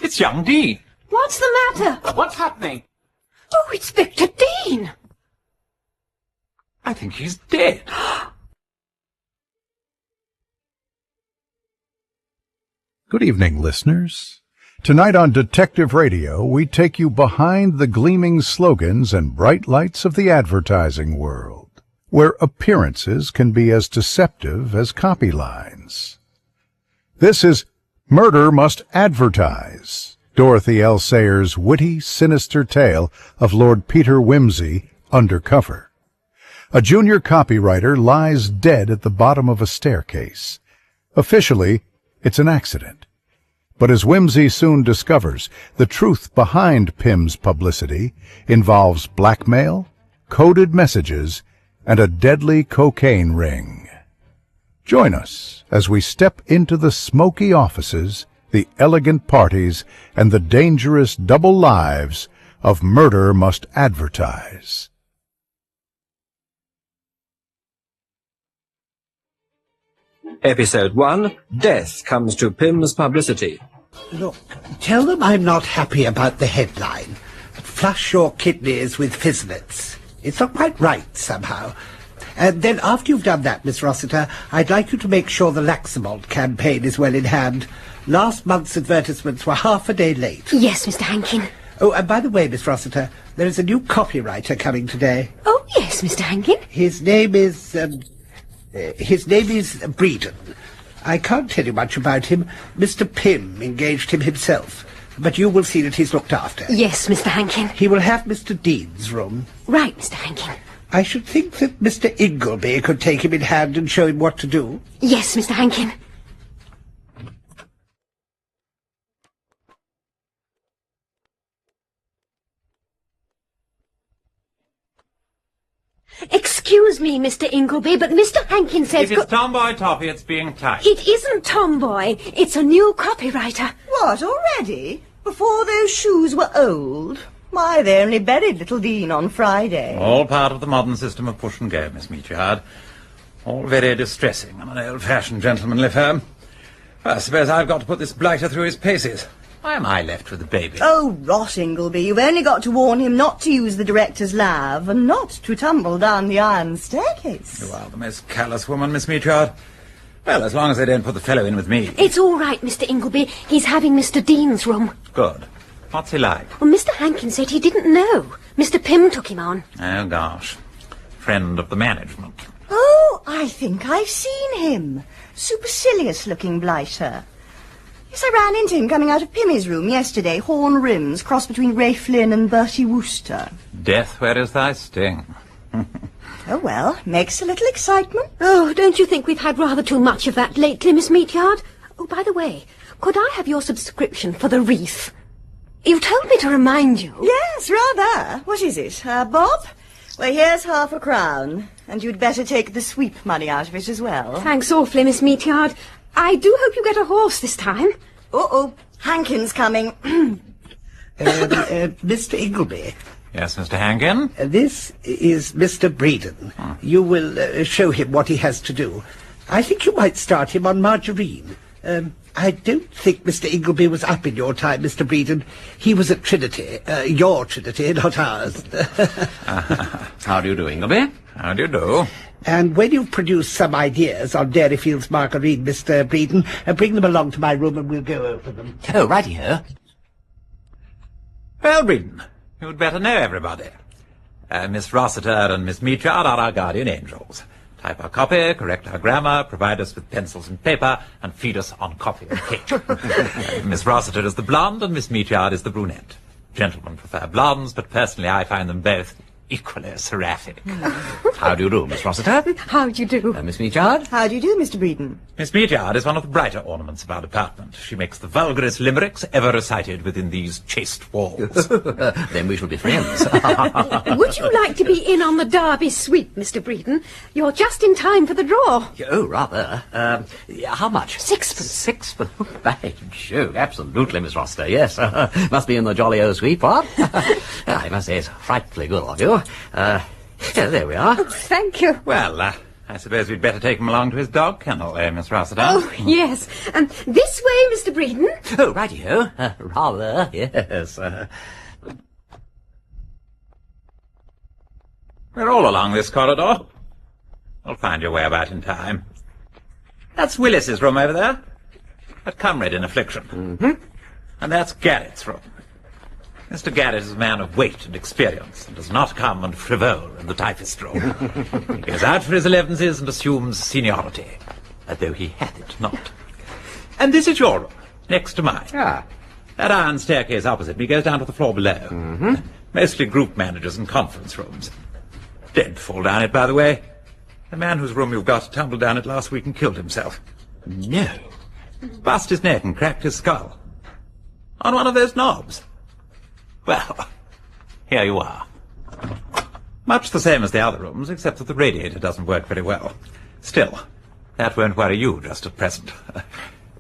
It's young Dean. What's the matter? What's happening? Oh, it's Victor Dean. I think he's dead. Good evening, listeners. Tonight on Detective Radio, we take you behind the gleaming slogans and bright lights of the advertising world, where appearances can be as deceptive as copy lines. This is Murder Must Advertise, Dorothy L. Sayers' witty, sinister tale of Lord Peter Wimsey, undercover. A junior copywriter lies dead at the bottom of a staircase. Officially, it's an accident. But as Wimsey soon discovers, the truth behind Pimm's publicity involves blackmail, coded messages, and a deadly cocaine ring. Join us as we step into the smoky offices, the elegant parties, and the dangerous double lives of Murder Must Advertise. Episode 1, Death Comes to Pimm's Publicity. Look, tell them I'm not happy about the headline. Flush your kidneys with fizzlets. It's not quite right, somehow. And then after you've done that, Miss Rossiter, I'd like you to make sure the Laxamont campaign is well in hand. Last month's advertisements were half a day late. Yes, Mr. Hankin. Oh, and by the way, Miss Rossiter, there is a new copywriter coming today. Oh, yes, Mr. Hankin. His name is Breeden. I can't tell you much about him. Mr. Pimm engaged him himself. But you will see that he's looked after. Yes, Mr. Hankin. He will have Mr. Dean's room. Right, Mr. Hankin. I should think that Mr. Ingleby could take him in hand and show him what to do. Yes, Mr. Hankin. Excuse me, Mr. Ingleby, but Mr. Hankin says... If it's Tomboy Toffee, it's being typed. It isn't Tomboy. It's a new copywriter. What, already? Before those shoes were old? Why, they only buried little Dean on Friday. All part of the modern system of push and go, Miss Meachard. All very distressing on an old-fashioned gentlemanly firm. Well, I suppose I've got to put this blighter through his paces. Why am I left with the baby? Oh, rot, Ingleby. You've only got to warn him not to use the director's lav and not to tumble down the iron staircase. You are the most callous woman, Miss Meachard. Well, as long as they don't put the fellow in with me. It's all right, Mr. Ingleby. He's having Mr. Dean's room. Good. What's he like? Well, Mr. Hankin said he didn't know. Mr. Pimm took him on. Oh, gosh. Friend of the management. Oh, I think I've seen him. Supercilious-looking blighter. Yes, I ran into him coming out of Pimmy's room yesterday. Horn rims, cross between Ray Flynn and Bertie Wooster. Death, where is thy sting? Oh, well, makes a little excitement. Oh, don't you think we've had rather too much of that lately, Miss Meatyard? Oh, by the way, could I have your subscription for the wreath? You told me to remind you. Yes, rather. What is it, Bob? Well, here's £half-a-crown, and you'd better take the sweep money out of it as well. Thanks awfully, Miss Meatyard. I do hope you get a horse this time. Uh-oh, Hankin's coming. Mr. Ingleby. Yes, Mr. Hankin? This is Mr. Breeden. You will show him what he has to do. I think you might start him on margarine. I don't think Mr. Ingleby was up in your time, Mr. Breeden. He was at Trinity. Your Trinity, not ours. How do you do, Ingleby? How do you do? And when you've produced some ideas on Dairyfield's margarine, Mr. Breeden, bring them along to my room and we'll go over them. Oh, righty-ho. Well, Breeden, you'd better know everybody. Miss Rossiter and Miss Meachard are our guardian angels. Type our copy, correct our grammar, provide us with pencils and paper, and feed us on coffee and cake. Miss Rossiter is the blonde and Miss Meachard is the brunette. Gentlemen prefer blondes, but personally I find them both equally seraphic. How do you do, Miss Rossiter? How do you do? Miss Meachard? How do you do, Mr. Breeden? Miss Meachard is one of the brighter ornaments of our department. She makes the vulgarest limericks ever recited within these chaste walls. Then we shall be friends. Would you like to be in on the Derby sweep, Mr. Breeden? You're just in time for the draw. Oh, rather. How much? Sixpence. Sixpence? By Jove, absolutely, Miss Rossiter, yes. Must be in the jolly old sweep, what? I must say it's frightfully good of you. There we are. Oh, thank you. Well, I suppose we'd better take him along to his dog kennel, Miss Rossiter? Oh, yes. This way, Mr. Breeden. Oh, righty-ho. Rather, yes. We're all along this corridor. You'll find your way about in time. That's Willis's room over there. That comrade in affliction. Mm-hmm. And that's Garrett's room. Mr. Garrett is a man of weight and experience, and does not come and frivole in the typist room. He goes out for his elevenses and assumes seniority, although he hath it not. And this is your room, next to mine. Ah. That iron staircase opposite me goes down to the floor below. Mm-hmm. Mostly group managers and conference rooms. Dead to fall down it, by the way. The man whose room you've got tumbled down it last week and killed himself. No. Bust his neck and cracked his skull. On one of those knobs. Well, here you are. Much the same as the other rooms, except that the radiator doesn't work very well. Still, that won't worry you just at present.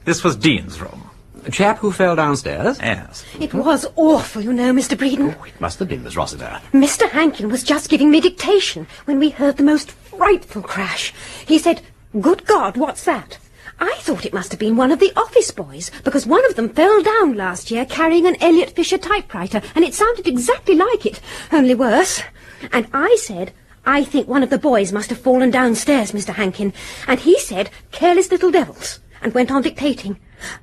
This was Dean's room. A chap who fell downstairs? Yes. It was awful, you know, Mr. Breeden. Oh, it must have been Miss Rossiter. Mr. Hankin was just giving me dictation when we heard the most frightful crash. He said, "Good God, what's that?" I thought it must have been one of the office boys, because one of them fell down last year carrying an Elliot Fisher typewriter, and it sounded exactly like it, only worse. And I said, "I think one of the boys must have fallen downstairs, Mr. Hankin." And he said, "Careless little devils," and went on dictating.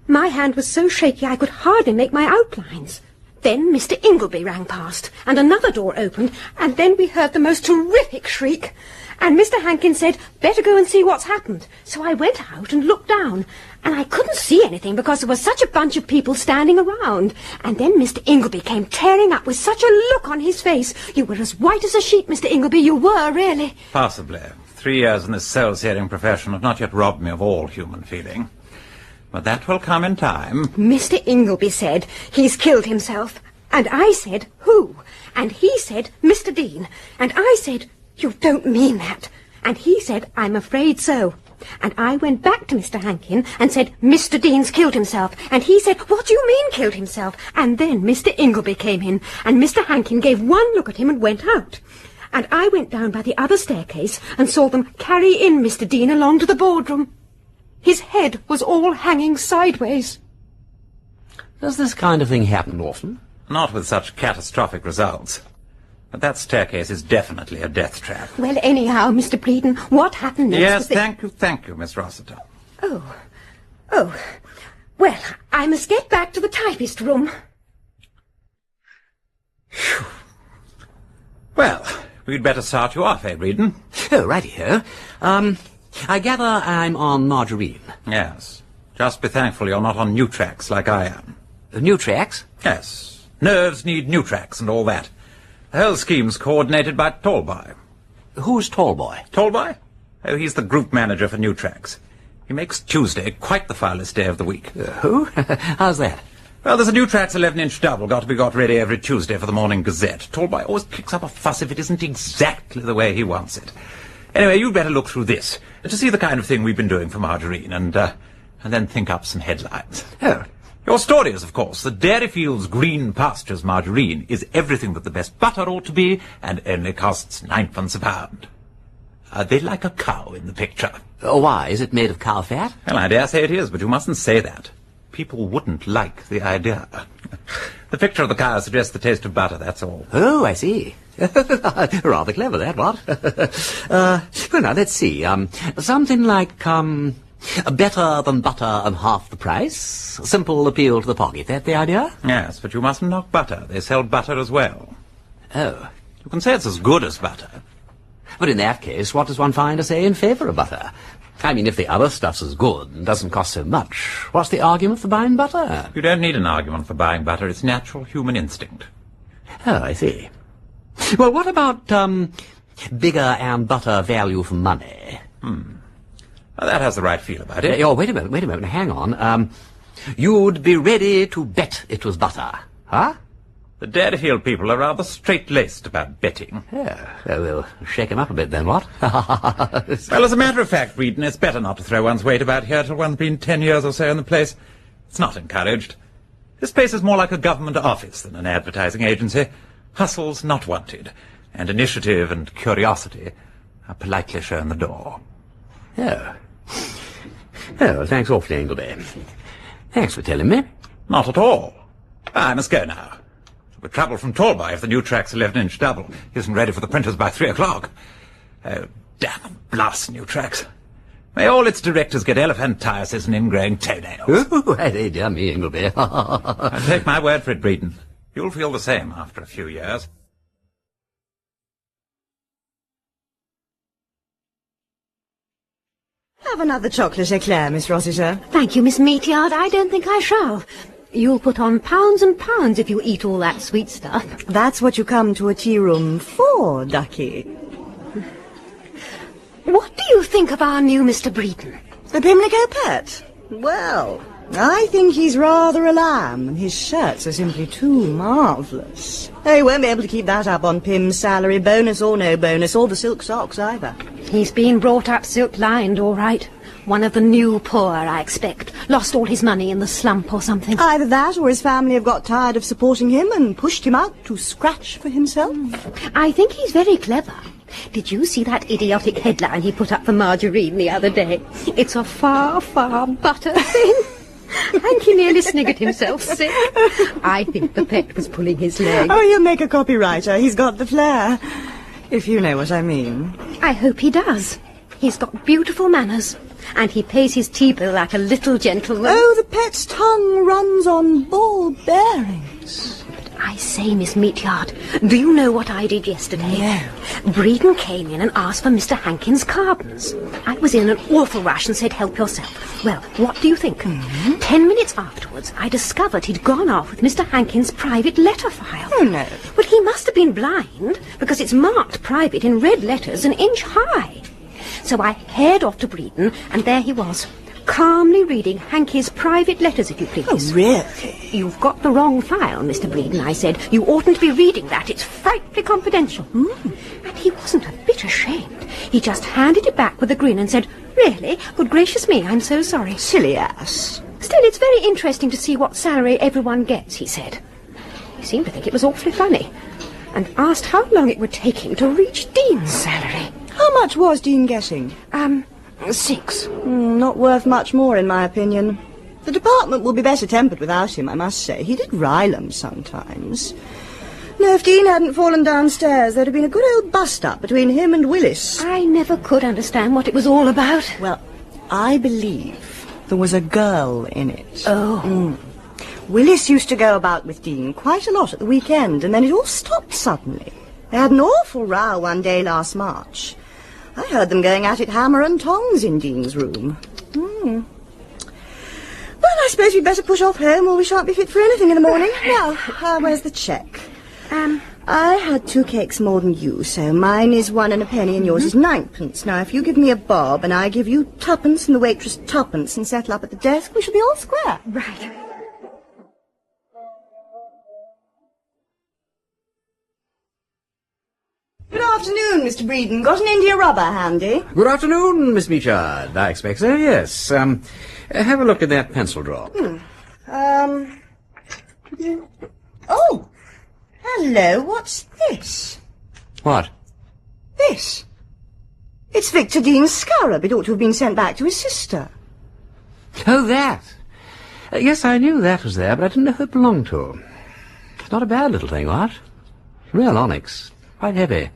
My hand was so shaky I could hardly make my outlines. Then Mr. Ingleby rang past, and another door opened, and then we heard the most terrific shriek. And Mr. Hankin said, "Better go and see what's happened." So I went out and looked down, and I couldn't see anything because there was such a bunch of people standing around. And then Mr. Ingleby came tearing up with such a look on his face. You were as white as a sheet, Mr. Ingleby, you were, really. Possibly. 3 years in this soul-searing profession have not yet robbed me of all human feeling. But that will come in time. Mr. Ingleby said, "He's killed himself." And I said, "Who?" And he said, "Mr. Dean." And I said, "You don't mean that." And he said, "I'm afraid so." And I went back to Mr. Hankin and said, "Mr. Dean's killed himself." And he said, "What do you mean killed himself?" And then Mr. Ingleby came in, and Mr. Hankin gave one look at him and went out. And I went down by the other staircase and saw them carry in Mr. Dean along to the boardroom. His head was all hanging sideways. Does this kind of thing happen often? Not with such catastrophic results. But that staircase is definitely a death trap. Well, anyhow, Mr. Breeden, what happened next? Yes, thank you, Miss Rossiter. Oh. Well, I must get back to the typist room. Phew. Well, we'd better start you off, Breeden? Oh, righty-ho. I gather I'm on margarine. Yes. Just be thankful you're not on new tracks like I am. New tracks? Yes. Nerves need new tracks and all that. The whole scheme's coordinated by Tallboy. Who's Tallboy? Tallboy? Oh, he's the group manager for new tracks. He makes Tuesday quite the foulest day of the week. Who? How's that? Well, there's a new tracks 11-inch double got to be got ready every Tuesday for the Morning Gazette. Tallboy always kicks up a fuss if it isn't exactly the way he wants it. Anyway, you'd better look through this to see the kind of thing we've been doing for margarine and then think up some headlines. Oh. Your story is, of course, that Dairyfield's Green Pastures margarine is everything that the best butter ought to be and only costs 9p a pound. They like a cow in the picture. Oh, why? Is it made of cow fat? Well, I dare say it is, but you mustn't say that. People wouldn't like the idea. The picture of the cow suggests the taste of butter, that's all. Oh, I see. Rather clever, that, what? Well, now, let's see. Something like, better than butter and half the price. Simple appeal to the pocket, that the idea? Yes, but you mustn't knock butter. They sell butter as well. Oh. You can say it's as good as butter. But in that case, what does one find to say in favour of butter? I mean, if the other stuff's as good and doesn't cost so much, what's the argument for buying butter? You don't need an argument for buying butter. It's natural human instinct. Oh, I see. Well, what about, bigger and butter value for money? Well, that has the right feel about it. Oh, wait a minute, hang on. You'd be ready to bet it was butter, huh? The Dairyfield people are rather straight-laced about betting. Yeah, well, we'll shake 'em up a bit then, what? Well, as a matter of fact, Breeden, it's better not to throw one's weight about here till one's been 10 years or so in the place. It's not encouraged. This place is more like a government office than an advertising agency. Hustle's not wanted, and initiative and curiosity are politely shown the door. Oh. Oh, thanks awfully, Ingleby. Thanks for telling me. Not at all. I must go now. We'll travel from Talby if the new track's 11-inch double isn't ready for the printers by 3 o'clock. Oh, damn and blast new tracks. May all its directors get elephantiasis and ingrowing toenails. Oh, hey, dear me, Ingleby. I take my word for it, Breeden. You'll feel the same after a few years. Have another chocolate eclair, Miss Rossiter. Thank you, Miss Meatyard. I don't think I shall. You'll put on pounds and pounds if you eat all that sweet stuff. That's what you come to a tea room for, Ducky. What do you think of our new Mr. Breeden? The Pimlico pet? Well, I think he's rather a lamb, and his shirts are simply too marvellous. He won't be able to keep that up on Pimm's salary, bonus or no bonus, or the silk socks either. He's been brought up silk-lined, all right. One of the new poor, I expect. Lost all his money in the slump or something. Either that, or his family have got tired of supporting him and pushed him out to scratch for himself. I think he's very clever. Did you see that idiotic headline he put up for Margarine the other day? It's a far, far butter thing. Hanky nearly sniggered himself sick. I think the pet was pulling his leg. Oh, he'll make a copywriter. He's got the flair. If you know what I mean. I hope he does. He's got beautiful manners, and he pays his tea bill like a little gentleman. Oh, the pet's tongue runs on ball bearings. I say, Miss Meatyard, do you know what I did yesterday? No. Breeden came in and asked for Mr. Hankin's carbons. I was in an awful rush and said, help yourself. Well, what do you think? 10 minutes afterwards, I discovered he'd gone off with Mr. Hankin's private letter file. Oh, no. But he must have been blind, because it's marked private in red letters an inch high. So I haired off to Breeden, and there he was, calmly reading Hanky's private letters, if you please. Oh, really? You've got the wrong file, Mr. Breeden, I said. You oughtn't to be reading that. It's frightfully confidential. And he wasn't a bit ashamed. He just handed it back with a grin and said, really? Good gracious me, I'm so sorry. Silly ass. Still, it's very interesting to see what salary everyone gets, he said. He seemed to think it was awfully funny, and asked how long it would take him to reach Dean's salary. How much was Dean getting? 6. Not worth much more, in my opinion. The department will be better tempered without him, I must say. He did rile 'em sometimes. No, if Dean hadn't fallen downstairs, there'd have been a good old bust-up between him and Willis. I never could understand what it was all about. Well, I believe there was a girl in it. Oh. Willis used to go about with Dean quite a lot at the weekend, and then it all stopped suddenly. They had an awful row one day last March. I heard them going at it hammer and tongs in Dean's room. Well, I suppose we'd better push off home, or we shan't be fit for anything in the morning. Now, where's the cheque? I had 2 cakes more than you, so mine is 1 and a penny and yours is 9pence. Now, if you give me a bob and I give you 2pence and the waitress 2pence and settle up at the desk, we shall be all square. Right. Good afternoon, Mr. Breeden. Got an India rubber handy? Good afternoon, Miss Meatyard. I expect so, yes. Have a look at that pencil drawer. Oh! Hello, what's this? What? This. It's Victor Dean's scarab. It ought to have been sent back to his sister. Oh, that. Yes, I knew that was there, but I didn't know who it belonged to. It's not a bad little thing, what? Real onyx. Quite heavy.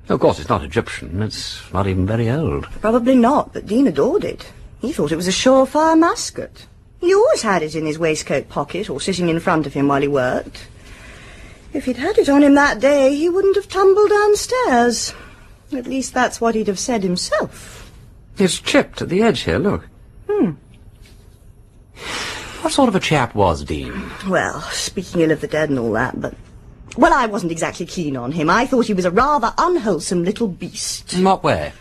Of course, it's not Egyptian. It's not even very old. Probably not, but Dean adored it. He thought it was a surefire musket. He always had it in his waistcoat pocket or sitting in front of him while he worked. If he'd had it on him that day, he wouldn't have tumbled downstairs. At least that's what he'd have said himself. It's chipped at the edge here, look. What sort of a chap was Dean? Well, speaking ill of the dead and all that, but... Well, I wasn't exactly keen on him. I thought he was a rather unwholesome little beast. In what way?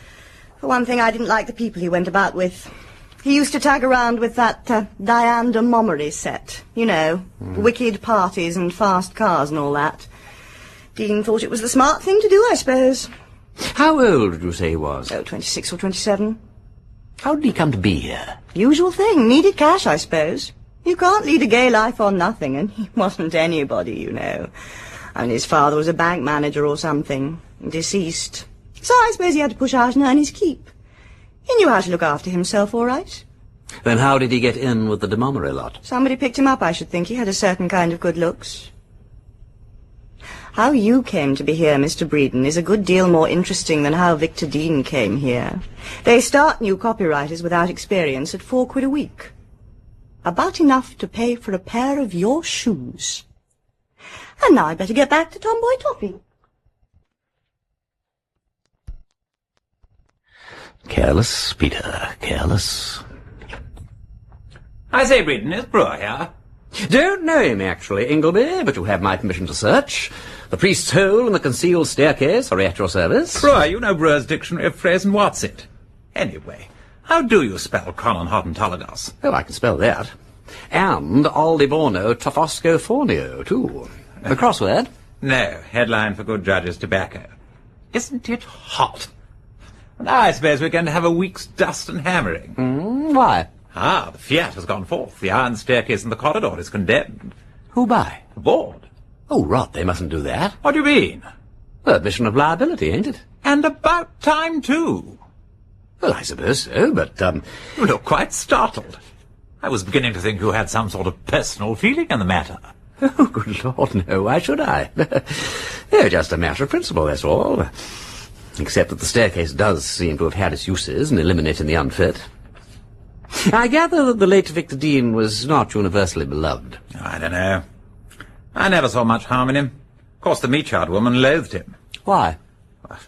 For one thing, I didn't like the people he went about with. He used to tag around with that Diane de Montgomery set. You know, wicked parties and fast cars and all that. Dean thought it was the smart thing to do, I suppose. How old did you say he was? Oh, 26 or 27. How did he come to be here? Usual thing. Needed cash, I suppose. You can't lead a gay life on nothing, and he wasn't anybody, you know. I mean, his father was a bank manager or something, deceased. So I suppose he had to push out and earn his keep. He knew how to look after himself all right. Then how did he get in with the de Montmorency lot? Somebody picked him up, I should think. He had a certain kind of good looks. How you came to be here, Mr. Breeden, is a good deal more interesting than how Victor Dean came here. They start new copywriters without experience at £4 a week. About enough to pay for a pair of your shoes. And now I'd better get back to Tomboy Toppy. Careless, Peter, careless. I say, Breeden, is Brewer here? Don't know him, actually, Ingleby, but you have my permission to search. The priest's hole and the concealed staircase are at your service. Brewer, you know Brewer's Dictionary of Phrase and what's it? Anyway, how do you spell Conan Hodentolegos? Oh, I can spell that. And Aldiborno Tofoscofornio, too. The crossword? No, headline for good judges' tobacco. Isn't it hot? Now I suppose we're going to have a week's dust and hammering. Why? The fiat has gone forth. The iron staircase in the corridor is condemned. Who by? The board. Oh, rot, they mustn't do that. What do you mean? Admission of liability, ain't it? And about time, too. Well, I suppose so, but, You look quite startled. I was beginning to think you had some sort of personal feeling in the matter. Oh, good Lord, no, why should I? Yeah, just a matter of principle, that's all. Except that the staircase does seem to have had its uses in eliminating the unfit. I gather that the late Victor Dean was not universally beloved. I don't know. I never saw much harm in him. Of course, the Meachard woman loathed him. Why? Well,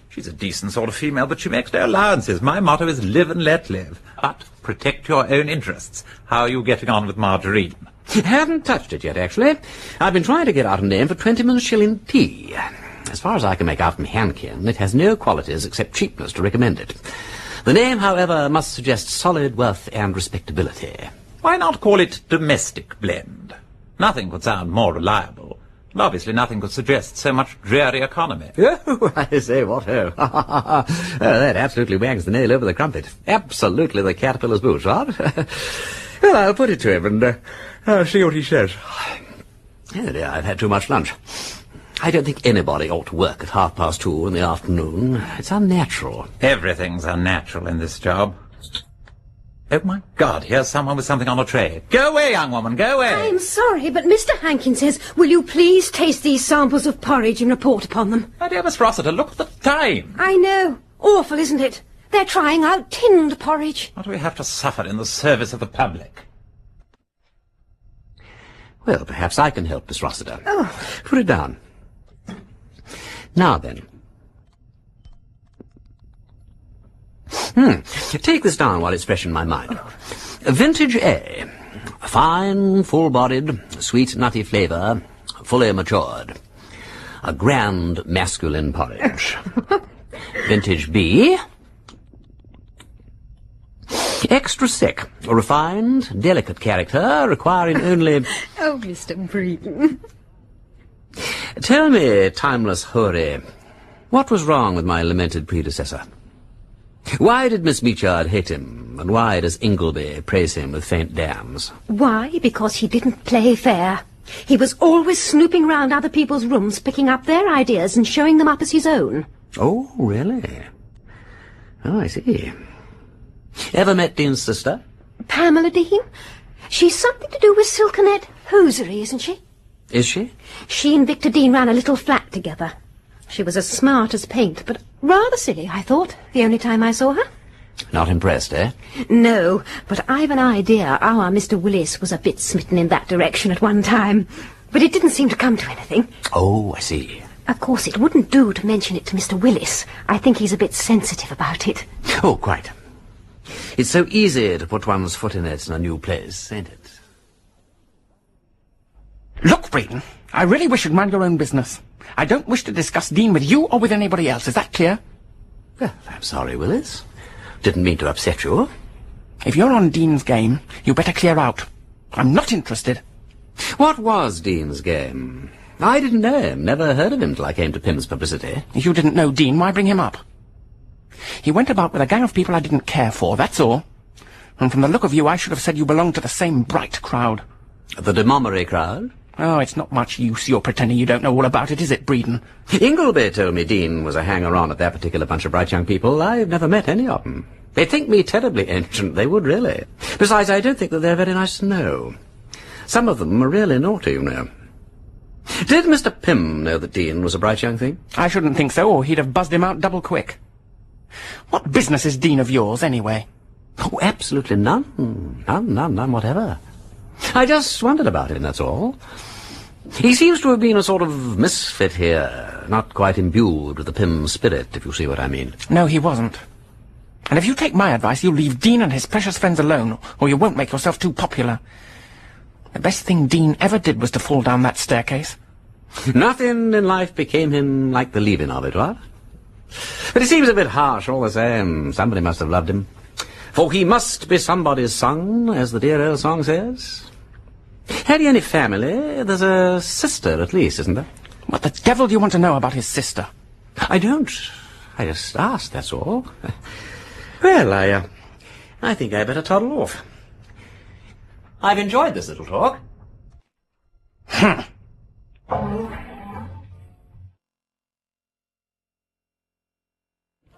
she's a decent sort of female, but she makes no allowances. My motto is live and let live. But protect your own interests. How are you getting on with Margarine? Haven't touched it yet, actually. I've been trying to get out a name for 20 shilling tea. As far as I can make out from Hankin, it has no qualities except cheapness to recommend it. The name, however, must suggest solid worth and respectability. Why not call it Domestic Blend? Nothing could sound more reliable. And obviously nothing could suggest so much dreary economy. Oh, I say, what ho. That absolutely wangs the nail over the crumpet. Absolutely the caterpillar's boots, what? Well, I'll put it to him and I'll see what he says. Oh dear, I've had too much lunch. I don't think anybody ought to work at 2:30 in the afternoon. It's unnatural. Everything's unnatural in this job. Oh, my God, here's someone with something on a tray. Go away, young woman, go away. I'm sorry, but Mr. Hankin says, will you please taste these samples of porridge and report upon them? My dear Miss Rossiter, look at the time. I know. Awful, isn't it? They're trying out tinned porridge. What do we have to suffer in the service of the public? Well, perhaps I can help, Miss Rossiter. Oh. Put it down. Now then. Take this down while it's fresh in my mind. Vintage A. Fine, full-bodied, sweet, nutty flavour, fully matured. A grand masculine porridge. Vintage B. Extra sick, refined, delicate character, requiring only... Oh, Mr. Breeden. Tell me, timeless houri, what was wrong with my lamented predecessor? Why did Miss Meachard hate him, and why does Ingleby praise him with faint damns? Why? Because he didn't play fair. He was always snooping round other people's rooms, picking up their ideas and showing them up as his own. Oh, really? Oh, I see. Ever met Dean's sister? Pamela Dean? She's something to do with Silkenet hosiery, isn't she? Is she? She and Victor Dean ran a little flat together. She was as smart as paint, but rather silly, I thought, the only time I saw her. Not impressed, eh? No, but I've an idea our Mr. Willis was a bit smitten in that direction at one time. But it didn't seem to come to anything. Oh, I see. Of course, it wouldn't do to mention it to Mr. Willis. I think he's a bit sensitive about it. Oh, quite. It's so easy to put one's foot in it in a new place, ain't it? Look, Breeden, I really wish you'd mind your own business. I don't wish to discuss Dean with you or with anybody else. Is that clear? Well, I'm sorry, Willis. Didn't mean to upset you. If you're on Dean's game, you better clear out. I'm not interested. What was Dean's game? I didn't know him, never heard of him till I came to Pimm's Publicity. If you didn't know Dean, why bring him up? He went about with a gang of people I didn't care for, that's all. And from the look of you, I should have said you belonged to the same bright crowd. The de Montmorency crowd? Oh, it's not much use your pretending you don't know all about it, is it, Breeden? Ingleby told me Dean was a hanger-on at that particular bunch of bright young people. I've never met any of them. They'd think me terribly ancient, they would really. Besides, I don't think that they're very nice to know. Some of them are really naughty, you know. Did Mr. Pimm know that Dean was a bright young thing? I shouldn't think so, or he'd have buzzed him out double quick. What business is Dean of yours, anyway? Oh, absolutely none. None whatever. I just wondered about him, that's all. He seems to have been a sort of misfit here, not quite imbued with the Pimm spirit, if you see what I mean. No, he wasn't. And if you take my advice, you'll leave Dean and his precious friends alone, or you won't make yourself too popular. The best thing Dean ever did was to fall down that staircase. Nothing in life became him like the leaving of it, what? But it seems a bit harsh all the same. Somebody must have loved him. For he must be somebody's son, as the dear old song says. Had he any family? There's a sister, at least, isn't there? What the devil do you want to know about his sister? I don't. I just asked, that's all. Well, I think I better toddle off. I've enjoyed this little talk.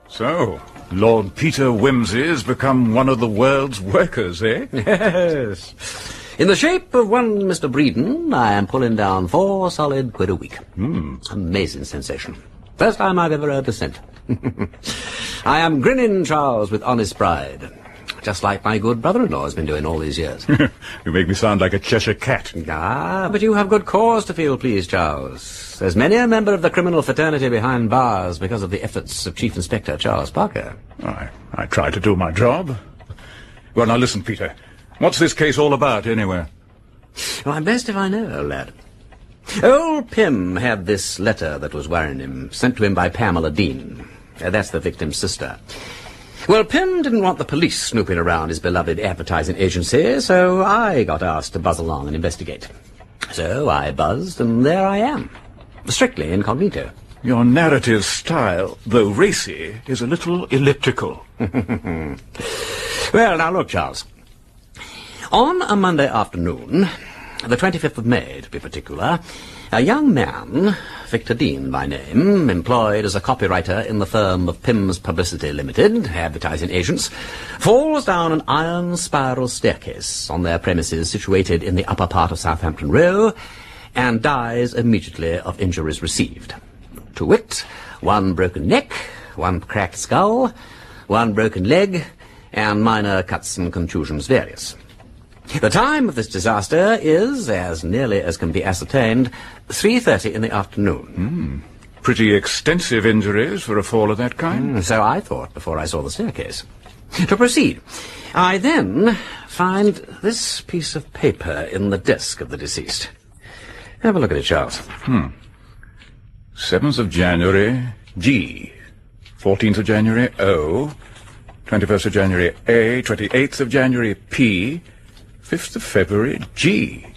So, Lord Peter Wimsey has become one of the world's workers, eh? Yes. In the shape of one Mr. Breeden, I am pulling down 4 solid quid a week. Amazing sensation. First time I've ever earned a cent. I am grinning, Charles, with honest pride. Just like my good brother-in-law has been doing all these years. You make me sound like a Cheshire cat. Ah, but you have good cause to feel pleased, Charles. There's many a member of the criminal fraternity behind bars because of the efforts of Chief Inspector Charles Parker. I try to do my job. Well, now listen, Peter. What's this case all about, anyway? Well, I'm best if I know, old lad. Old Pimm had this letter that was worrying him, sent to him by Pamela Dean. That's the victim's sister. Well, Pimm didn't want the police snooping around his beloved advertising agency, so I got asked to buzz along and investigate. So I buzzed, and there I am. Strictly incognito. Your narrative style, though racy, is a little elliptical. Well, now look, Charles. On a Monday afternoon, the 25th of May, to be particular, a young man, Victor Dean by name, employed as a copywriter in the firm of Pimm's Publicity Limited, advertising agents, falls down an iron spiral staircase on their premises situated in the upper part of Southampton Row and dies immediately of injuries received. To wit, 1 broken neck, 1 cracked skull, 1 broken leg, and minor cuts and contusions various. The time of this disaster is, as nearly as can be ascertained, 3:30 in the afternoon. Pretty extensive injuries for a fall of that kind. So I thought before I saw the staircase. To proceed, I then find this piece of paper in the desk of the deceased. Have a look at it, Charles. 7th of January, G. 14th of January, O. 21st of January, A. 28th of January, P. 5th of February, G.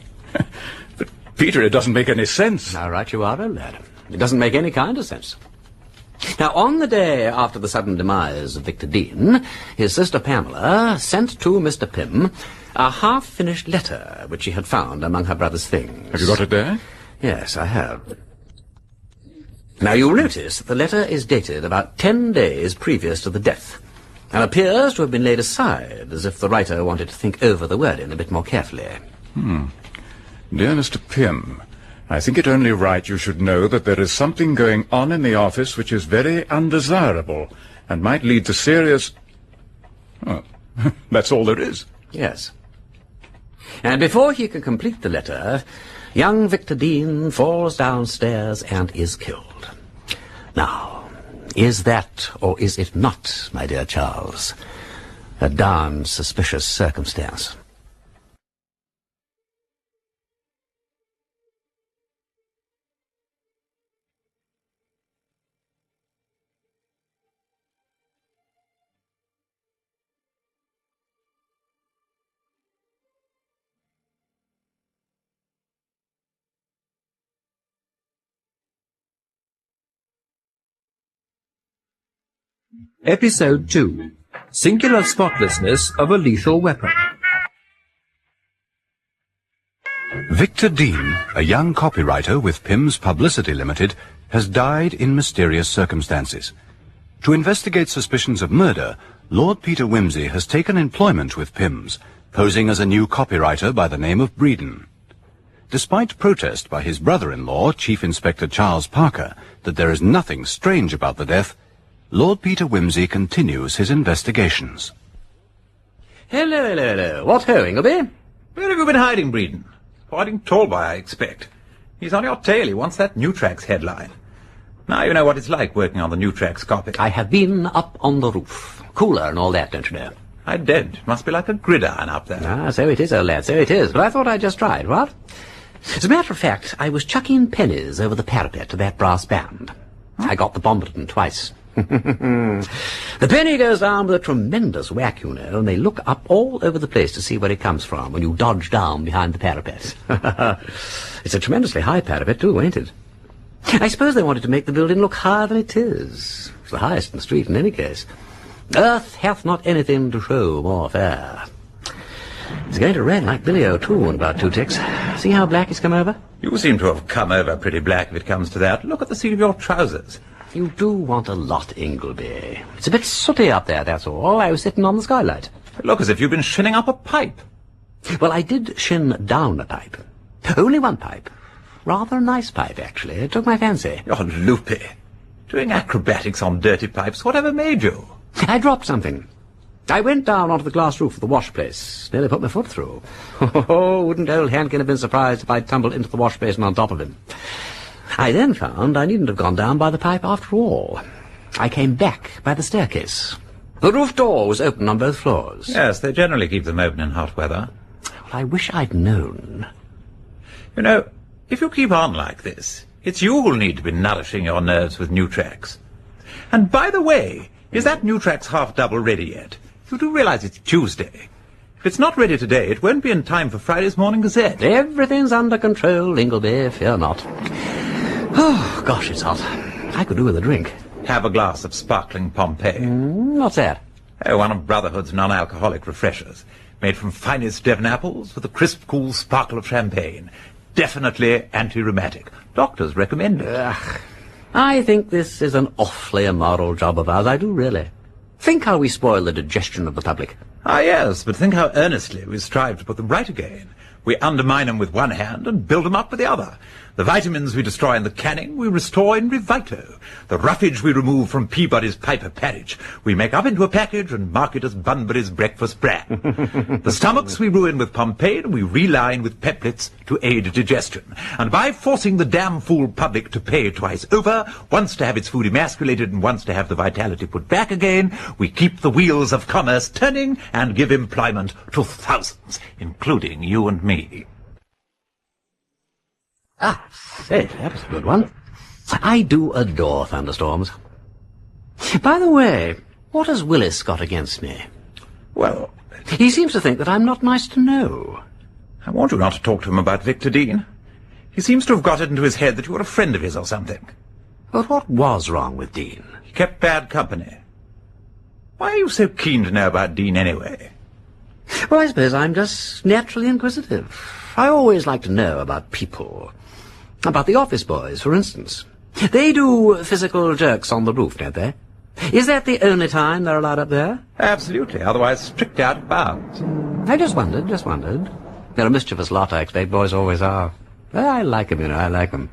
But, Peter, it doesn't make any sense. Now, right you are, old lad. It doesn't make any kind of sense. Now, on the day after the sudden demise of Victor Dean, his sister Pamela sent to Mr. Pimm a half-finished letter which she had found among her brother's things. Have you got it there? Yes, I have. Now, you'll notice that the letter is dated about 10 days previous to the death, and appears to have been laid aside, as if the writer wanted to think over the wording a bit more carefully. Dear Mr. Pimm, I think it only right you should know that there is something going on in the office which is very undesirable, and might lead to serious... Oh, that's all there is. Yes. And before he can complete the letter, young Victor Dean falls downstairs and is killed. Now, is that, or is it not, my dear Charles, a darned suspicious circumstance? Episode 2. Singular spotlessness of a lethal weapon. Victor Dean, a young copywriter with Pimm's Publicity Limited, has died in mysterious circumstances. To investigate suspicions of murder, Lord Peter Wimsey has taken employment with Pimm's, posing as a new copywriter by the name of Breeden. Despite protest by his brother-in-law, Chief Inspector Charles Parker, that there is nothing strange about the death, Lord Peter Wimsey continues his investigations. Hello, hello, hello. What ho, Ingleby? Where have you been hiding, Breeden? Hiding tall boy, I expect. He's on your tail. He wants that Newtrax headline. Now you know what it's like working on the Newtrax copy. I have been up on the roof. Cooler and all that, don't you know? I don't. It must be like a gridiron up there. Ah, so it is, old lad, so it is. But I thought I'd just try it, what? As a matter of fact, I was chucking pennies over the parapet to that brass band. I got the Bomberton twice. The penny goes down with a tremendous whack, you know, and they look up all over the place to see where it comes from when you dodge down behind the parapet. It's a tremendously high parapet, too, ain't it? I suppose they wanted to make the building look higher than it is. It's the highest in the street in any case. Earth hath not anything to show more fair. It's going to rain like Billy O'Toole in about 2 ticks. See how black it's come over? You seem to have come over pretty black if it comes to that. Look at the seat of your trousers. You do want a lot, Ingleby. It's a bit sooty up there, that's all. I was sitting on the skylight. Look as if you've been shinning up a pipe. Well, I did shin down a pipe. Only one pipe. Rather a nice pipe, actually. It took my fancy. You're loopy. Doing acrobatics on dirty pipes. Whatever made you? I dropped something. I went down onto the glass roof of the wash place. Nearly put my foot through. Oh, wouldn't old Hankin have been surprised if I'd tumbled into the wash basin on top of him. I then found I needn't have gone down by the pipe after all. I came back by the staircase. The roof door was open on both floors. Yes, they generally keep them open in hot weather. Well, I wish I'd known. You know, if you keep on like this, it's you who'll need to be nourishing your nerves with Newtrax. And by the way, is that Newtrax half-double ready yet? You do realize it's Tuesday. If it's not ready today, it won't be in time for Friday's Morning Gazette. Everything's under control, Ingleby, fear not. Oh, gosh, it's hot. I could do with a drink. Have a glass of sparkling Pompeii. What's that? Oh, one of Brotherhood's non-alcoholic refreshers. Made from finest Devon apples with a crisp, cool sparkle of champagne. Definitely anti-rheumatic. Doctors recommend it. I think this is an awfully immoral job of ours, I do really. Think how we spoil the digestion of the public. Ah, yes, but think how earnestly we strive to put them right again. We undermine them with one hand and build them up with the other. The vitamins we destroy in the canning, we restore in Revito. The roughage we remove from Peabody's Piper Parriage, we make up into a package and market as Bunbury's breakfast bran. The stomachs we ruin with Pompeii, we reline with Peplitz to aid digestion. And by forcing the damn fool public to pay twice over, once to have its food emasculated and once to have the vitality put back again, we keep the wheels of commerce turning and give employment to thousands, including you and me. Ah, say, that was a good one. I do adore thunderstorms. By the way, what has Willis got against me? Well, he seems to think that I'm not nice to know. I want you not to talk to him about Victor Dean. He seems to have got it into his head that you were a friend of his or something. But what was wrong with Dean? He kept bad company. Why are you so keen to know about Dean anyway? Well, I suppose I'm just naturally inquisitive. I always like to know about people. About the office boys, for instance. They do physical jerks on the roof, don't they? Is that the only time they're allowed up there? Absolutely, otherwise strict out of bounds. I just wondered. They're a mischievous lot, I expect. Boys always are. I like 'em, you know, I like 'em.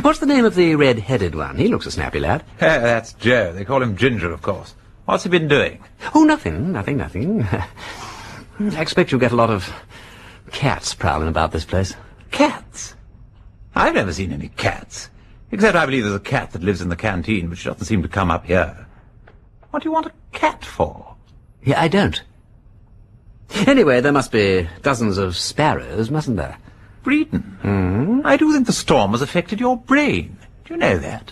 What's the name of the red-headed one? He looks a snappy lad. That's Joe. They call him Ginger, of course. What's he been doing? Oh, nothing. I expect you'll get a lot of cats prowling about this place. Cats? I've never seen any cats. Except I believe there's a cat that lives in the canteen, but she doesn't seem to come up here. What do you want a cat for? Yeah, I don't. Anyway, there must be dozens of sparrows, mustn't there? Breeden, I do think the storm has affected your brain. Do you know that?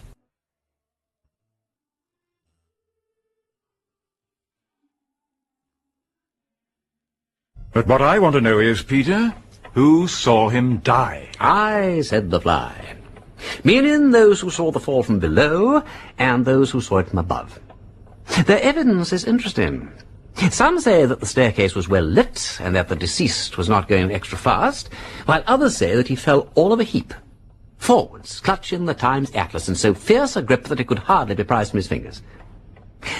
But what I want to know is, Peter, who saw him die? I, said the fly. Meaning those who saw the fall from below and those who saw it from above. Their evidence is interesting. Some say that the staircase was well lit and that the deceased was not going extra fast, while others say that he fell all of a heap, forwards, clutching the Times Atlas in so fierce a grip that it could hardly be prized from his fingers.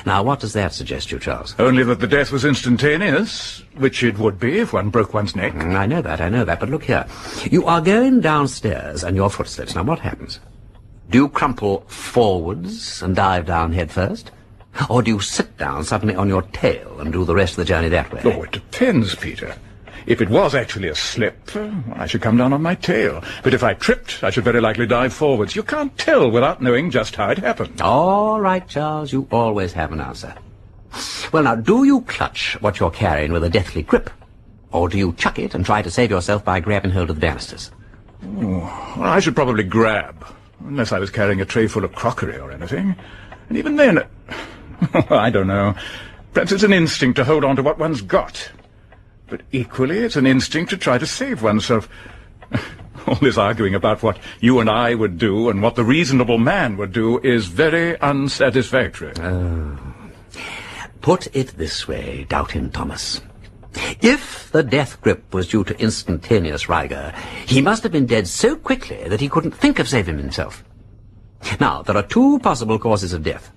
Now, what does that suggest you, Charles? Only that the death was instantaneous, which it would be if one broke one's neck. I know that, but look here. You are going downstairs and your foot slips. Now, what happens? Do you crumple forwards and dive down head first? Or do you sit down suddenly on your tail and do the rest of the journey that way? Oh, it depends, Peter. If it was actually a slip, I should come down on my tail. But if I tripped, I should very likely dive forwards. You can't tell without knowing just how it happened. All right, Charles, you always have an answer. Well, now, do you clutch what you're carrying with a deathly grip? Or do you chuck it and try to save yourself by grabbing hold of the banisters? Oh, well, I should probably grab, unless I was carrying a tray full of crockery or anything. And even then, I don't know. Perhaps it's an instinct to hold on to what one's got. But equally, it's an instinct to try to save oneself. All this arguing about what you and I would do and what the reasonable man would do is very unsatisfactory. Put it this way, Doubting Thomas. If the death grip was due to instantaneous rigor, he must have been dead so quickly that he couldn't think of saving himself. Now, there are two possible causes of death.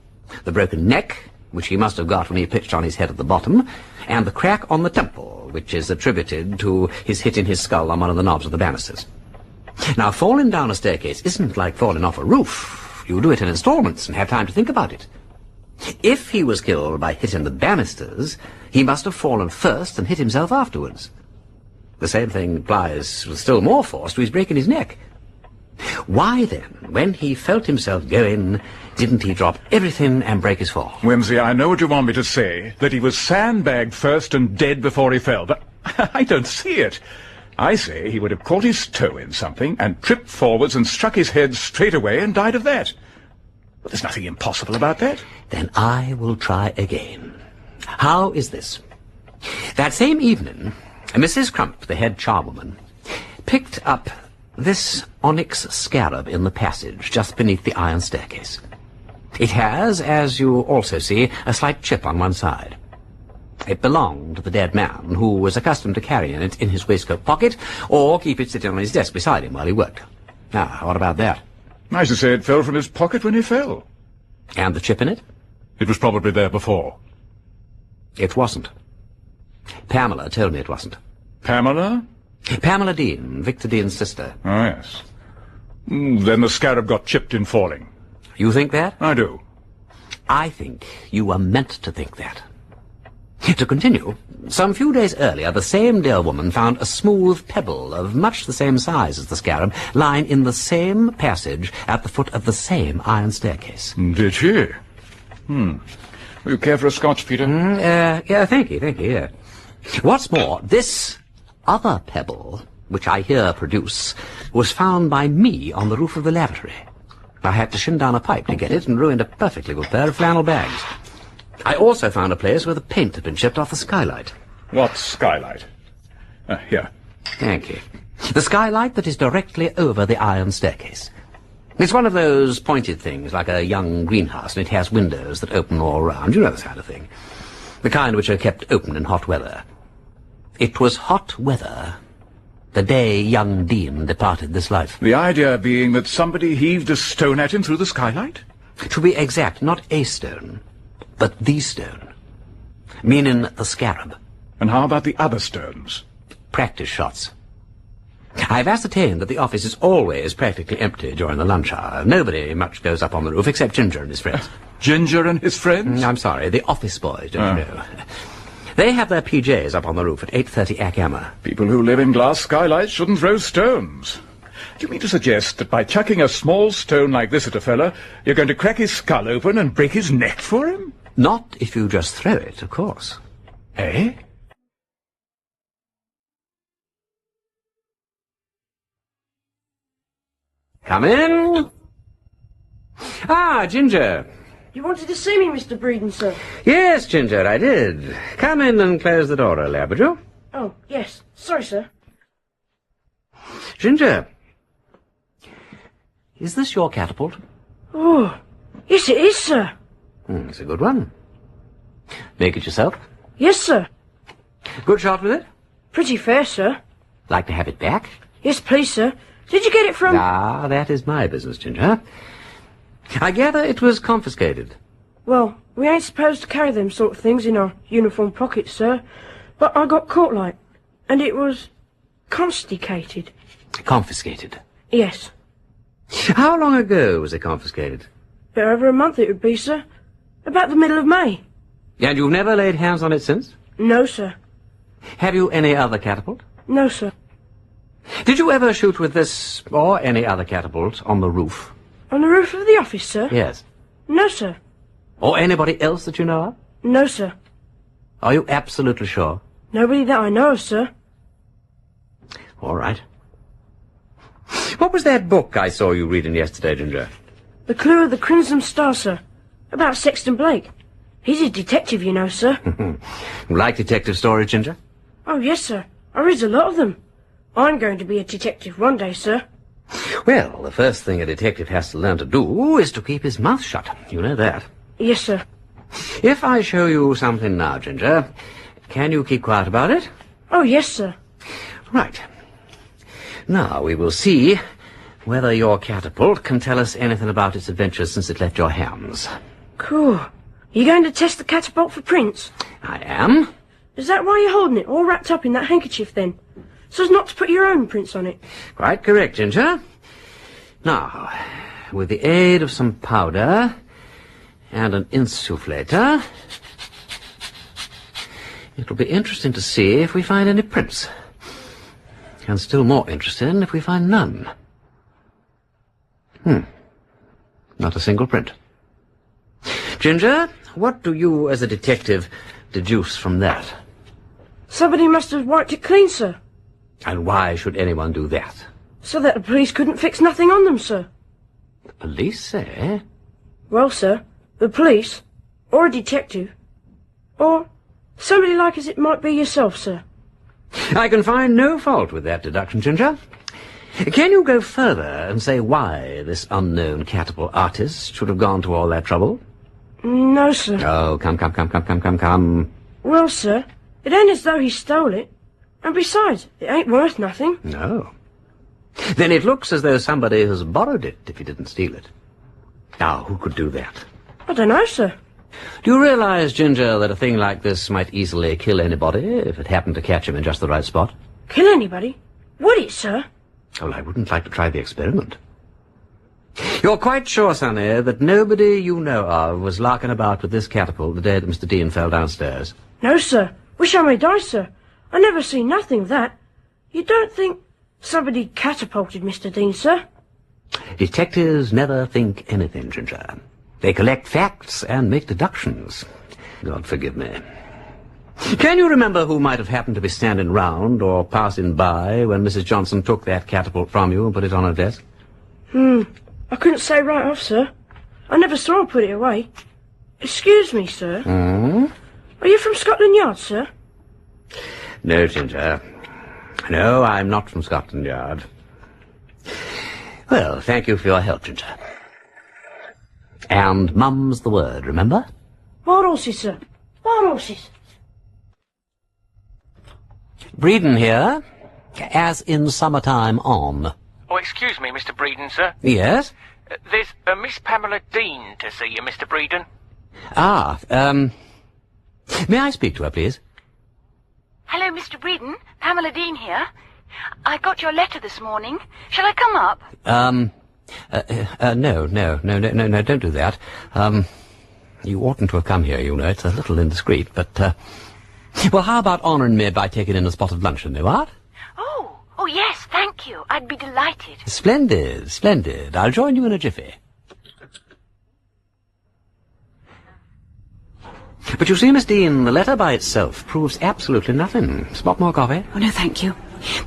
The broken neck, which he must have got when he pitched on his head at the bottom, and the crack on the temple, which is attributed to his hitting his skull on one of the knobs of the banisters. Now, falling down a staircase isn't like falling off a roof. You do it in installments and have time to think about it. If he was killed by hitting the banisters, he must have fallen first and hit himself afterwards. The same thing applies with still more force to his breaking his neck. Why, then, when he felt himself going, didn't he drop everything and break his fall? Wimsey, I know what you want me to say, that he was sandbagged first and dead before he fell, but I don't see it. I say he would have caught his toe in something and tripped forwards and struck his head straight away and died of that. Well, there's nothing impossible about that. Then I will try again. How is this? That same evening, Mrs. Crump, the head charwoman, picked up this onyx scarab in the passage just beneath the iron staircase. It has, as you also see, a slight chip on one side. It belonged to the dead man, who was accustomed to carrying it in his waistcoat pocket or keep it sitting on his desk beside him while he worked. Now, what about that? I should say it fell from his pocket when he fell. And the chip in it? It was probably there before. It wasn't. Pamela told me it wasn't. Pamela? Pamela Dean, Victor Dean's sister. Oh, yes. Then the scarab got chipped in falling. You think that? I do. I think you were meant to think that. To continue, some few days earlier, the same dear woman found a smooth pebble of much the same size as the scarab lying in the same passage at the foot of the same iron staircase. Did she? Will you care for a scotch, Peter? Yeah, thank you, yeah. What's more, this other pebble, which I here produce, was found by me on the roof of the lavatory. I had to shin down a pipe to get it and ruined a perfectly good pair of flannel bags. I also found a place where the paint had been chipped off the skylight. What skylight? Here. Thank you. The skylight that is directly over the iron staircase. It's one of those pointed things, like a young greenhouse, and it has windows that open all round. You know this kind of thing. The kind which are kept open in hot weather. It was hot weather the day young Dean departed this life. The idea being that somebody heaved a stone at him through the skylight? To be exact, not a stone, but the stone. Meaning the scarab. And how about the other stones? Practice shots. I've ascertained that the office is always practically empty during the lunch hour. Nobody much goes up on the roof except Ginger and his friends. Ginger and his friends? I'm sorry, the office boys, don't you know. They have their PJs up on the roof at 8:30 ac. People who live in glass skylights shouldn't throw stones. Do you mean to suggest that by chucking a small stone like this at a fella, you're going to crack his skull open and break his neck for him? Not if you just throw it, of course. Eh? Come in. Ah, Ginger. You wanted to see me, Mr. Breeden, sir? Yes, Ginger, I did. Come in and close the door, lad, would you? Oh, yes. Sorry, sir. Ginger, is this your catapult? Oh, yes it is, sir. It's a good one. Make it yourself? Yes, sir. Good shot with it? Pretty fair, sir. Like to have it back? Yes, please, sir. Did you get it from... Ah, that is my business, Ginger. I gather it was confiscated. Well, we ain't supposed to carry them sort of things in our uniform pockets, sir. But I got caught like, and it was confiscated. Confiscated? Yes. How long ago was it confiscated? Bit over a month it would be, sir. About the middle of May. And you've never laid hands on it since? No, sir. Have you any other catapult? No, sir. Did you ever shoot with this or any other catapult on the roof? On the roof of the office, sir? Yes. No, sir. Or anybody else that you know of? No, sir. Are you absolutely sure? Nobody that I know of, sir. All right. What was that book I saw you reading yesterday, Ginger? The Clue of the Crimson Star, sir. About Sexton Blake. He's a detective, you know, sir. Like detective stories, Ginger? Oh, yes, sir. I read a lot of them. I'm going to be a detective one day, sir. Well, the first thing a detective has to learn to do is to keep his mouth shut. You know that. Yes, sir. If I show you something now, Ginger, can you keep quiet about it? Oh, yes, sir. Right. Now we will see whether your catapult can tell us anything about its adventures since it left your hands. Cool. You going to test the catapult for prints? I am. Is that why you're holding it all wrapped up in that handkerchief, then? So as not to put your own prints on it? Quite correct, Ginger. Now, with the aid of some powder and an insufflator, it'll be interesting to see if we find any prints. And still more interesting if we find none. Not a single print. Ginger, what do you, as a detective, deduce from that? Somebody must have wiped it clean, sir. And why should anyone do that? So that the police couldn't fix nothing on them, sir. The police, eh? Well, sir, the police, or a detective, or somebody like as it might be yourself, sir. I can find no fault with that deduction, Ginger. Can you go further and say why this unknown catapult artist should have gone to all that trouble? No, sir. Oh, come. Well, sir, it ain't as though he stole it. And besides, it ain't worth nothing. No. Then it looks as though somebody has borrowed it if he didn't steal it. Now, who could do that? I don't know, sir. Do you realize, Ginger, that a thing like this might easily kill anybody if it happened to catch him in just the right spot? Kill anybody? Would it, sir? Well, I wouldn't like to try the experiment. You're quite sure, Sonny, that nobody you know of was larking about with this catapult the day that Mr. Dean fell downstairs? No, sir. Wish I may die, sir. I never seen nothing of that. You don't think somebody catapulted Mr. Dean, sir? Detectives never think anything, Ginger. They collect facts and make deductions. God forgive me. Can you remember who might have happened to be standing round or passing by when Mrs. Johnson took that catapult from you and put it on her desk? I couldn't say right off, sir. I never saw her put it away. Excuse me, sir. Are you from Scotland Yard, sir? No, Ginger. No, I'm not from Scotland Yard. Well, thank you for your help, Ginger. And mum's the word, remember? Wild horses, sir. Wild horses. Breeden here, as in summertime on. Oh, excuse me, Mr. Breeden, sir. Yes? There's a Miss Pamela Dean to see you, Mr. Breeden. May I speak to her, please? Hello, Mr. Breeden. Pamela Dean here. I got your letter this morning. Shall I come up? No, don't do that. You oughtn't to have come here, you know. It's a little indiscreet, but, well, how about honouring me by taking in a spot of luncheon, eh, what? Oh, yes, thank you. I'd be delighted. Splendid. I'll join you in a jiffy. But you see, Miss Dean, the letter by itself proves absolutely nothing. Spot more coffee? Oh, no, thank you.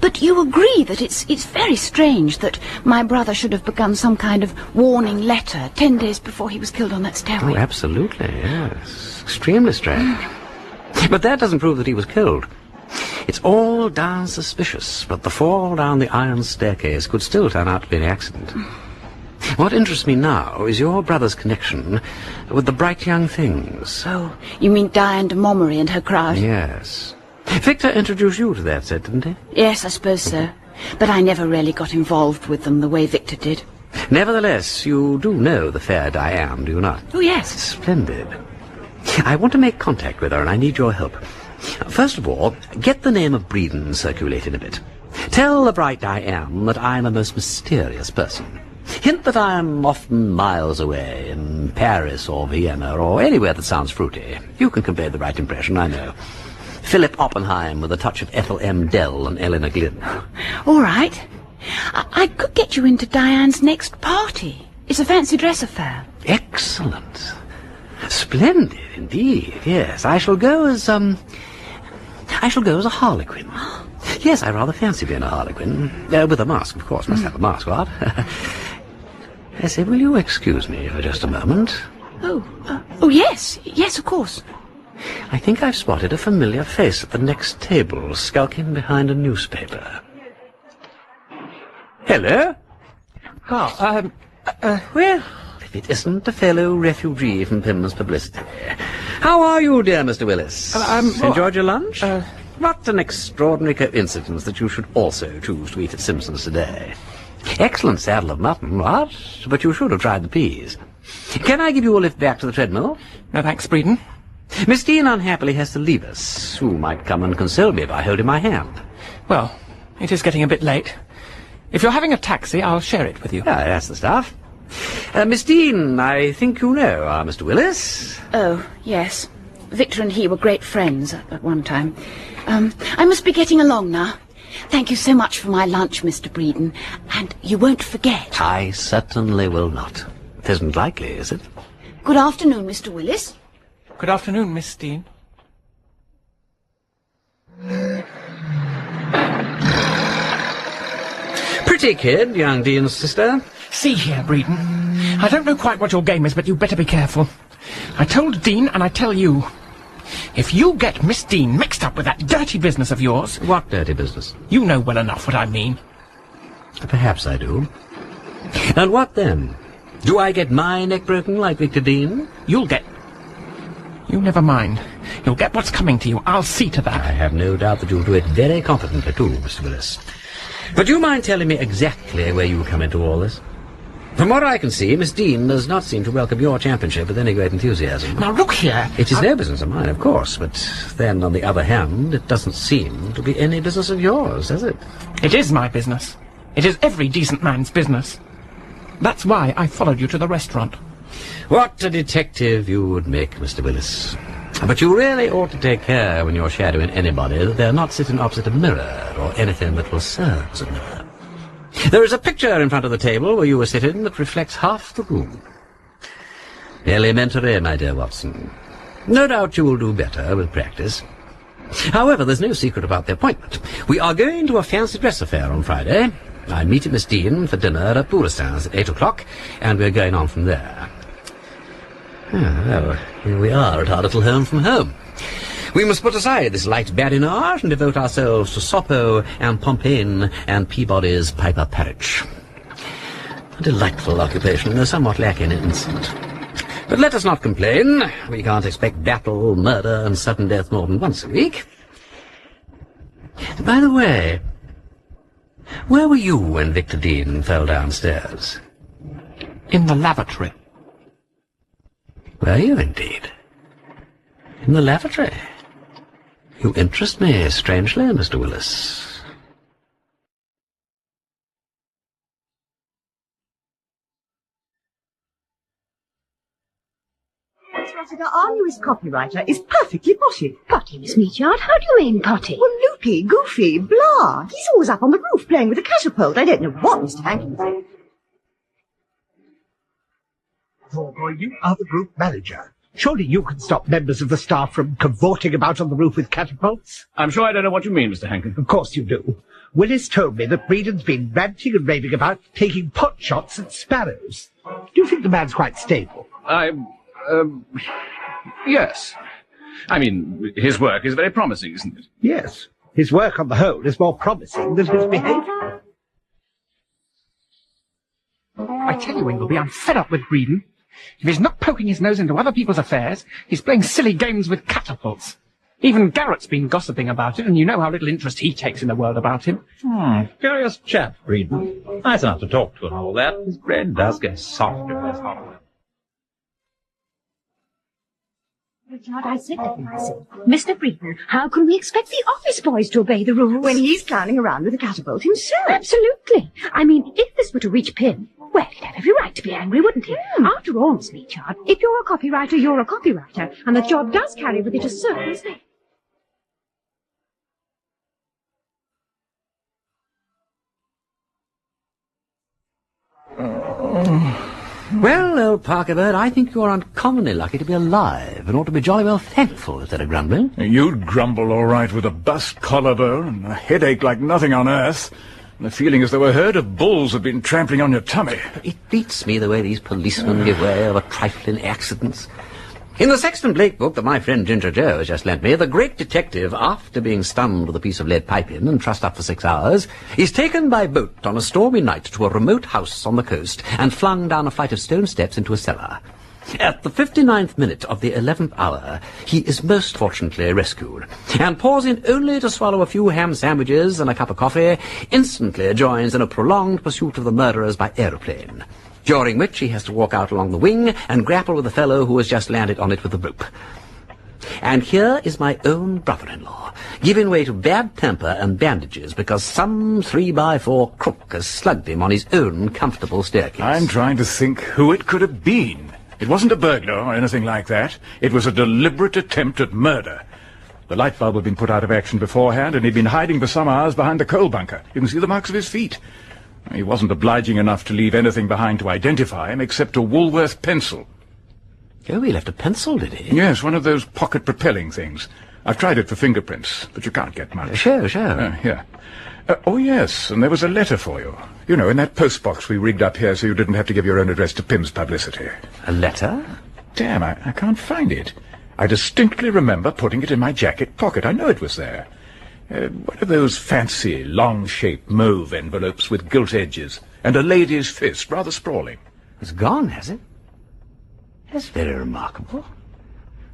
But you agree that it's very strange that my brother should have begun some kind of warning letter 10 days before he was killed on that stairway? Oh, absolutely, yes. Extremely strange. But that doesn't prove that he was killed. It's all darn suspicious, but the fall down the iron staircase could still turn out to be an accident. What interests me now is your brother's connection with the bright young things. Oh, you mean Diane de Montgomery and her crowd? Yes. Victor introduced you to that set, didn't he? Yes, I suppose so. But I never really got involved with them the way Victor did. Nevertheless, you do know the fair Diane, do you not? Oh, yes. Splendid. I want to make contact with her, and I need your help. First of all, get the name of Breeden circulated a bit. Tell the bright Diane that I'm a most mysterious person. Hint that I'm often miles away, in Paris or Vienna, or anywhere that sounds fruity. You can convey the right impression, I know. Philip Oppenheim with a touch of Ethel M. Dell and Eleanor Glynn. All right. I could get you into Diane's next party. It's a fancy dress affair. Excellent. Splendid, indeed, yes. I shall go as a harlequin. Yes, I rather fancy being a harlequin. With a mask, of course. Must have a mask, what? I say, will you excuse me for just a moment? Oh, yes. Yes, of course. I think I've spotted a familiar face at the next table, skulking behind a newspaper. Hello? Oh, Well, if it isn't a fellow refugee from Pimm's Publicity. How are you, dear Mr. Willis? Enjoyed your lunch? What an extraordinary coincidence that you should also choose to eat at Simpson's today. Excellent saddle of mutton, what? But you should have tried the peas. Can I give you a lift back to the treadmill? no thanks, Breeden. Miss Dean unhappily has to leave us. Who might come and console me by holding my hand? Well, it is getting a bit late. If you're having a taxi, I'll share it with you. Ah, that's the stuff. Miss Dean, I think you know Mr. Willis. Oh, yes. Victor and he were great friends at one time. I must be getting along now. Thank you so much for my lunch, Mr. Breeden. And you won't forget. I certainly will not. It isn't likely, is it? Good afternoon, Mr. Willis. Good afternoon, Miss Dean. Pretty kid, young Dean's sister. See here, Breeden. I don't know quite what your game is, but you better be careful. I told Dean, and I tell you. If you get Miss Dean mixed up with that dirty business of yours... What dirty business? You know well enough what I mean. Perhaps I do. And what then? Do I get my neck broken like Victor Dean? You'll get... You never mind. You'll get what's coming to you. I'll see to that. I have no doubt that you'll do it very competently too, Mr. Willis. But do you mind telling me exactly where you come into all this? From what I can see, Miss Dean does not seem to welcome your championship with any great enthusiasm. Now, look here. It is no business of mine, of course, but then, on the other hand, it doesn't seem to be any business of yours, does it? It is my business. It is every decent man's business. That's why I followed you to the restaurant. What a detective you would make, Mr. Willis. But you really ought to take care when you're shadowing anybody that they're not sitting opposite a mirror or anything that will serve as a mirror. There is a picture in front of the table where you were sitting that reflects half the room. Elementary, my dear Watson. No doubt you will do better with practice. However, there's no secret about the appointment. We are going to a fancy dress affair on Friday. I'm meeting Miss Dean for dinner at Boulestein's at 8 o'clock, and we're going on from there. Well, here we are at our little home from home. We must put aside this light badinage and devote ourselves to Soppo and Pompaine and Peabody's Piper Parrich. A delightful occupation, though somewhat lacking in instinct. But let us not complain. We can't expect battle, murder, and sudden death more than once a week. By the way, where were you when Victor Dean fell downstairs? In the lavatory. Were you, indeed? In the lavatory? You interest me strangely, Mr. Willis. Miss Rossiter, our newest copywriter is perfectly potty. Potty, Miss Meatyard? How do you mean potty? Well, loopy, goofy, blah. He's always up on the roof playing with a catapult. I don't know what Mr. Hankins is. Boy, you are the group manager. Surely you can stop members of the staff from cavorting about on the roof with catapults? I'm sure I don't know what you mean, Mr. Hankin. Of course you do. Willis told me that Breeden's been ranting and raving about taking pot shots at sparrows. Do you think the man's quite stable? Yes. I mean, his work is very promising, isn't it? Yes. His work on the whole is more promising than his behaviour. I tell you, Ingleby, I'm fed up with Breeden. If he's not poking his nose into other people's affairs, he's playing silly games with catapults. Even Garrett's been gossiping about it, and you know how little interest he takes in the world about him. Curious chap, Breeden. Nice enough to talk to and all that. His brain does get soft if there's hot. Richard, I said to myself, Mr. Breeden, how can we expect the office boys to obey the rules? When he's clowning around with a catapult himself. Absolutely. I mean, if this were to reach Pimm, well, he'd have every right to be angry, wouldn't he? After all, Miss Meachard, if you're a copywriter, you're a copywriter, and the job does carry with it a certain stake. Well, old Parkerbird, I think you're uncommonly lucky to be alive and ought to be jolly well thankful instead of grumbling. You'd grumble all right with a bust collarbone and a headache like nothing on earth, and a feeling as though a herd of bulls had been trampling on your tummy. It beats me the way these policemen give way over trifling accidents. In the Sexton Blake book that my friend Ginger Joe has just lent me, the great detective, after being stunned with a piece of lead piping and trussed up for 6 hours, is taken by boat on a stormy night to a remote house on the coast and flung down a flight of stone steps into a cellar. At the 59th minute of the 11th hour, he is most fortunately rescued, and pausing only to swallow a few ham sandwiches and a cup of coffee, instantly joins in a prolonged pursuit of the murderers by aeroplane, during which he has to walk out along the wing and grapple with the fellow who has just landed on it with a rope. And here is my own brother-in-law, giving way to bad temper and bandages because some 3x4 crook has slugged him on his own comfortable staircase. I'm trying to think who it could have been. It wasn't a burglar or anything like that. It was a deliberate attempt at murder. The light bulb had been put out of action beforehand, and he'd been hiding for some hours behind the coal bunker. You can see the marks of his feet. He wasn't obliging enough to leave anything behind to identify him except a Woolworth pencil. Oh, he left a pencil, did he? Yes, one of those pocket-propelling things. I've tried it for fingerprints, but you can't get much. Sure. Here. Oh, yes, and there was a letter for you. You know, in that postbox we rigged up here so you didn't have to give your own address to Pimm's Publicity. A letter? Damn, I can't find it. I distinctly remember putting it in my jacket pocket. I know it was there. One of those fancy, long-shaped mauve envelopes with gilt edges, and a lady's fist, rather sprawling. It's gone, has it? That's very remarkable.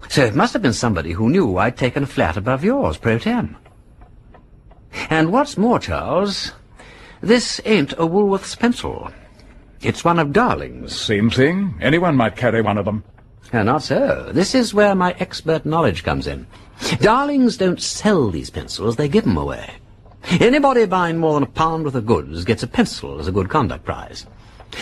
So it must have been somebody who knew I'd taken a flat above yours, pro tem. And what's more, Charles, this ain't a Woolworth's pencil. It's one of Darling's. Same thing. Anyone might carry one of them. Not so. This is where my expert knowledge comes in. Darlings don't sell these pencils, they give them away. Anybody buying more than £1 worth of goods gets a pencil as a good conduct prize.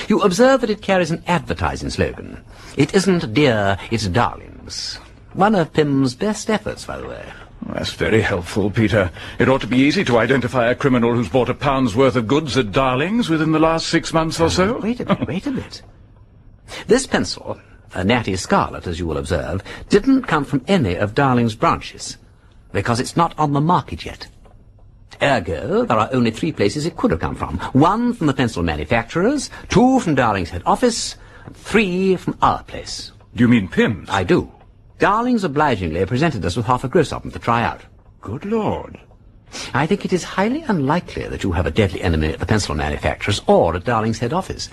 You observe that it carries an advertising slogan. It isn't dear, it's Darlings. One of Pimm's best efforts, by the way. That's very helpful, Peter. It ought to be easy to identify a criminal who's bought £1's worth of goods at Darling's within the last 6 months or so. Wait a bit. This pencil, a natty scarlet, as you will observe, didn't come from any of Darling's branches, because it's not on the market yet. Ergo, there are only 3 places it could have come from. 1 from the pencil manufacturers, 2 from Darling's head office, and 3 from our place. Do you mean Pimm's? I do. Darling's obligingly presented us with half a gross of them to try out. Good Lord. I think it is highly unlikely that you have a deadly enemy at the pencil manufacturers or at Darling's head office.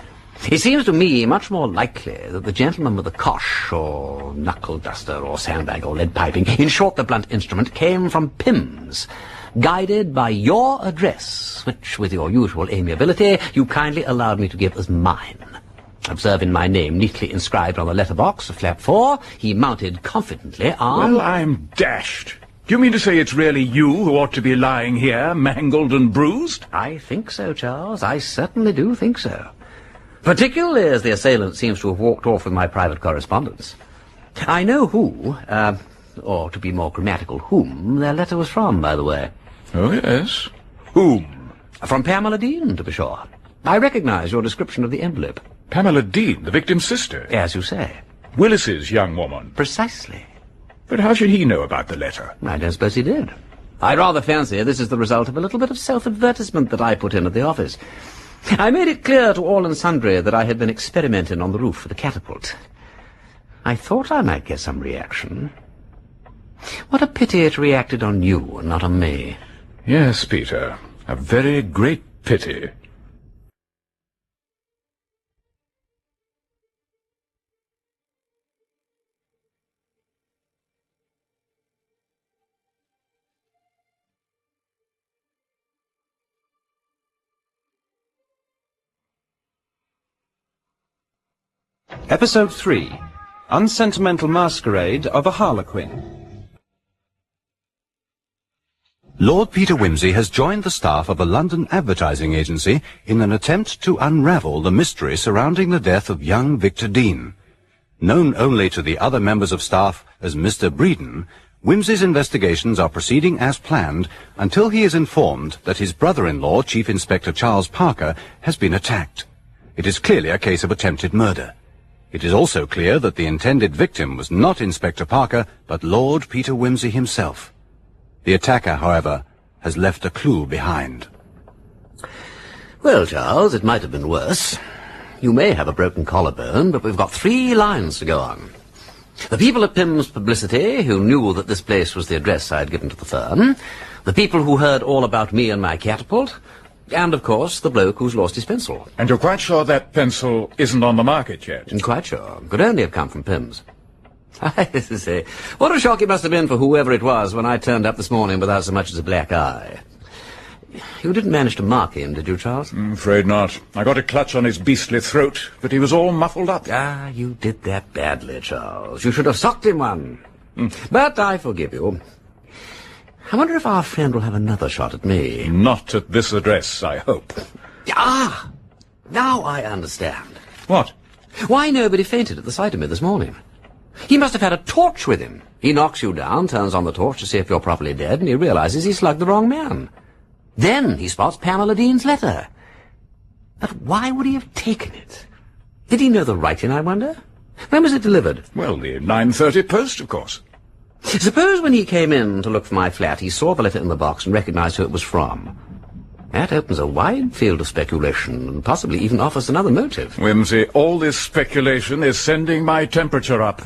It seems to me much more likely that the gentleman with the cosh, or knuckle duster, or sandbag, or lead piping, in short the blunt instrument, came from Pimm's, guided by your address, which, with your usual amiability, you kindly allowed me to give as mine. Observing my name neatly inscribed on the letterbox of flap 4, he mounted confidently on... Well, I'm dashed. Do you mean to say it's really you who ought to be lying here, mangled and bruised? I think so, Charles. I certainly do think so. Particularly as the assailant seems to have walked off with my private correspondence. I know who, or to be more grammatical, whom their letter was from, by the way. Oh, yes. Whom? From Pamela Dean, to be sure. I recognize your description of the envelope. Pamela Dean, the victim's sister? As you say. Willis's young woman? Precisely. But how should he know about the letter? I don't suppose he did. I rather fancy this is the result of a little bit of self-advertisement that I put in at the office. I made it clear to all and sundry that I had been experimenting on the roof with a catapult. I thought I might get some reaction. What a pity it reacted on you and not on me. Yes, Peter. A very great pity. Episode 3. Unsentimental Masquerade of a Harlequin. Lord Peter Wimsey has joined the staff of a London advertising agency in an attempt to unravel the mystery surrounding the death of young Victor Dean. Known only to the other members of staff as Mr. Breeden, Wimsey's investigations are proceeding as planned until he is informed that his brother-in-law, Chief Inspector Charles Parker, has been attacked. It is clearly a case of attempted murder. It is also clear that the intended victim was not Inspector Parker, but Lord Peter Wimsey himself. The attacker, however, has left a clue behind. Well, Charles, it might have been worse. You may have a broken collarbone, but we've got 3 lines to go on. The people at Pimm's Publicity, who knew that this place was the address I'd given to the firm, the people who heard all about me and my catapult, and, of course, the bloke who's lost his pencil. And you're quite sure that pencil isn't on the market yet? Quite sure. Could only have come from Pimm's. I say, what a shock it must have been for whoever it was when I turned up this morning without so much as a black eye. You didn't manage to mark him, did you, Charles? Afraid not. I got a clutch on his beastly throat, but he was all muffled up. Ah, you did that badly, Charles. You should have socked him one. But I forgive you. I wonder if our friend will have another shot at me. Not at this address, I hope. Ah! Now I understand. What? Why nobody fainted at the sight of me this morning. He must have had a torch with him. He knocks you down, turns on the torch to see if you're properly dead, and he realizes he slugged the wrong man. Then he spots Pamela Dean's letter. But why would he have taken it? Did he know the writing, I wonder? When was it delivered? Well, the 9:30 post, of course. Suppose when he came in to look for my flat, he saw the letter in the box and recognized who it was from. That opens a wide field of speculation and possibly even offers another motive. Wimsey, all this speculation is sending my temperature up.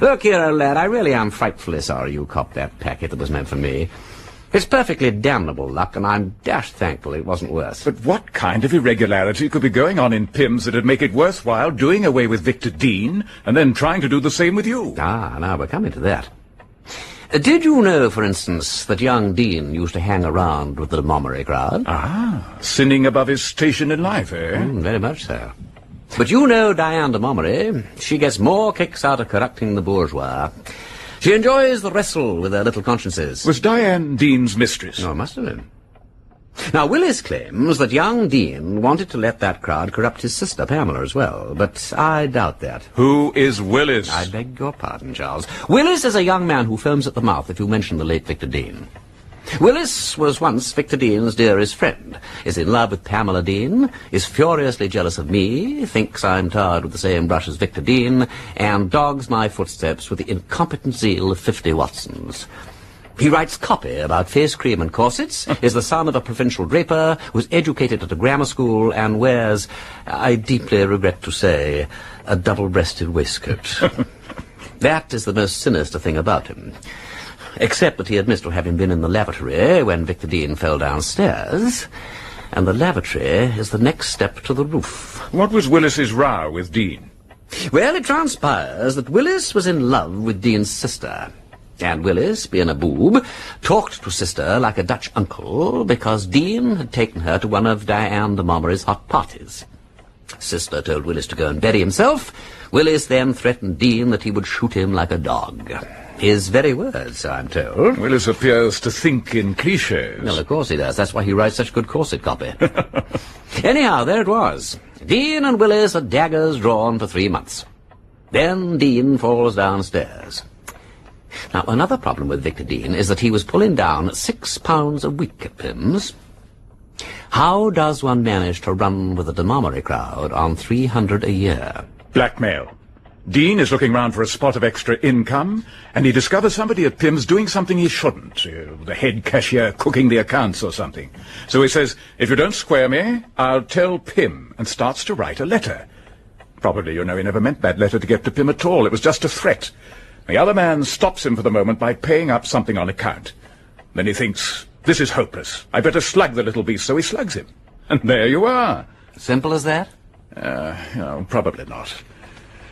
Look here, old lad, I really am frightfully sorry you copped that packet that was meant for me. It's perfectly damnable luck, and I'm dashed thankful it wasn't worse. But what kind of irregularity could be going on in Pimm's that'd make it worthwhile doing away with Victor Dean and then trying to do the same with you? Ah, now we're coming to that. Did you know, for instance, that young Dean used to hang around with the Montgomery crowd? Ah, sinning above his station in life, eh? Very much so. But you know Diane de Montgomery. She gets more kicks out of corrupting the bourgeois. She enjoys the wrestle with their little consciences. Was Diane Dean's mistress? No, it must have been. Now, Willis claims that young Dean wanted to let that crowd corrupt his sister, Pamela, as well, but I doubt that. Who is Willis? I beg your pardon, Charles. Willis is a young man who foams at the mouth if you mention the late Victor Dean. Willis was once Victor Dean's dearest friend, is in love with Pamela Dean, is furiously jealous of me, thinks I'm tarred with the same brush as Victor Dean, and dogs my footsteps with the incompetent zeal of 50 Watsons. He writes copy about face cream and corsets, is the son of a provincial draper, was educated at a grammar school, and wears, I deeply regret to say, a double-breasted waistcoat. That is the most sinister thing about him. Except that he admits to having been in the lavatory when Victor Dean fell downstairs, and the lavatory is the next step to the roof. What was Willis's row with Dean? Well, it transpires that Willis was in love with Dean's sister. And Willis, being a boob, talked to sister like a Dutch uncle because Dean had taken her to one of Diane de Montgomery's hot parties. Sister told Willis to go and bury himself. Willis then threatened Dean that he would shoot him like a dog. His very words, I'm told. Willis appears to think in cliches. Well, of course he does. That's why he writes such good corset copy. Anyhow, there it was. Dean and Willis are daggers drawn for 3 months. Then Dean falls downstairs. Now, another problem with Victor Dean is that he was pulling down £6 a week at Pimm's. How does one manage to run with a de Montgomery crowd on £300 a year? Blackmail. Dean is looking round for a spot of extra income, and he discovers somebody at Pimm's doing something he shouldn't. The head cashier cooking the accounts or something. So he says, if you don't square me, I'll tell Pimm, and starts to write a letter. Probably, he never meant that letter to get to Pimm at all. It was just a threat. The other man stops him for the moment by paying up something on account. Then he thinks, this is hopeless. I better slug the little beast, so he slugs him. And there you are. Simple as that? No, probably not.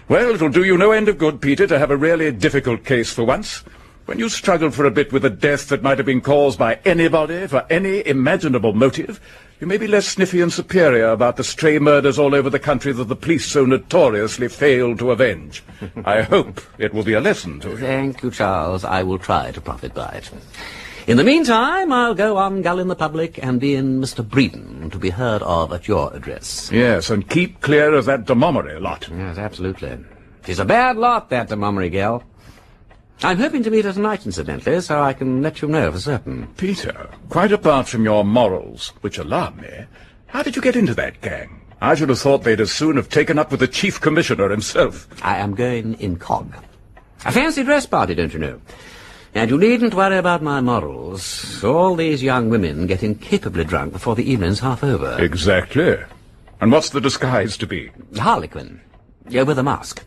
Well, it'll do you no end of good, Peter, to have a really difficult case for once. When you struggled for a bit with a death that might have been caused by anybody for any imaginable motive, You may be less sniffy and superior about the stray murders all over the country that the police so notoriously failed to avenge. I hope it will be a lesson to you. Thank you, Charles. I will try to profit by it. In the meantime, I'll go on gulling the public and be in Mr. Breeden to be heard of at your address. Yes, and keep clear of that de Montgomery lot. Yes, absolutely. She's a bad lot, that de Montgomery gal. I'm hoping to meet her tonight, incidentally, so I can let you know for certain. Peter, quite apart from your morals, which alarm me, how did you get into that gang? I should have thought they'd as soon have taken up with the Chief Commissioner himself. I am going incog. A fancy dress party, don't you know? And you needn't worry about my morals. All these young women get incapably drunk before the evening's half over. Exactly. And what's the disguise to be? Harlequin. Yeah, with a mask.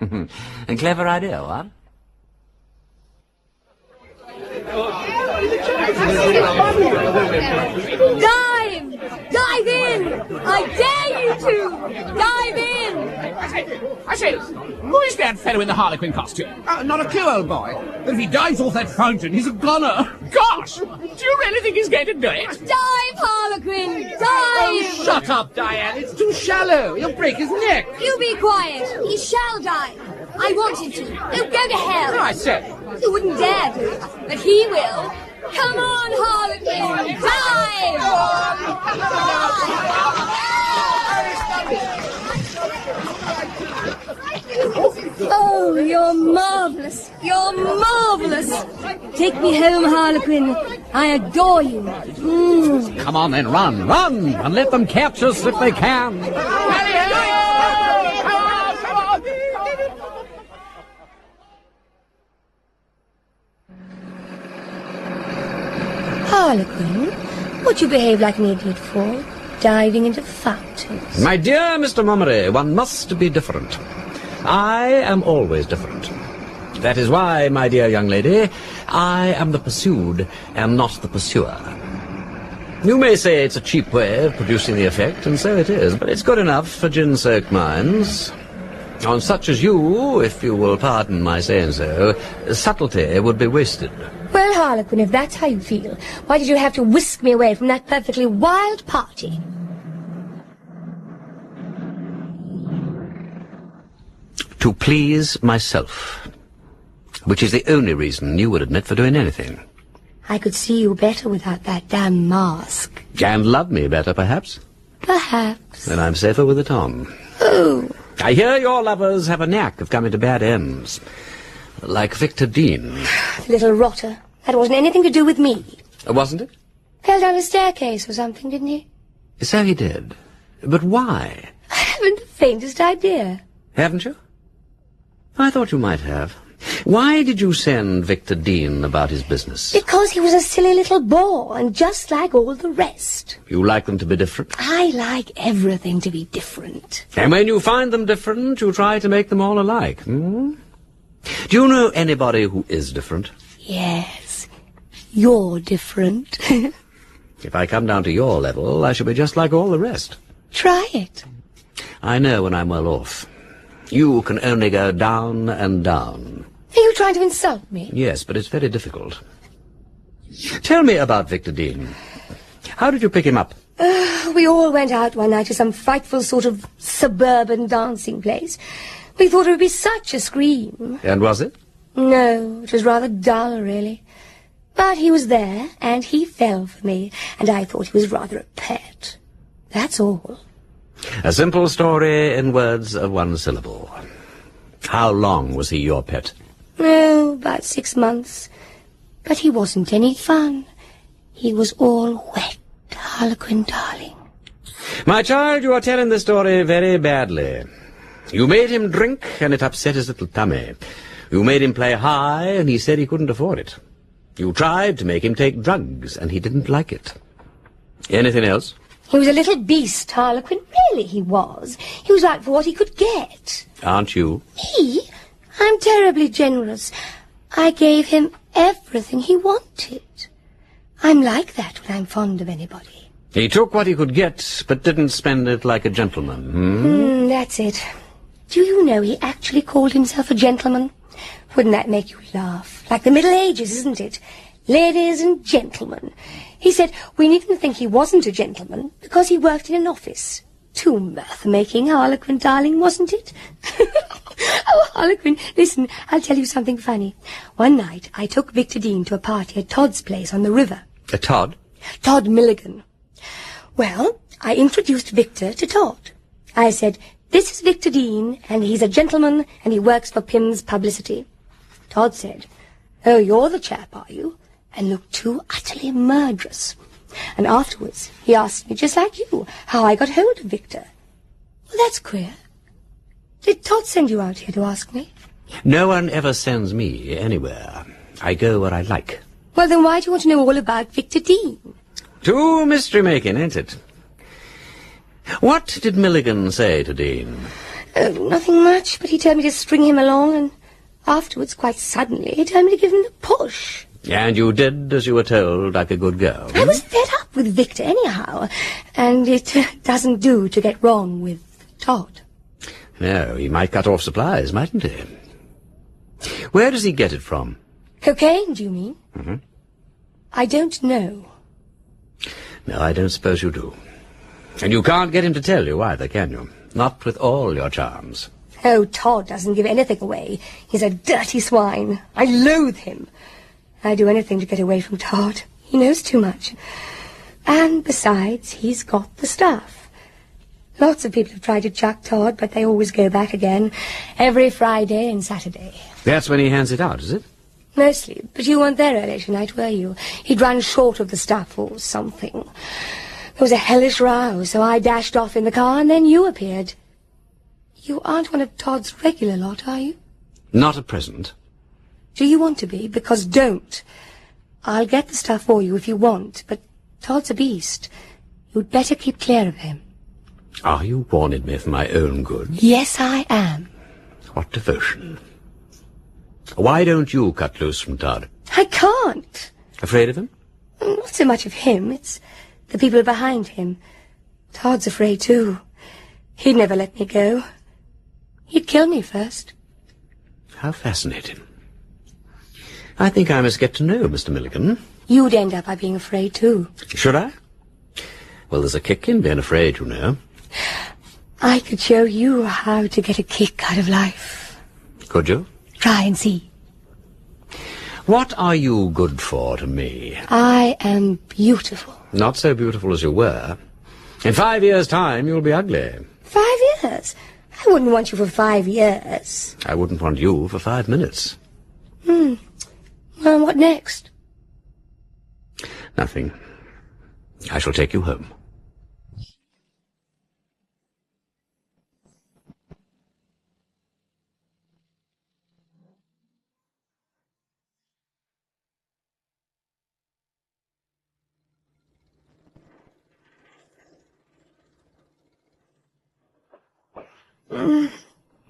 A clever idea, what? Dive! Dive in! I dare you to! Dive in! I say, who is that fellow in the Harlequin costume? Not a clue, old boy. But if he dives off that fountain, he's a goner. Gosh! Do you really think he's going to do it? Dive, Harlequin! Dive! Oh, shut up, Diane. It's too shallow. You'll break his neck. You be quiet. He shall dive. I want him to. He'll go to hell. No, I said. You wouldn't dare do it, but he will. Come on, Harlequin! Dive! Oh, you're marvellous. You're marvellous. Take me home, Harlequin. I adore you. Come on then, run, and let them catch us if they can. Harlequin, what you behave like an idiot for? Diving into fountains. My dear Mr. Montgomery, one must be different. I am always different. That is why, my dear young lady, I am the pursued and not the pursuer. You may say it's a cheap way of producing the effect, and so it is, but it's good enough for gin-soaked minds. On such as you, if you will pardon my saying so, subtlety would be wasted. Well, Harlequin, if that's how you feel, why did you have to whisk me away from that perfectly wild party? To please myself, which is the only reason you would admit for doing anything. I could see you better without that damn mask. And love me better, perhaps? Perhaps. Then I'm safer with it on. Oh. I hear your lovers have a knack of coming to bad ends. Like Victor Dean. Little rotter. That wasn't anything to do with me. Wasn't it? Fell down a staircase or something, didn't he? So he did. But why? I haven't the faintest idea. Haven't you? I thought you might have. Why did you send Victor Dean about his business? Because he was a silly little bore, and just like all the rest. You like them to be different? I like everything to be different. And when you find them different, you try to make them all alike, Do you know anybody who is different? Yes. You're different. If I come down to your level, I shall be just like all the rest. Try it. I know when I'm well off. You can only go down and down. Are you trying to insult me? Yes, but it's very difficult. Tell me about Victor Dean. How did you pick him up? We all went out one night to some frightful sort of suburban dancing place. We thought it would be such a scream. And was it? No, it was rather dull, really. But he was there, and he fell for me, and I thought he was rather a pet. That's all. A simple story in words of one syllable. How long was he your pet? Oh, about 6 months. But he wasn't any fun. He was all wet, Harlequin, darling. My child, you are telling the story very badly. You made him drink, and it upset his little tummy. You made him play high, and he said he couldn't afford it. You tried to make him take drugs, and he didn't like it. Anything else? He was a little beast, Harlequin. Really, he was. He was out for what he could get. Aren't you? Me? I'm terribly generous. I gave him everything he wanted. I'm like that when I'm fond of anybody. He took what he could get, but didn't spend it like a gentleman, That's it. Do you know he actually called himself a gentleman? Wouldn't that make you laugh? Like the Middle Ages, isn't it? Ladies and gentlemen. He said we needn't think he wasn't a gentleman because he worked in an office. Too mirth-making, Harlequin, darling, wasn't it? Oh, Harlequin, listen, I'll tell you something funny. One night I took Victor Dean to a party at Todd's place on the river. A Todd? Todd Milligan. Well, I introduced Victor to Todd. I said, this is Victor Dean, and he's a gentleman, and he works for Pimm's Publicity. Todd said, oh, you're the chap, are you? And looked too utterly murderous. And afterwards, he asked me, just like you, how I got hold of Victor. Well, that's queer. Did Todd send you out here to ask me? No one ever sends me anywhere. I go where I like. Well, then why do you want to know all about Victor Dean? Too mystery-making, ain't it? What did Milligan say to Dean? Nothing much, but he told me to string him along, and afterwards, quite suddenly, he told me to give him the push. And you did as you were told, like a good girl. I was fed up with Victor anyhow, and it doesn't do to get wrong with Todd. No, he might cut off supplies, mightn't he? Where does he get it from? Cocaine, do you mean? Mm-hmm. I don't know. No, I don't suppose you do. And you can't get him to tell you either, can you? Not with all your charms. Oh, Todd doesn't give anything away. He's a dirty swine. I loathe him. I'd do anything to get away from Todd. He knows too much. And besides, he's got the stuff. Lots of people have tried to chuck Todd, but they always go back again. Every Friday and Saturday. That's when he hands it out, is it? Mostly. But you weren't there earlier tonight, were you? He'd run short of the stuff or something. There was a hellish row, so I dashed off in the car, and then you appeared. You aren't one of Todd's regular lot, are you? Not at present. Do you want to be? Because don't. I'll get the stuff for you if you want, but Todd's a beast. You'd better keep clear of him. Are you warning me for my own good? Yes, I am. What devotion. Why don't you cut loose from Todd? I can't. Afraid of him? Not so much of him. It's the people behind him. Todd's afraid, too. He'd never let me go. He'd kill me first. How fascinating. I think I must get to know Mr. Milligan. You'd end up by being afraid, too. Should I? Well, there's a kick in being afraid, you know. I could show you how to get a kick out of life. Could you? Try and see. What are you good for to me? I am beautiful. Not so beautiful as you were. In 5 years' time, you'll be ugly. 5 years? I wouldn't want you for 5 years. I wouldn't want you for 5 minutes. Well, what next? Nothing. I shall take you home.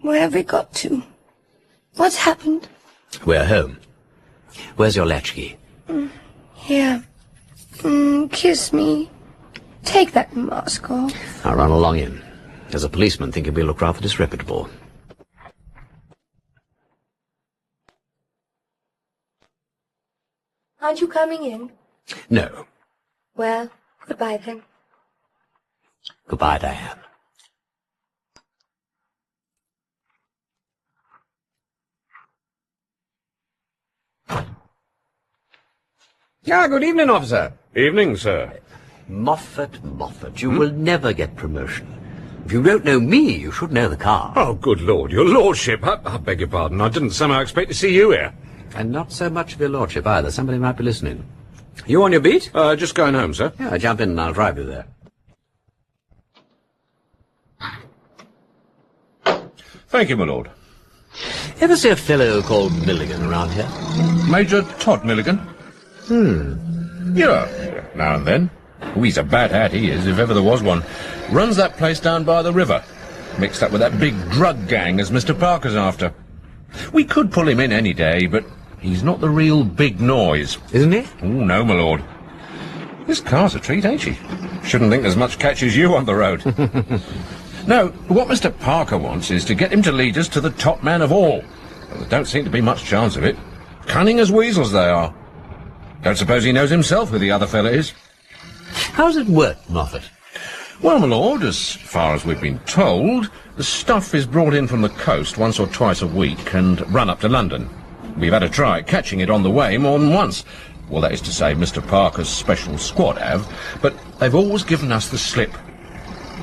Where have we got to? What's happened? We're home. Where's your latchkey? Here. Kiss me. Take that mask off. I'll run along in. As a policeman, think we look rather disreputable. Aren't you coming in? No. Well, goodbye then. Goodbye, Diane. Good evening, officer. Evening, sir. Moffat, you will never get promotion. If you don't know me, you should know the car. Oh, good Lord, your lordship. I beg your pardon. I didn't somehow expect to see you here. And not so much of your lordship either. Somebody might be listening. You on your beat? Just going home, sir. Yeah, jump in and I'll drive you there. Thank you, my lord. Ever see a fellow called Milligan around here? Major Todd Milligan? Yeah, now and then. Oh, he's a bad hat, he is, if ever there was one. Runs that place down by the river. Mixed up with that big drug gang as Mr. Parker's after. We could pull him in any day, but he's not the real big noise. Isn't he? Oh, no, my lord. This car's a treat, ain't she? Shouldn't think there's much catch as you on the road. No, what Mr. Parker wants is to get him to lead us to the top man of all. Well, there don't seem to be much chance of it. Cunning as weasels they are. Don't suppose he knows himself who the other fella is. How's it work, Moffat? Well, my lord, as far as we've been told, the stuff is brought in from the coast once or twice a week and run up to London. We've had a try at catching it on the way more than once. Well, that is to say, Mr. Parker's special squad have, but they've always given us the slip.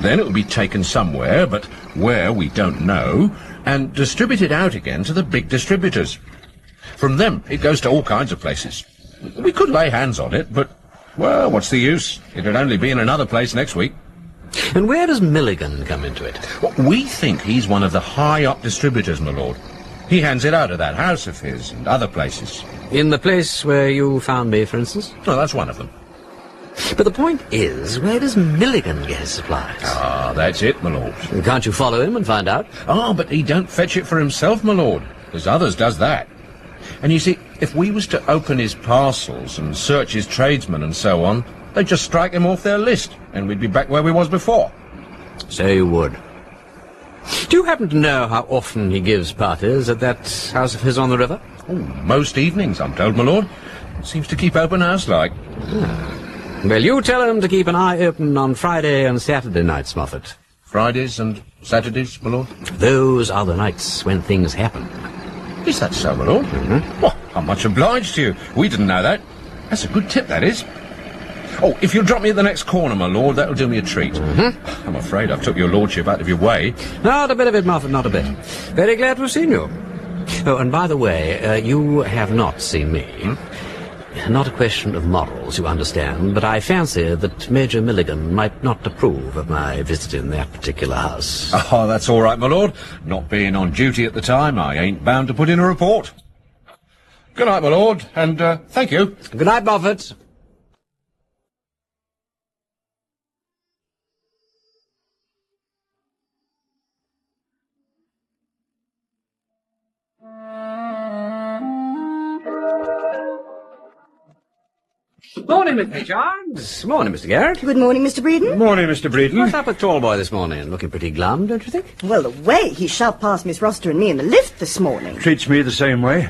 Then it will be taken somewhere, but where we don't know, and distributed out again to the big distributors. From them, it goes to all kinds of places. We could lay hands on it, but, well, what's the use? It'd only be in another place next week. And where does Milligan come into it? Well, we think he's one of the high-up distributors, my lord. He hands it out of that house of his and other places. In the place where you found me, for instance? No, that's one of them. But the point is, where does Milligan get his supplies? Ah, that's it, my lord. Can't you follow him and find out? Ah, but he don't fetch it for himself, my lord. There's others does that. And you see, if we was to open his parcels and search his tradesmen and so on, they'd just strike him off their list, and we'd be back where we was before. So you would. Do you happen to know how often he gives parties at that house of his on the river? Oh, most evenings, I'm told, my lord. Seems to keep open house like. Well, you tell him to keep an eye open on Friday and Saturday nights, Moffat. Fridays and Saturdays, my lord? Those are the nights when things happen. Is that so, my lord? Mm-hmm. Well, I'm much obliged to you. We didn't know that. That's a good tip, that is. Oh, if you'll drop me at the next corner, my lord, that'll do me a treat. Mm-hmm. I'm afraid I've took your lordship out of your way. Not a bit of it, Moffat, not a bit. Very glad to have seen you. Oh, and by the way, you have not seen me. Not a question of morals, you understand, but I fancy that Major Milligan might not approve of my visit in that particular house. Oh, that's all right, my lord. Not being on duty at the time, I ain't bound to put in a report. Good night, my lord, and thank you. Good night, Moffat. Morning, Miss Richards. Morning, Mr. Garrett. Good morning, Mr. Breeden. Morning, Mr. Breeden. What's up with tall boy this morning? Looking pretty glum, don't you think? Well, the way he shoved past Miss Rossiter and me in the lift this morning. Treats me the same way.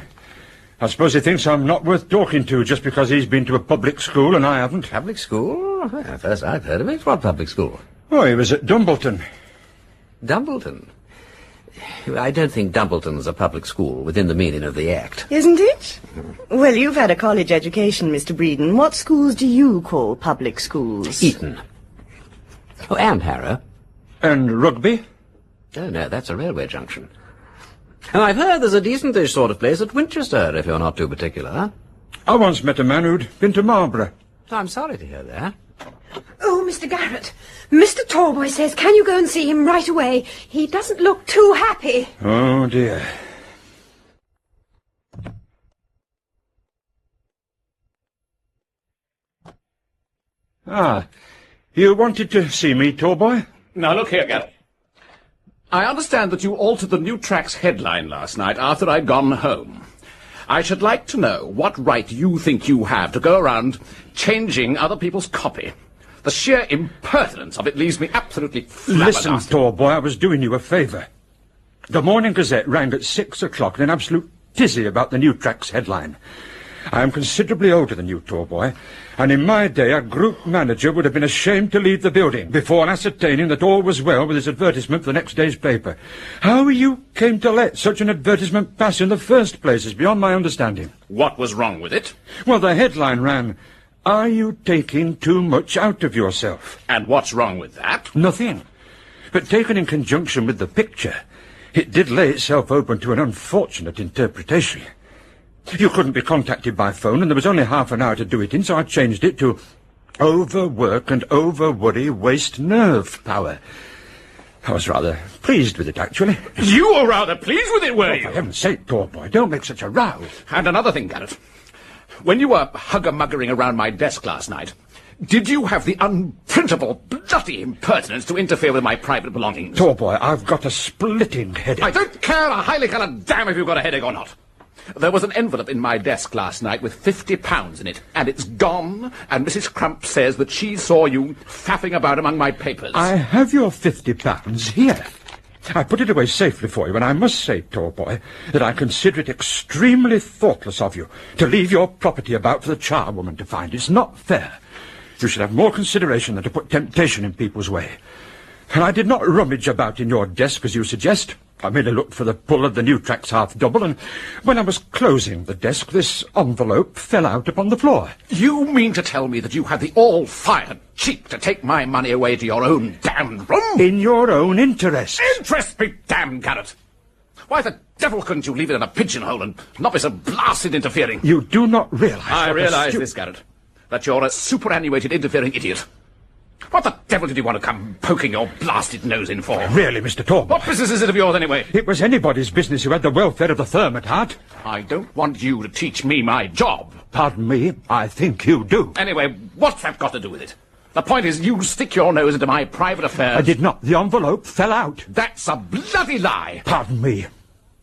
I suppose he thinks I'm not worth talking to just because he's been to a public school and I haven't. Public school? Well, first I've heard of it. What public school? Oh, he was at Dumbleton. Dumbleton? I don't think Dumbleton's a public school within the meaning of the Act. Isn't it? Well, you've had a college education, Mr. Breeden. What schools do you call public schools? Eton. Oh, and Harrow. And Rugby? Oh, no, that's a railway junction. And I've heard there's a decentish sort of place at Winchester, if you're not too particular, huh? I once met a man who'd been to Marlborough. I'm sorry to hear that. Oh, Mr. Garrett, Mr. Tallboy says, can you go and see him right away? He doesn't look too happy. Oh, dear. Ah, you wanted to see me, Tallboy? Now, look here, Garrett. I understand that you altered the New Tracks headline last night after I'd gone home. I should like to know what right you think you have to go around changing other people's copy. The sheer impertinence of it leaves me absolutely flabbergasted. Listen, Tallboy, I was doing you a favour. The Morning Gazette rang at 6 o'clock in an absolute tizzy about the New Tracks headline. I am considerably older than you, Tallboy, and in my day a group manager would have been ashamed to leave the building before ascertaining that all was well with his advertisement for the next day's paper. How you came to let such an advertisement pass in the first place is beyond my understanding. What was wrong with it? Well, the headline ran, "Are you taking too much out of yourself?" And what's wrong with that? Nothing. But taken in conjunction with the picture, it did lay itself open to an unfortunate interpretation. You couldn't be contacted by phone, and there was only half an hour to do it in, so I changed it to "Overwork and over-worry waste nerve power." I was rather pleased with it, actually. You were rather pleased with it, were you? For heaven's sake, Tallboy, don't make such a row. And another thing, Garrett. When you were hugger-muggering around my desk last night, did you have the unprintable, bloody impertinence to interfere with my private belongings? Tallboy, I've got a splitting headache. I don't care a highly coloured damn if you've got a headache or not. There was an envelope in my desk last night with £50 in it, and it's gone, and Mrs. Crump says that she saw you faffing about among my papers. I have your £50 here. I put it away safely for you, and I must say, tall boy, that I consider it extremely thoughtless of you to leave your property about for the charwoman to find. It's not fair. You should have more consideration than to put temptation in people's way. And I did not rummage about in your desk, as you suggest. I merely looked for the pull of the new tracks half double, and when I was closing the desk, this envelope fell out upon the floor. You mean to tell me that you had the all-fired cheek to take my money away to your own damned room? In your own interest. Interest be damned, Garrett! Why the devil couldn't you leave it in a pigeonhole and not be so blasted interfering? You do not realise... I realise this, Garrett, that you're a superannuated interfering idiot. What the devil did you want to come poking your blasted nose in for? Really, Mr. Torben. What business is it of yours, anyway? It was anybody's business who had the welfare of the firm at heart. I don't want you to teach me my job. Pardon me, I think you do. Anyway, what's that got to do with it? The point is, you stick your nose into my private affairs. I did not. The envelope fell out. That's a bloody lie. Pardon me.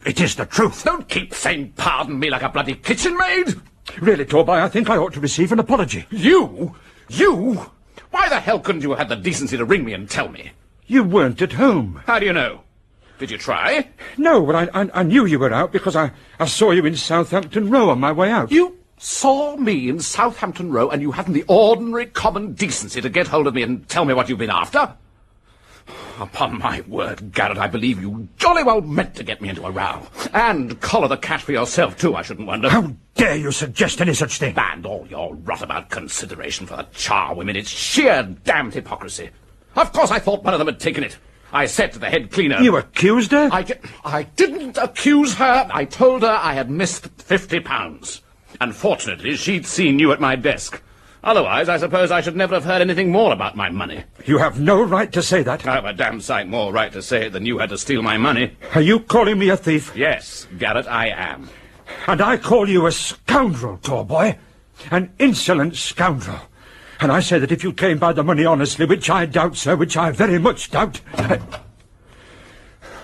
It is the truth. Don't keep saying pardon me like a bloody kitchen maid. Really, Torby, I think I ought to receive an apology. You? You? Why the hell couldn't you have had the decency to ring me and tell me? You weren't at home. How do you know? Did you try? No, but I knew you were out because I saw you in Southampton Row on my way out. You saw me in Southampton Row and you hadn't the ordinary common decency to get hold of me and tell me what you've been after? Upon my word, Garrett, I believe you jolly well meant to get me into a row. And collar the cash for yourself, too, I shouldn't wonder. How dare you suggest any such thing? And all your rot about consideration for the charwomen. It's sheer damned hypocrisy. Of course I thought one of them had taken it. I said to the head cleaner... You accused her? I didn't accuse her. I told her I had missed £50. Unfortunately, she'd seen you at my desk. Otherwise, I suppose I should never have heard anything more about my money. You have no right to say that. I have a damn sight more right to say it than you had to steal my money. Are you calling me a thief? Yes, Garrett, I am. And I call you a scoundrel, Torboy. An insolent scoundrel. And I say that if you came by the money honestly, which I doubt, sir, which I very much doubt...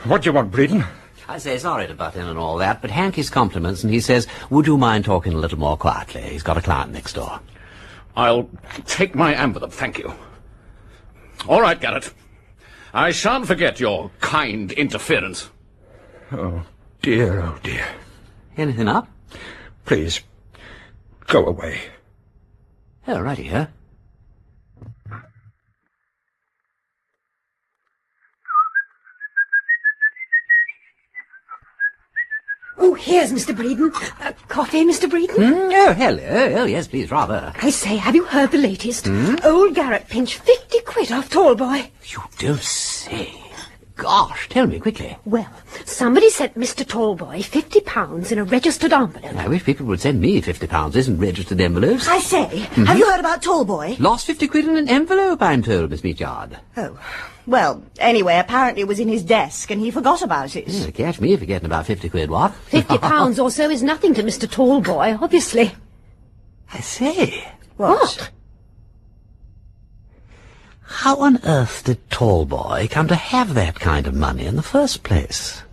What do you want, Breeden? I say sorry to butt in and all that, but Hankey's compliments, and he says, would you mind talking a little more quietly? He's got a client next door. I'll take my envelope, thank you. All right, Garrett. I shan't forget your kind interference. Oh, dear, oh, dear. Anything up? Please, go away. Oh, righty, huh? Oh, here's Mr. Breeden. Coffee, Mr. Breeden? Oh, hello. Oh, yes, please, rather. I say, have you heard the latest? Old Garrett pinched 50 quid off Tallboy. You don't say. Gosh, tell me quickly. Well, somebody sent Mr. Tallboy £50 in a registered envelope. I wish people would send me £50 in registered envelopes. I say, have you heard about Tallboy? Lost 50 quid in an envelope, I'm told, Miss Meachard. Oh. Well, anyway, apparently it was in his desk and he forgot about it. Yeah, catch me forgetting about 50 quid, what? £50 or so is nothing to Mr. Tallboy, obviously. I say. What? How on earth did Tallboy come to have that kind of money in the first place?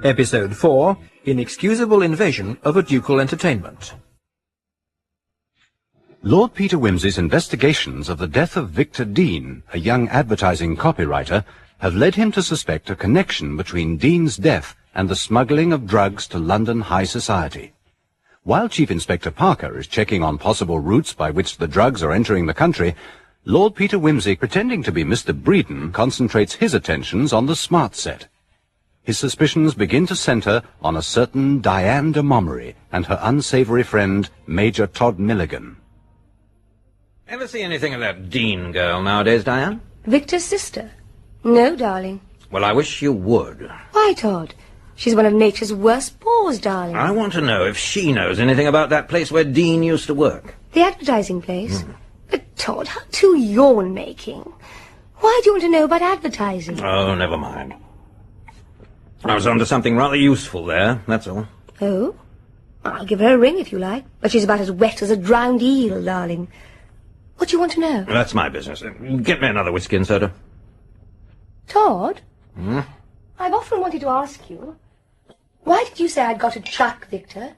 Episode 4, Inexcusable Invasion of a Ducal Entertainment. Lord Peter Wimsey's investigations of the death of Victor Dean, a young advertising copywriter, have led him to suspect a connection between Dean's death and the smuggling of drugs to London high society. While Chief Inspector Parker is checking on possible routes by which the drugs are entering the country, Lord Peter Wimsey, pretending to be Mr. Breeden, concentrates his attentions on the smart set. His suspicions begin to centre on a certain Diane de Montgomery and her unsavoury friend, Major Todd Milligan. Ever see anything of that Dean girl nowadays, Diane? Victor's sister? No, darling. Well, I wish you would. Why, Todd? She's one of nature's worst bores, darling. I want to know if she knows anything about that place where Dean used to work. The advertising place? But, Todd, how too yawn-making. Why do you want to know about advertising? Oh, never mind. I was onto something rather useful there, that's all. Oh? I'll give her a ring if you like, but she's about as wet as a drowned eel, darling. What do you want to know? That's my business. Get me another whiskey and soda. Todd? I've often wanted to ask you, why did you say I'd got to chuck Victor?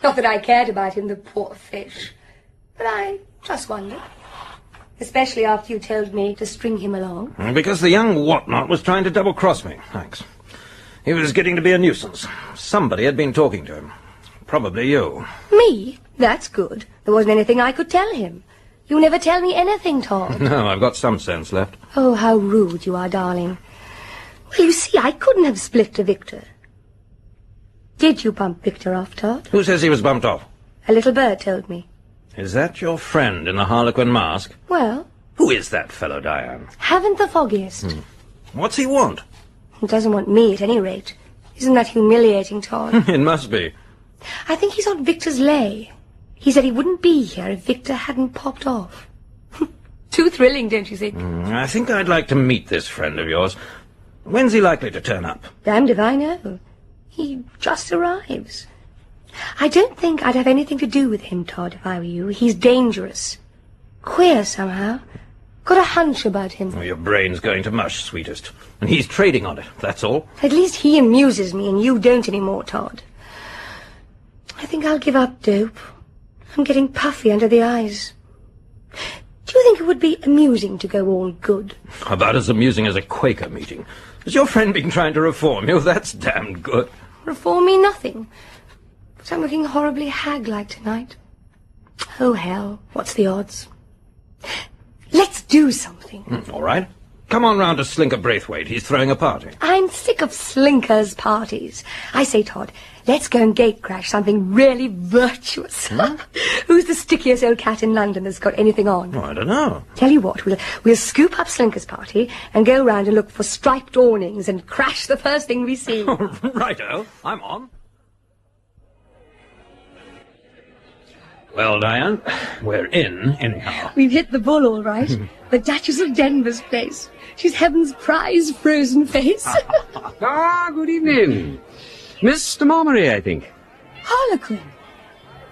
Not that I cared about him, the poor fish. But I just wondered. Especially after you told me to string him along. Because the young whatnot was trying to double-cross me, thanks. He was getting to be a nuisance. Somebody had been talking to him. Probably you. Me? That's good. There wasn't anything I could tell him. You never tell me anything, Todd. No, I've got some sense left. Oh, how rude you are, darling. Well, you see, I couldn't have split to Victor. Did you bump Victor off, Todd? Who says he was bumped off? A little bird told me. Is that your friend in the Harlequin mask? Well, Who is that fellow, Diane? haven't the foggiest. What's he want? He doesn't want me, at any rate. Isn't that humiliating, Todd? It must be. I think he's on Victor's lay. He said he wouldn't be here if Victor hadn't popped off. Too thrilling, don't you think? I think I'd like to meet this friend of yours. When's he likely to turn up? Damned if I know. He just arrives. I don't think I'd have anything to do with him, Todd, if I were you. He's dangerous. Queer, somehow. Got a hunch about him. Oh, your brain's going to mush, sweetest. And he's trading on it, that's all. At least he amuses me, and you don't anymore, Todd. I think I'll give up dope. I'm getting puffy under the eyes. Do you think it would be amusing to go all good? About as amusing as a Quaker meeting. Has your friend been trying to reform you? That's damned good. Reform me nothing. But I'm looking horribly hag-like tonight. Oh, hell, what's the odds? Let's do something. All right. Come on round to Slinker Braithwaite. He's throwing a party. I'm sick of Slinker's parties. I say, Todd, let's go and gate crash something really virtuous. Who's the stickiest old cat in London that's got anything on? Oh, I don't know. Tell you what, we'll scoop up Slinker's party and go round and look for striped awnings and crash the first thing we see. Righto, I'm on. Well, Diane, we're in, anyhow. We've hit the bull, all right. The Duchess of Denver's place. She's heaven's prize frozen face. Good evening. Mr. Marmory, I think. Harlequin.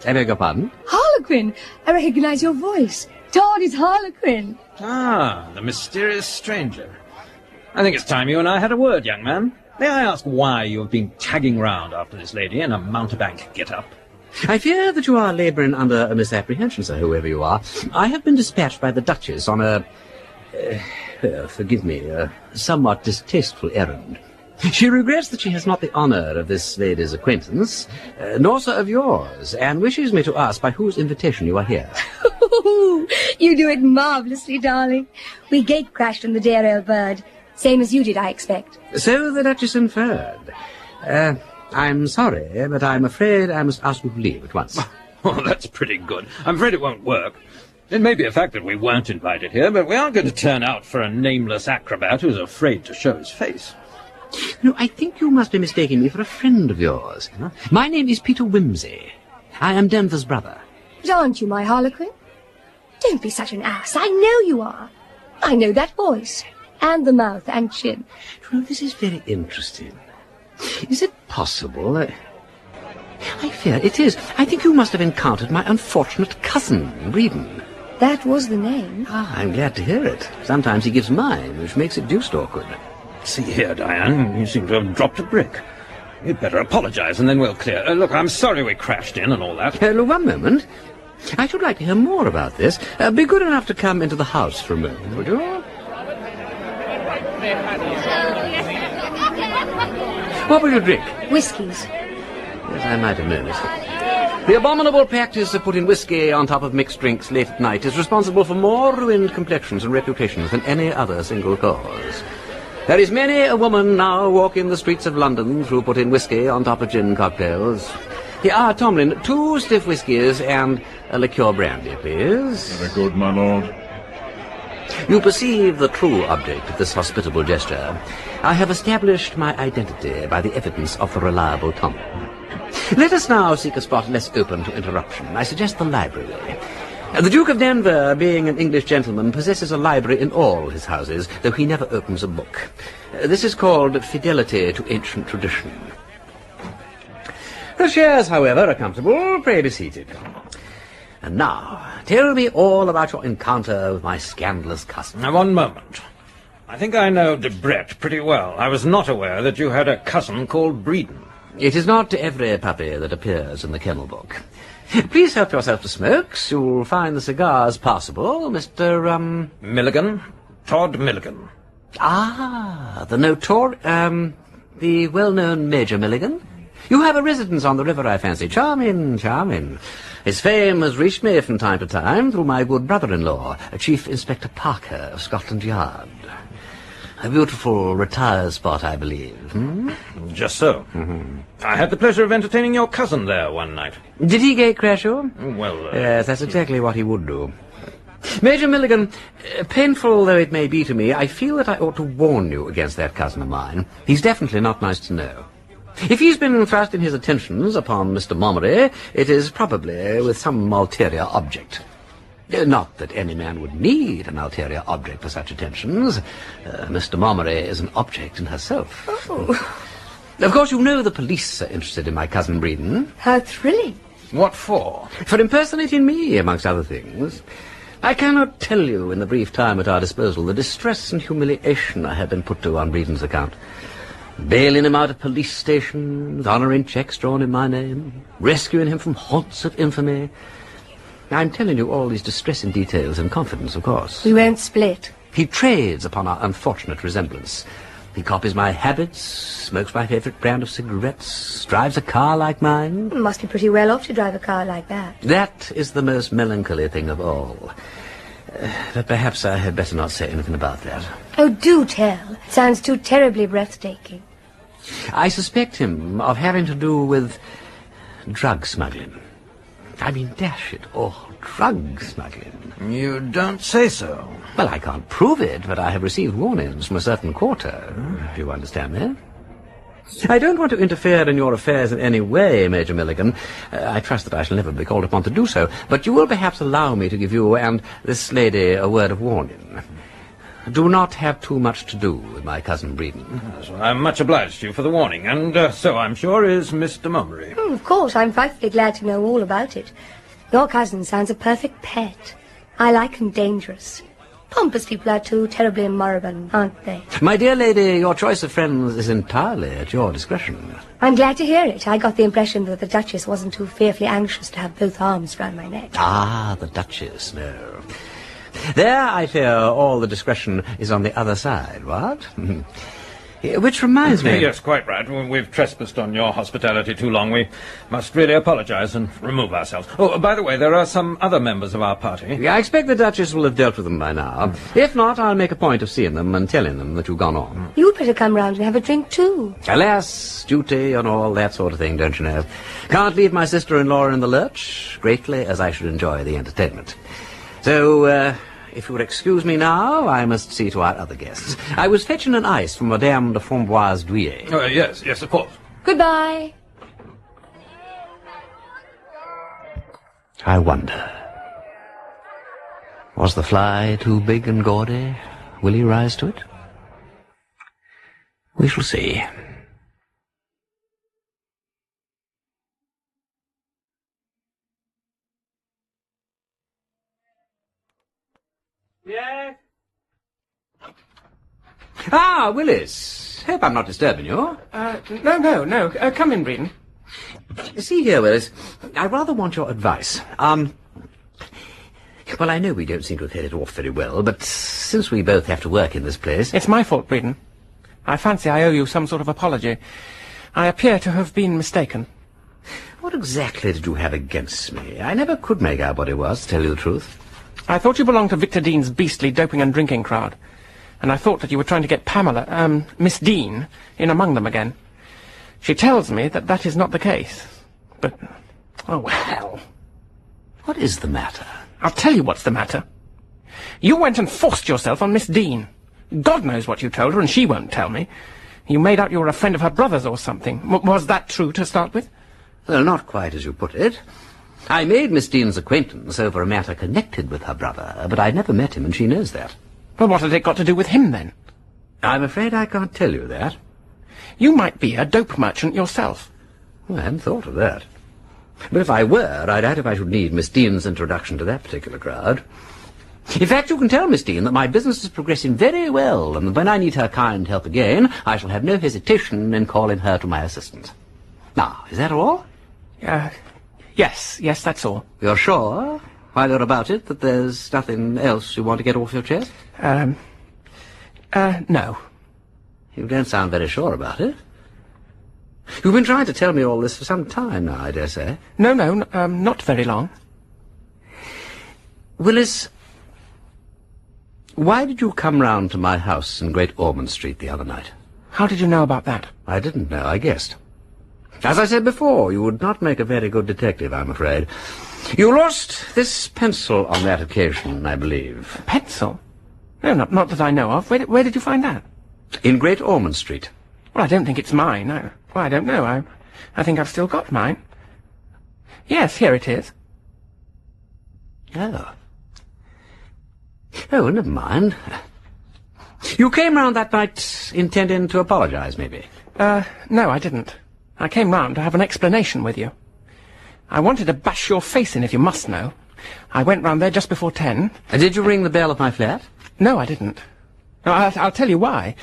I beg your pardon? Harlequin. I recognize your voice. Todd is Harlequin. Ah, the mysterious stranger. I think it's time you and I had a word, young man. May I ask why you have been tagging round after this lady in a mountebank get-up? I fear that you are labouring under a misapprehension, sir, whoever you are. I have been dispatched by the Duchess on a... forgive me, a somewhat distasteful errand. She regrets that she has not the honour of this lady's acquaintance, nor, sir, of yours, and wishes me to ask by whose invitation you are here. You do it marvellously, darling. We gate crashed on the dear old bird. Same as you did, I expect. So the Duchess inferred. I'm sorry, but I'm afraid I must ask you to leave at once. Oh, that's pretty good. I'm afraid it won't work. It may be a fact that we weren't invited here, but we aren't going to turn out for a nameless acrobat who's afraid to show his face. No, I think you must be mistaking me for a friend of yours. My name is Peter Wimsey. I am Denver's brother. But aren't you my Harlequin? Don't be such an ass. I know you are. I know that voice, and the mouth and chin. You know, this is very interesting. Is it possible? I fear it is. I think you must have encountered my unfortunate cousin, Breeden. That was the name. Ah, I'm glad to hear it. Sometimes he gives mine, which makes it deuced awkward. See here, Diane, you seem to have dropped a brick. You'd better apologise, and then we'll clear. Look, I'm sorry we crashed in and all that. One moment. I should like to hear more about this. Be good enough to come into the house for a moment, would you? What will you drink? Whiskies. Yes, I might have noticed. The abominable practice of putting whiskey on top of mixed drinks late at night is responsible for more ruined complexions and reputations than any other single cause. There is many a woman now walking the streets of London through putting whiskey on top of gin cocktails. Here, Tomlin, 2 stiff whiskies and a liqueur brandy, please. Very good, my lord. You perceive the true object of this hospitable gesture. I have established my identity by the evidence of the reliable Tom. Let us now seek a spot less open to interruption. I suggest the library. The Duke of Denver, being an English gentleman, possesses a library in all his houses, though he never opens a book. This is called fidelity to ancient tradition. The chairs, however, are comfortable. Pray be seated. And now, tell me all about your encounter with my scandalous cousin. Now, one moment. I think I know Debrett pretty well. I was not aware that you had a cousin called Breeden. It is not every puppy that appears in the kennel book. Please help yourself to smokes. You'll find the cigars passable, Mr. Milligan? Todd Milligan. Ah, the well-known Major Milligan. You have a residence on the river, I fancy. Charming, charming. His fame has reached me from time to time through my good brother-in-law, Chief Inspector Parker of Scotland Yard. A beautiful retired spot, I believe. Just so. I had the pleasure of entertaining your cousin there one night. Did he gatecrash you? Well, yes, that's exactly what he would do. Major Milligan, painful though it may be to me, I feel that I ought to warn you against that cousin of mine. He's definitely not nice to know. If he's been thrusting his attentions upon Mr. Mommery, it is probably with some ulterior object. Not that any man would need an ulterior object for such attentions. Mr. Mommery is an object in herself. Oh. Of course, you know the police are interested in my cousin Breeden. How thrilling. What for? For impersonating me, amongst other things. I cannot tell you in the brief time at our disposal the distress and humiliation I have been put to on Breeden's account. Bailing him out of police stations, honouring cheques drawn in my name, rescuing him from haunts of infamy. I'm telling you all these distressing details in confidence, of course. We won't split. He trades upon our unfortunate resemblance. He copies my habits, smokes my favourite brand of cigarettes, drives a car like mine. You must be pretty well off to drive a car like that. That is the most melancholy thing of all. But perhaps I had better not say anything about that. Oh, do tell. Sounds too terribly breathtaking. I suspect him of having to do with drug smuggling. I mean, dash it all, drug smuggling. You don't say so. Well, I can't prove it, but I have received warnings from a certain quarter, if you understand me. I don't want to interfere in your affairs in any way, Major Milligan. I trust that I shall never be called upon to do so, but you will perhaps allow me to give you and this lady a word of warning. Do not have too much to do with my cousin Breeden. Yes, well, I'm much obliged to you for the warning, and so I'm sure is Mr. Mummery. Of course, I'm frightfully glad to know all about it. Your cousin sounds a perfect pet. I like him dangerous. Pompous people are too terribly moribund, aren't they? My dear lady, your choice of friends is entirely at your discretion. I'm glad to hear it. I got the impression that the Duchess wasn't too fearfully anxious to have both arms round my neck. Ah, the Duchess, no. There, I fear, all the discretion is on the other side, what? Which reminds me... Yes, quite right. We've trespassed on your hospitality too long. We must really apologize and remove ourselves. Oh, by the way, there are some other members of our party. I expect the Duchess will have dealt with them by now. If not, I'll make a point of seeing them and telling them that you've gone on. You'd better come round and have a drink, too. Alas, duty and all that sort of thing, don't you know? Can't leave my sister-in-law in the lurch, greatly as I should enjoy the entertainment. So, if you would excuse me now, I must see to our other guests. I was fetching an ice from Madame de Framboise Douillet. Yes, of course. Goodbye. I wonder, was the fly too big and gaudy? Will he rise to it? We shall see. Yes? Ah, Willis. Hope I'm not disturbing you. No. Come in, Breeden. See here, Willis. I rather want your advice. Well, I know we don't seem to have hit it off very well, but since we both have to work in this place... It's my fault, Breeden. I fancy I owe you some sort of apology. I appear to have been mistaken. What exactly did you have against me? I never could make out what it was, to tell you the truth. I thought you belonged to Victor Dean's beastly doping and drinking crowd. And I thought that you were trying to get Miss Dean, in among them again. She tells me that that is not the case. But, oh well. What is the matter? I'll tell you what's the matter. You went and forced yourself on Miss Dean. God knows what you told her, and she won't tell me. You made out you were a friend of her brother's or something. Was that true to start with? Well, not quite as you put it. I made Miss Dean's acquaintance over a matter connected with her brother, but I never met him, and she knows that. Well, what had it got to do with him, then? I'm afraid I can't tell you that. You might be a dope merchant yourself. Well, I hadn't thought of that. But if I were, I doubt if I should need Miss Dean's introduction to that particular crowd. In fact, you can tell Miss Dean that my business is progressing very well, and that when I need her kind help again, I shall have no hesitation in calling her to my assistance. Now, is that all? Yes, that's all. You're sure, while you're about it, that there's nothing else you want to get off your chest? No. You don't sound very sure about it. You've been trying to tell me all this for some time now, I dare say. No, not very long. Willis, why did you come round to my house in Great Ormond Street the other night? How did you know about that? I didn't know, I guessed. As I said before, you would not make a very good detective, I'm afraid. You lost this pencil on that occasion, I believe. A pencil? No, not that I know of. Where did you find that? In Great Ormond Street. Well, I don't think it's mine. I don't know. I think I've still got mine. Yes, here it is. Oh. Oh, never mind. You came round that night intending to apologize, maybe? No, I didn't. I came round to have an explanation with you. I wanted to bash your face in, if you must know. I went round there just before 10. And did you ring the bell of my flat? No, I didn't. No, I'll tell you why.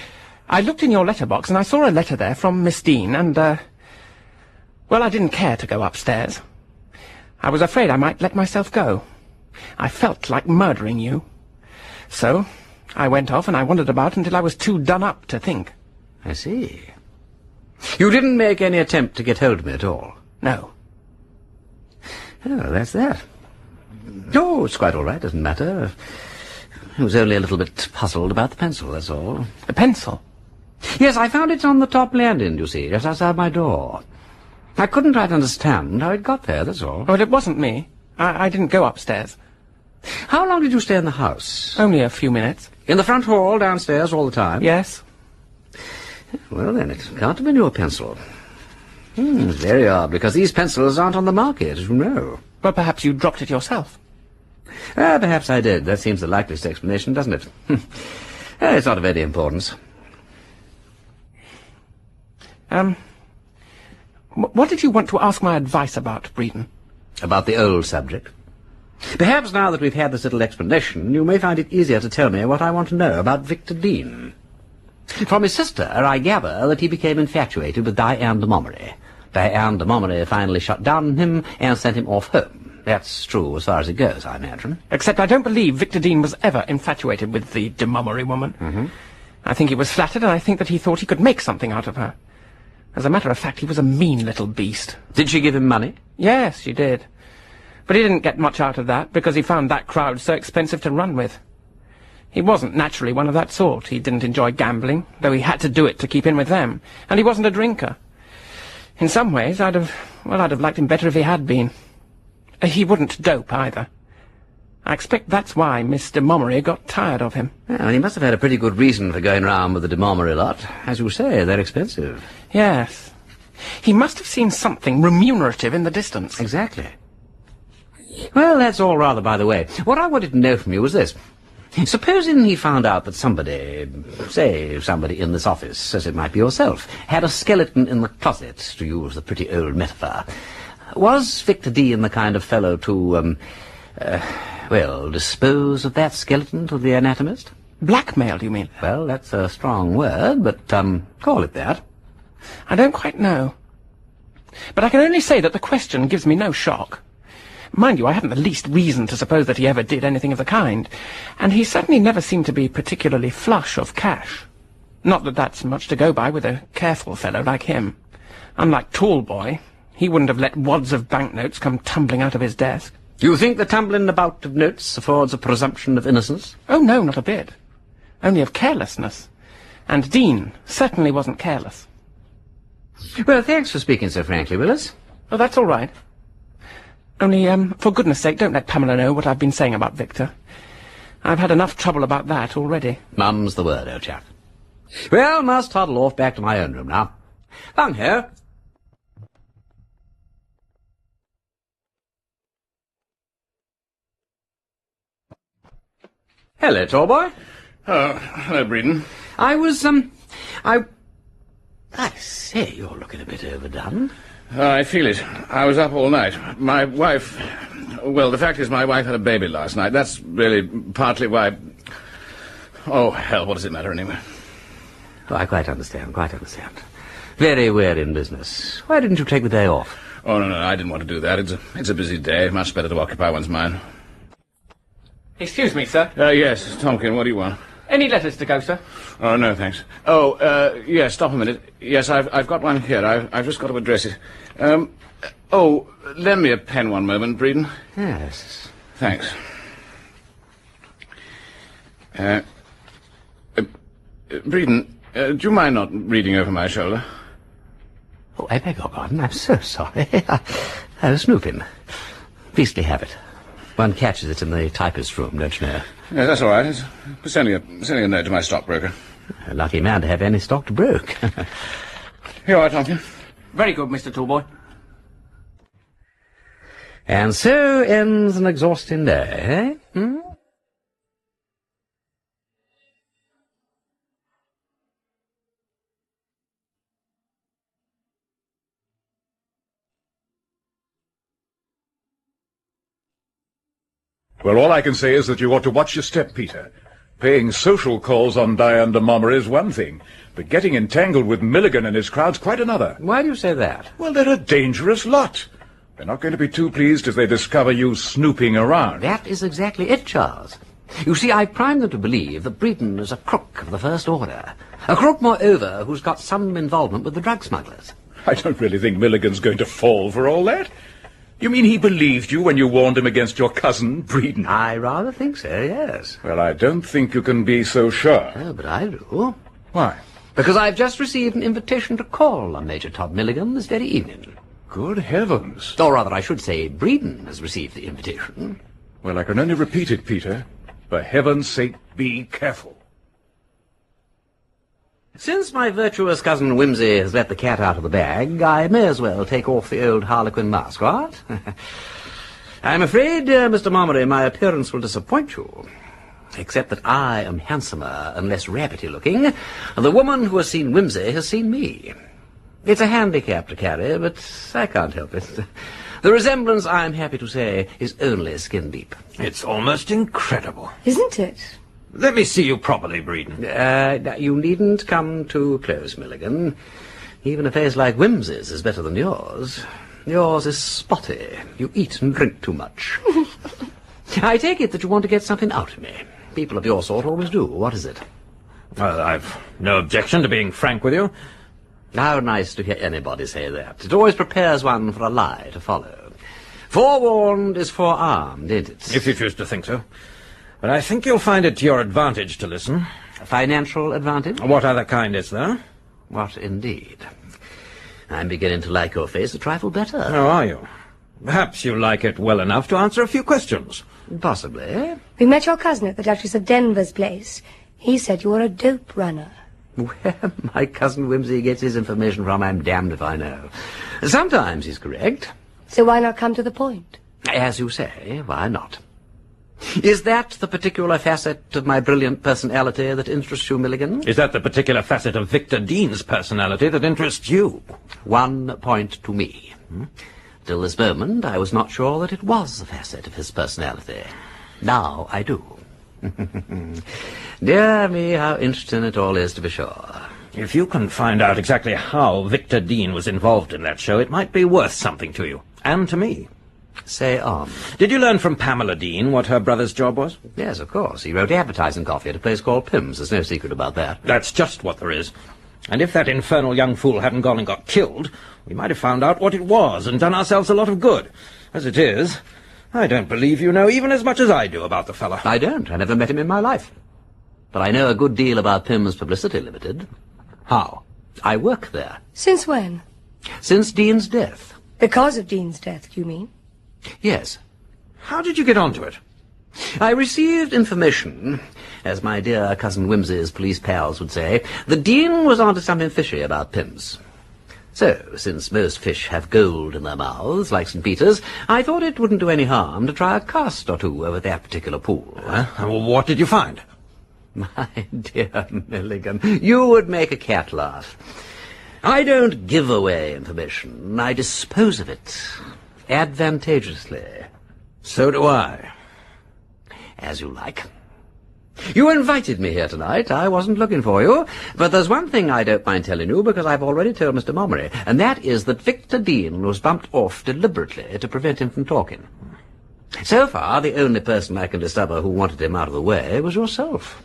I looked in your letterbox and I saw a letter there from Miss Dean and, well, I didn't care to go upstairs. I was afraid I might let myself go. I felt like murdering you. So, I went off and I wandered about until I was too done up to think. I see. You didn't make any attempt to get hold of me at all? No. Oh, that's that. Oh, it's quite all right, doesn't matter. I was only a little bit puzzled about the pencil, that's all. The pencil? Yes, I found it on the top landing, you see, just outside my door. I couldn't quite understand how it got there, that's all. Well, it wasn't me. I didn't go upstairs. How long did you stay in the house? Only a few minutes. In the front hall, downstairs, all the time? Yes. Well, then, it can't have been your pencil. Very odd, because these pencils aren't on the market, as you know. Well, perhaps you dropped it yourself. Perhaps I did. That seems the likeliest explanation, doesn't it? It's not of any importance. What did you want to ask my advice about, Breeden? About the old subject. Perhaps now that we've had this little explanation, you may find it easier to tell me what I want to know about Victor Dean. From his sister, I gather that he became infatuated with Diane de Montgomery. Diane de Montgomery finally shut down on him and sent him off home. That's true as far as it goes, I imagine. Except I don't believe Victor Dean was ever infatuated with the de Montgomery woman. Mm-hmm. I think he was flattered, and I think that he thought he could make something out of her. As a matter of fact, he was a mean little beast. Did she give him money? Yes, she did. But he didn't get much out of that, because he found that crowd so expensive to run with. He wasn't naturally one of that sort. He didn't enjoy gambling, though he had to do it to keep in with them. And he wasn't a drinker. In some ways, I'd have liked him better if he had been. He wouldn't dope, either. I expect that's why Miss de Montgomery got tired of him. Well, he must have had a pretty good reason for going round with the de Montgomery lot. As you say, they're expensive. Yes. He must have seen something remunerative in the distance. Exactly. Well, that's all rather by the way. What I wanted to know from you was this. Supposing he found out that somebody, say somebody in this office, as it might be yourself, had a skeleton in the closet, to use the pretty old metaphor. Was Victor Dean the kind of fellow to, well, dispose of that skeleton to the anatomist? Blackmail, you mean? Well, that's a strong word, but, call it that. I don't quite know. But I can only say that the question gives me no shock. Mind you, I haven't the least reason to suppose that he ever did anything of the kind, and he certainly never seemed to be particularly flush of cash. Not that that's much to go by with a careful fellow like him. Unlike Tallboy, he wouldn't have let wads of banknotes come tumbling out of his desk. You think the tumbling about of notes affords a presumption of innocence? Oh, no, not a bit. Only of carelessness. And Dean certainly wasn't careless. Well, thanks for speaking so frankly, Willis. Oh, that's all right. Only, for goodness sake, don't let Pamela know what I've been saying about Victor. I've had enough trouble about that already. Mum's the word, old chap. Well, must toddle off back to my own room now. Down here. Hello, Tallboy. Oh, hello, Breeden. I say, you're looking a bit overdone. I feel it. I was up all night. My wife... Well, the fact is my wife had a baby last night. That's really partly why... Oh, hell, what does it matter anyway? Oh, I quite understand, quite understand. Very weary in business. Why didn't you take the day off? Oh, no, I didn't want to do that. It's a busy day. Much better to occupy one's mind. Excuse me, sir. Yes, Tomkin, what do you want? Any letters to go, sir? Oh, no, thanks. Oh, yes, stop a minute. Yes, I've got one here. I've just got to address it. Lend me a pen one moment, Breeden. Yes. Thanks. Breeden, do you mind not reading over my shoulder? Oh, I beg your pardon. I'm so sorry. I was snooping. Beastly habit. One catches it in the typist's room, don't you know? Yes, that's all right. It's only a note to my stockbroker. A lucky man to have any stock to broke. Here you are, Tomkin. Very good, Mr. Tallboy. And so ends an exhausting day, eh? Well, all I can say is that you ought to watch your step, Peter. Paying social calls on Diane de Montmoret is one thing, but getting entangled with Milligan and his crowd's quite another. Why do you say that? Well, they're a dangerous lot. They're not going to be too pleased if they discover you snooping around. That is exactly it, Charles. You see, I've primed them to believe that Breeden is a crook of the first order. A crook, moreover, who's got some involvement with the drug smugglers. I don't really think Milligan's going to fall for all that. You mean he believed you when you warned him against your cousin, Breeden? I rather think so, yes. Well, I don't think you can be so sure. Oh, but I do. Why? Because I've just received an invitation to call on Major Todd Milligan this very evening. Good heavens. Or rather, I should say, Breeden has received the invitation. Well, I can only repeat it, Peter. For heaven's sake, be careful. Since my virtuous cousin Wimsey has let the cat out of the bag, I may as well take off the old harlequin mask, what? I'm afraid, Mr. Montmoret, my appearance will disappoint you. Except that I am handsomer and less rabbity-looking, and the woman who has seen Wimsey has seen me. It's a handicap to carry, but I can't help it. The resemblance, I'm happy to say, is only skin deep. It's almost incredible. Isn't it? Let me see you properly, Breeden. You needn't come too close, Milligan. Even a face like Wimsey's is better than yours. Yours is spotty. You eat and drink too much. I take it that you want to get something out of me. People of your sort always do. What is it? Well, I've no objection to being frank with you. How nice to hear anybody say that. It always prepares one for a lie to follow. Forewarned is forearmed, ain't it? If you choose to think so. But I think you'll find it to your advantage to listen. A financial advantage? What other kind is there? What indeed? I'm beginning to like your face a trifle better. Oh, are you? Perhaps you like it well enough to answer a few questions. Possibly. We met your cousin at the Duchess of Denver's place. He said you were a dope runner. Where my cousin Wimsey gets his information from, I'm damned if I know. Sometimes he's correct. So why not come to the point? As you say, why not? Is that the particular facet of my brilliant personality that interests you, Milligan? Is that the particular facet of Victor Dean's personality that interests you? 1 point to me. Till this moment, I was not sure that it was a facet of his personality. Now I do. Dear me, how interesting it all is, to be sure. If you can find out exactly how Victor Dean was involved in that show, it might be worth something to you. And to me. Say on. Did you learn from Pamela Dean what her brother's job was? Yes, of course. He wrote advertising copy at a place called Pimm's. There's no secret about that. That's just what there is. And if that infernal young fool hadn't gone and got killed, we might have found out what it was and done ourselves a lot of good. As it is, I don't believe you know even as much as I do about the fella. I don't. I never met him in my life. But I know a good deal about Pimm's Publicity Limited. How? I work there. Since when? Since Dean's death. Because of Dean's death, do you mean? Yes. How did you get onto it? I received information, as my dear cousin Wimsey's police pals would say, that Dean was onto something fishy about Pimm's. So, since most fish have gold in their mouths, like St. Peter's, I thought it wouldn't do any harm to try a cast or two over that particular pool. What did you find? My dear Milligan, you would make a cat laugh. I don't give away information. I dispose of it advantageously. So do I. As you like. You invited me here tonight. I wasn't looking for you. But there's one thing I don't mind telling you, because I've already told Mr. Mommery, and that is that Victor Dean was bumped off deliberately to prevent him from talking. So far, the only person I can discover who wanted him out of the way was yourself.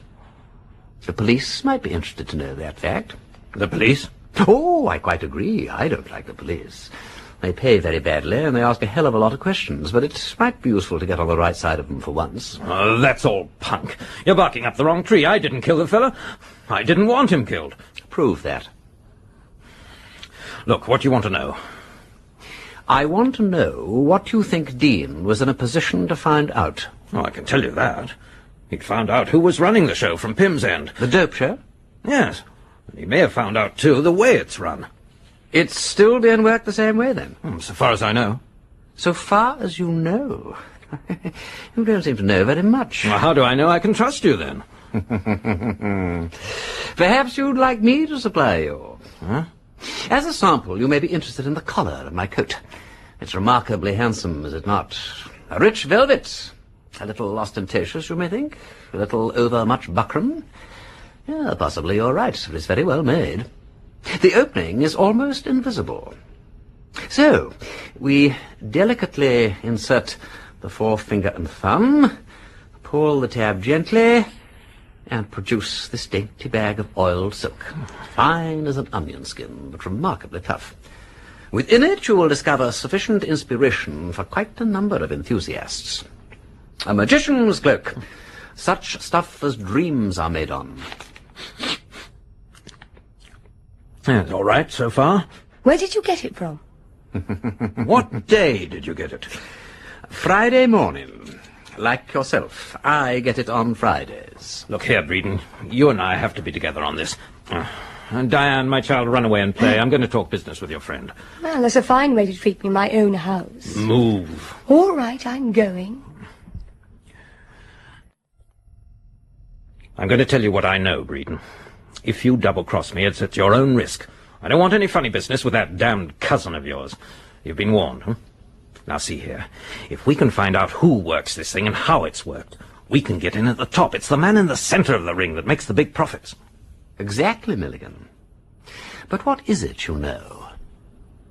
The police might be interested to know that fact. The police? Oh, I quite agree. I don't like the police. They pay very badly, and they ask a hell of a lot of questions, but it might be useful to get on the right side of them for once. Oh, that's all punk. You're barking up the wrong tree. I didn't kill the fella. I didn't want him killed. Prove that. Look, what do you want to know? I want to know what you think Dean was in a position to find out. Oh, I can tell you that. He'd found out who was running the show from Pimm's end. The dope show? Yes. And he may have found out, too, the way it's run. It's still being worked the same way, then? So far as I know. So far as you know? You don't seem to know very much. Well, how do I know I can trust you, then? Perhaps you'd like me to supply you. Huh? As a sample, you may be interested in the collar of my coat. It's remarkably handsome, is it not? A rich velvet. A little ostentatious, you may think. A little overmuch buckram. Yeah, possibly you're right, but it's very well made. The opening is almost invisible. So, we delicately insert the forefinger and thumb, pull the tab gently, and produce this dainty bag of oiled silk, fine as an onion skin, but remarkably tough. Within it you will discover sufficient inspiration for quite a number of enthusiasts. A magician's cloak, such stuff as dreams are made on. It's all right so far. Where did you get it from? What day did you get it? Friday morning. Like yourself, I get it on Fridays. Look here, Breeden. You and I have to be together on this. And Diane, my child, run away and play. I'm going to talk business with your friend. Well, that's a fine way to treat me in my own house. Move. All right, I'm going. I'm going to tell you what I know, Breeden. If you double-cross me, it's at your own risk. I don't want any funny business with that damned cousin of yours. You've been warned, huh? Now see here. If we can find out who works this thing and how it's worked, we can get in at the top. It's the man in the center of the ring that makes the big profits. Exactly, Milligan. But what is it you know?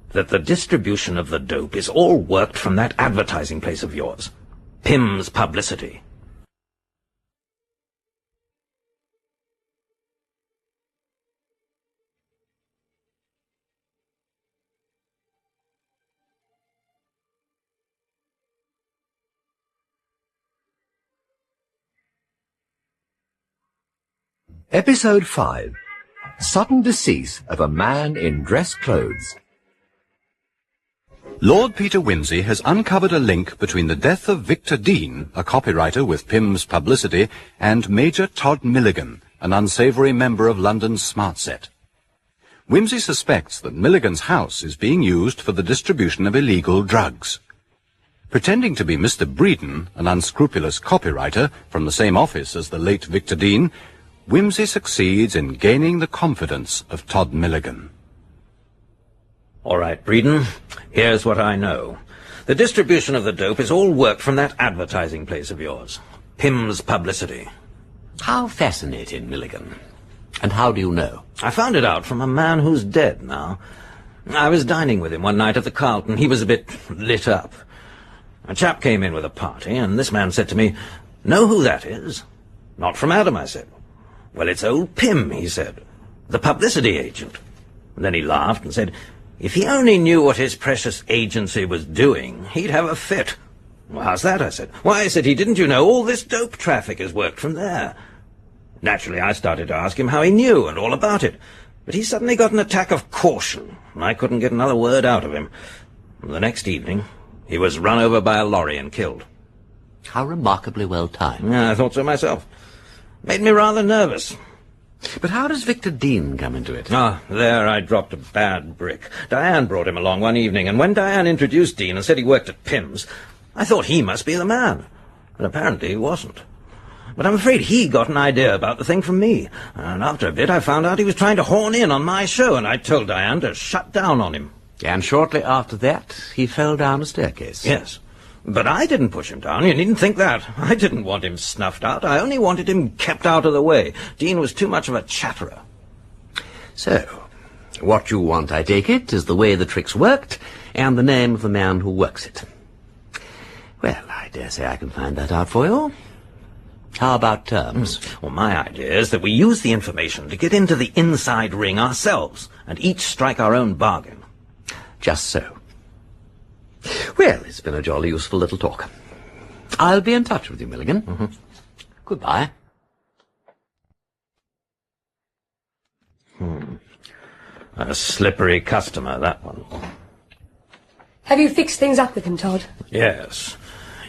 That the distribution of the dope is all worked from that advertising place of yours. Pimm's Publicity. Episode 5. Sudden decease of a man in dress clothes. Lord Peter Wimsey has uncovered a link between the death of Victor Dean, a copywriter with Pimm's Publicity, and Major Todd Milligan, an unsavoury member of London's smart set. Wimsey suspects that Milligan's house is being used for the distribution of illegal drugs. Pretending to be Mr. Breeden, an unscrupulous copywriter from the same office as the late Victor Dean, Wimsey succeeds in gaining the confidence of Todd Milligan. All right, Breeden, here's what I know. The distribution of the dope is all worked from that advertising place of yours, Pimm's Publicity. How fascinating, Milligan. And how do you know? I found it out from a man who's dead now. I was dining with him one night at the Carlton. He was a bit lit up. A chap came in with a party, and this man said to me, "Know who that is?" "Not from Adam," I said. "Well, it's old Pimm," he said, "the publicity agent." And then he laughed and said, if he only knew what his precious agency was doing, he'd have a fit. "Well, how's that?" I said. "Why," said he, "didn't you know all this dope traffic is worked from there?" Naturally, I started to ask him how he knew and all about it. But he suddenly got an attack of caution, and I couldn't get another word out of him. The next evening, he was run over by a lorry and killed. How remarkably well timed. Yeah, I thought so myself. Made me rather nervous. But how does Victor Dean come into it? There I dropped a bad brick. Diane brought him along one evening, and when Diane introduced Dean and said he worked at Pimm's, I thought he must be the man. But apparently he wasn't. But I'm afraid he got an idea about the thing from me. And after a bit I found out he was trying to horn in on my show, and I told Diane to shut down on him. And shortly after that, he fell down a staircase. Yes. But I didn't push him down, you needn't think that. I didn't want him snuffed out, I only wanted him kept out of the way. Dean was too much of a chatterer. So, what you want, I take it, is the way the trick's worked, and the name of the man who works it. Well, I dare say I can find that out for you. How about terms? Well, my idea is that we use the information to get into the inside ring ourselves, and each strike our own bargain. Just so. Well, it's been a jolly useful little talk. I'll be in touch with you, Milligan. Goodbye. A slippery customer, that one. Have you fixed things up with him, Todd? Yes.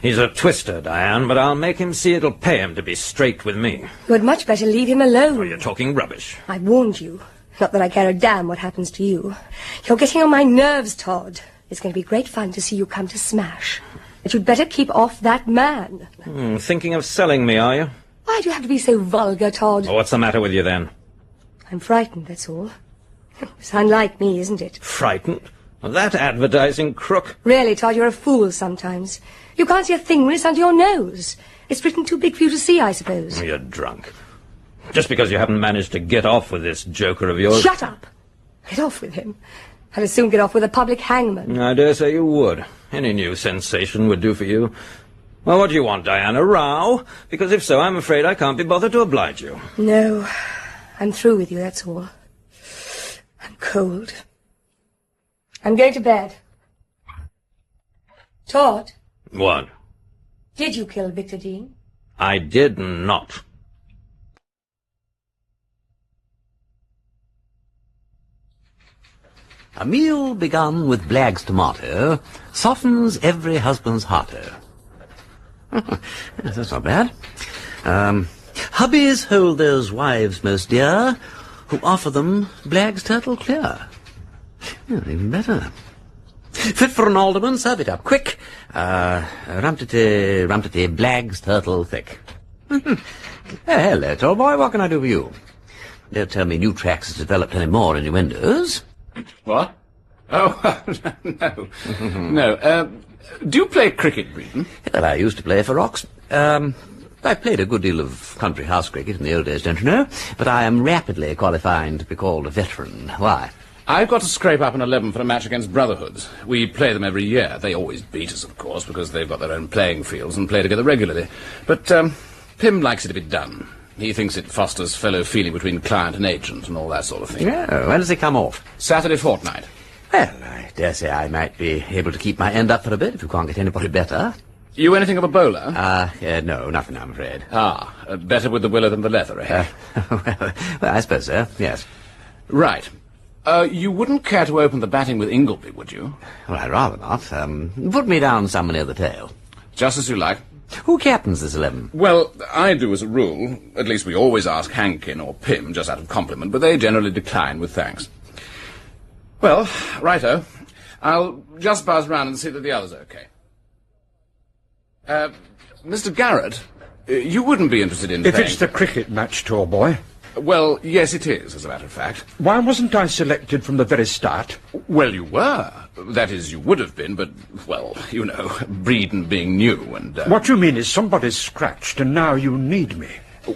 He's a twister, Diane, but I'll make him see it'll pay him to be straight with me. You had much better leave him alone. Oh, you're talking rubbish. I warned you. Not that I care a damn what happens to you. You're getting on my nerves, Todd. It's going to be great fun to see you come to smash. But you'd better keep off that man. Thinking of selling me, are you? Why do you have to be so vulgar, Todd? Oh, what's the matter with you, then? I'm frightened, that's all. It's unlike me, isn't it? Frightened? Of that advertising crook? Really, Todd, you're a fool sometimes. You can't see a thing when it's under your nose. It's written too big for you to see, I suppose. You're drunk. Just because you haven't managed to get off with this joker of yours... Shut up! Get off with him. I'd as soon get off with a public hangman. I dare say you would. Any new sensation would do for you. Well, what do you want, Diana? A row? Because if so, I'm afraid I can't be bothered to oblige you. No. I'm through with you, that's all. I'm cold. I'm going to bed. Todd? What? Did you kill Victor Dean? I did not. A meal begun with Blagg's tomato softens every husband's hearto. Yes, that's not bad. Hubbies hold those wives most dear who offer them Blagg's turtle clear. Well, even better. Fit for an alderman, serve it up quick. Rumtity, rumtity, Blagg's turtle thick. Hello, tall boy, what can I do for you? Don't tell me new tracks has developed any more innuendos. What? Oh, no. No. Do you play cricket, Breeden? Well, I used to play for Ox. I played a good deal of country house cricket in the old days, don't you know? But I am rapidly qualifying to be called a veteran. Why? I've got to scrape up an 11 for a match against Brotherhoods. We play them every year. They always beat us, of course, because they've got their own playing fields and play together regularly. But Pimm likes it to be done. He thinks it fosters fellow feeling between client and agent and all that sort of thing. Yeah, when does he come off? Saturday fortnight. Well, I dare say I might be able to keep my end up for a bit if you can't get anybody better. You anything of a bowler? No, nothing, I'm afraid. Better with the willow than the leather, eh? Well, I suppose so, yes. Right. You wouldn't care to open the batting with Ingleby, would you? Well, I'd rather not. Put me down somewhere near the tail. Just as you like. Who captains this 11? Well, I do as a rule. At least we always ask Hankin or Pimm, just out of compliment, but they generally decline with thanks. Well, righto. I'll just buzz round and see that the others are okay. Mr. Garrett, you wouldn't be interested in If playing... it's the cricket match, tall boy. Well, yes, it is, as a matter of fact. Why wasn't I selected from the very start? Well, you were. That is, you would have been, but, well, you know, Breeden being new and... What you mean is somebody's scratched and now you need me.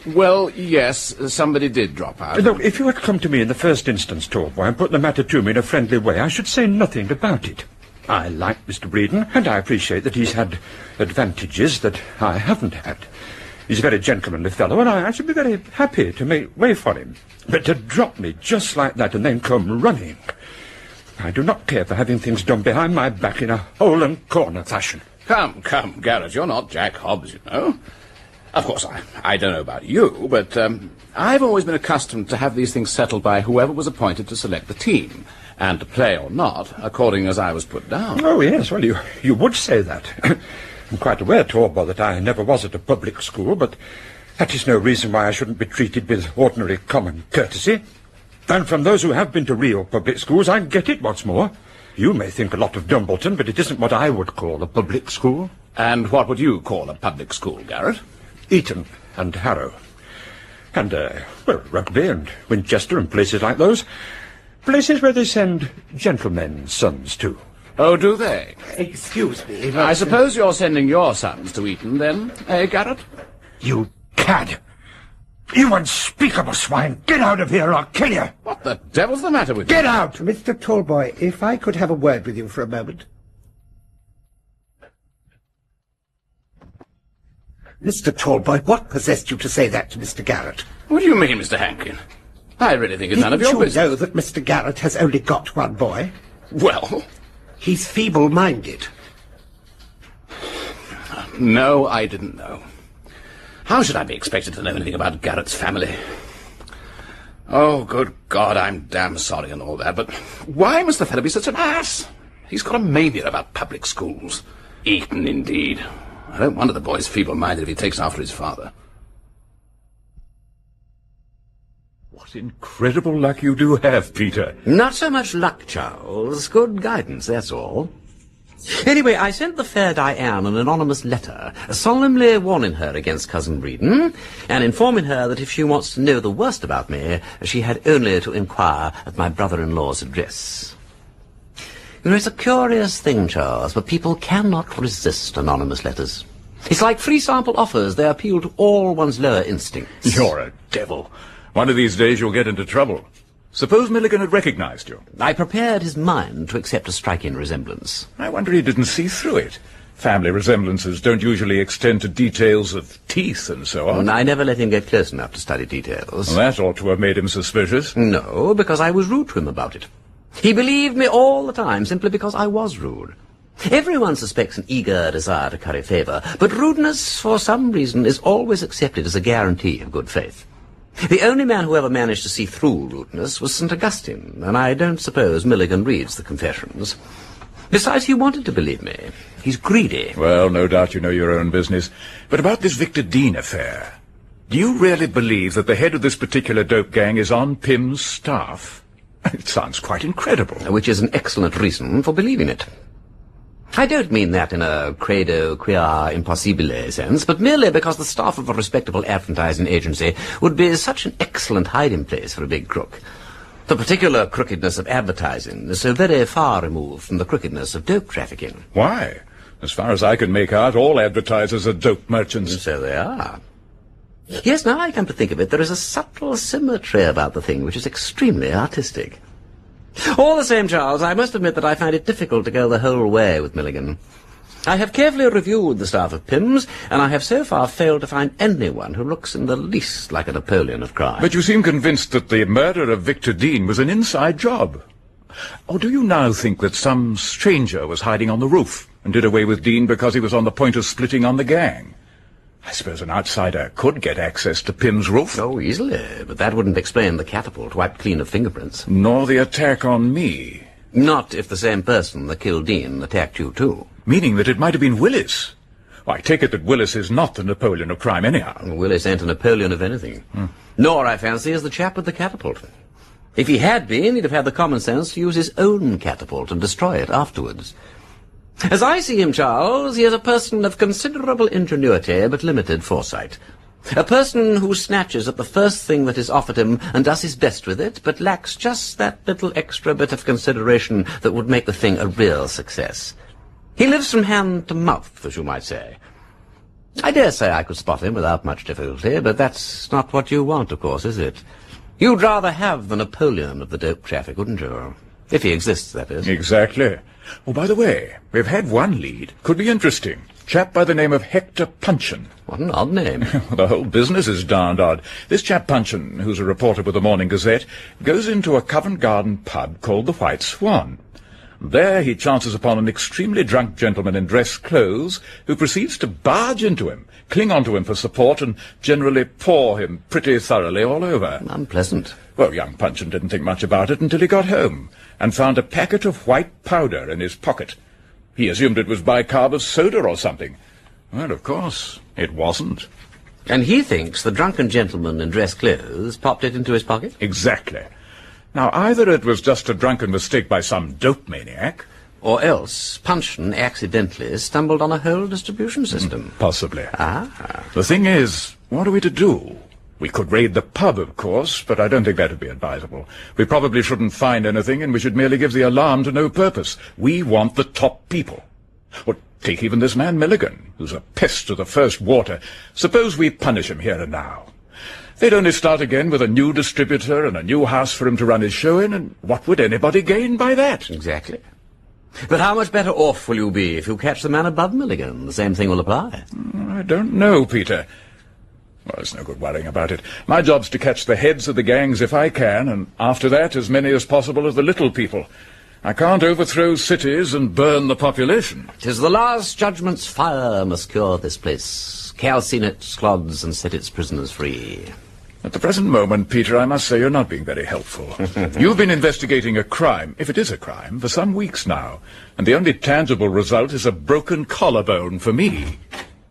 Well, yes, somebody did drop out. Look, if you had come to me in the first instance, tall boy, and put the matter to me in a friendly way, I should say nothing about it. I like Mr. Breeden, and I appreciate that he's had advantages that I haven't had. He's a very gentlemanly fellow, and I should be very happy to make way for him. But to drop me just like that and then come running... I do not care for having things done behind my back in a hole-and-corner fashion. Come, Garrett, you're not Jack Hobbs, you know. Of course, I don't know about you, but I've always been accustomed to have these things settled by whoever was appointed to select the team, and to play or not, according as I was put down. Oh, yes, well, you would say that. I'm quite aware, Torbo, that I never was at a public school, but that is no reason why I shouldn't be treated with ordinary common courtesy. And from those who have been to real public schools, I get it what's more. You may think a lot of Dumbleton, but it isn't what I would call a public school. And what would you call a public school, Garrett? Eton. and Harrow. And, well, Rugby and Winchester and places like those. Places where they send gentlemen's sons to. Oh, do they? Excuse me. I suppose you're sending your sons to Eton, then, eh, Garrett? You cad! You unspeakable swine! Get out of here or I'll kill you! What the devil's the matter with you? Get out! Mr. Tallboy, if I could have a word with you for a moment. Mr. Tallboy, what possessed you to say that to Mr. Garrett? What do you mean, Mr. Hankin? I really think it's none of your business. Didn't you know that Mr. Garrett has only got one boy? Well? He's feeble-minded. No, I didn't know. How should I be expected to know anything about Garrett's family? Oh, good God, I'm damn sorry and all that, but why must the fellow be such an ass? He's got a mania about public schools. Eton, indeed. I don't wonder the boy's feeble-minded if he takes after his father. What incredible luck you do have, Peter. Not so much luck, Charles. Good guidance, that's all. Anyway, I sent the fair Diane an anonymous letter, solemnly warning her against Cousin Breeden, and informing her that if she wants to know the worst about me, she had only to inquire at my brother-in-law's address. You know, it's a curious thing, Charles, but people cannot resist anonymous letters. It's like free sample offers. They appeal to all one's lower instincts. You're a devil. One of these days you'll get into trouble. Suppose Milligan had recognized you. I prepared his mind to accept a striking resemblance. I wonder he didn't see through it. Family resemblances don't usually extend to details of teeth and so on. I never let him get close enough to study details. Well, that ought to have made him suspicious. No, because I was rude to him about it. He believed me all the time simply because I was rude. Everyone suspects an eager desire to curry favour, but rudeness, for some reason, is always accepted as a guarantee of good faith. The only man who ever managed to see through rudeness was St. Augustine, and I don't suppose Milligan reads the Confessions. Besides, he wanted to believe me. He's greedy. Well, no doubt you know your own business. But about this Victor Dean affair, do you really believe that the head of this particular dope gang is on Pimm's staff? It sounds quite incredible. Which is an excellent reason for believing it. I don't mean that in a credo quia impossibile sense, but merely because the staff of a respectable advertising agency would be such an excellent hiding place for a big crook. The particular crookedness of advertising is so very far removed from the crookedness of dope trafficking. Why? As far as I can make out, all advertisers are dope merchants. So they are. Yes, now I come to think of it, there is a subtle symmetry about the thing which is extremely artistic. All the same, Charles, I must admit that I find it difficult to go the whole way with Milligan. I have carefully reviewed the staff of Pimm's, and I have so far failed to find anyone who looks in the least like a Napoleon of crime. But you seem convinced that the murder of Victor Dean was an inside job. Or do you now think that some stranger was hiding on the roof and did away with Dean because he was on the point of splitting on the gang? I suppose an outsider could get access to Pimm's roof. Oh, easily, but that wouldn't explain the catapult wiped clean of fingerprints. Nor the attack on me. Not if the same person that killed Dean attacked you too. Meaning that it might have been Willis. Well, I take it that Willis is not the Napoleon of crime anyhow. Willis ain't a Napoleon of anything. Nor, I fancy, is the chap with the catapult. If he had been, he'd have had the common sense to use his own catapult and destroy it afterwards. As I see him, Charles, he is a person of considerable ingenuity but limited foresight. A person who snatches at the first thing that is offered him and does his best with it, but lacks just that little extra bit of consideration that would make the thing a real success. He lives from hand to mouth, as you might say. I dare say I could spot him without much difficulty, but that's not what you want, of course, is it? You'd rather have the Napoleon of the dope traffic, wouldn't you? If he exists, that is. Exactly. Oh, by the way, we've had one lead. Could be interesting. Chap by the name of Hector Punchin. What an odd name. The whole business is darned odd. This chap Punchin, who's a reporter with the Morning Gazette, goes into a Covent Garden pub called the White Swan. There he chances upon an extremely drunk gentleman in dress clothes who proceeds to barge into him, cling onto him for support, and generally paw him pretty thoroughly all over. Unpleasant. Well, young Punchin didn't think much about it until he got home and found a packet of white powder in his pocket. He assumed it was bicarb of soda or something. Well, of course, it wasn't. And he thinks the drunken gentleman in dress clothes popped it into his pocket? Exactly. Now, either it was just a drunken mistake by some dope maniac, or else Punchin accidentally stumbled on a whole distribution system. Possibly. Ah. The thing is, What are we to do? We could raid the pub, of course, but I don't think that would be advisable. We probably shouldn't find anything, and we should merely give the alarm to no purpose. We want the top people. Or take even this man Milligan, who's a pest to the first water. Suppose we punish him here and now. They'd only start again with a new distributor and a new house for him to run his show in, and what would anybody gain by that? Exactly. But how much better off will you be if you catch the man above Milligan? The same thing will apply. I don't know, Peter. Well, it's no good worrying about it. My job's to catch the heads of the gangs if I can, and after that, as many as possible of the little people. I can't overthrow cities and burn the population. 'Tis the last judgment's fire must cure this place. Calcine its clods and set its prisoners free. At the present moment, Peter, I must say you're not being very helpful. You've been investigating a crime, if it is a crime, for some weeks now, and the only tangible result is a broken collarbone for me.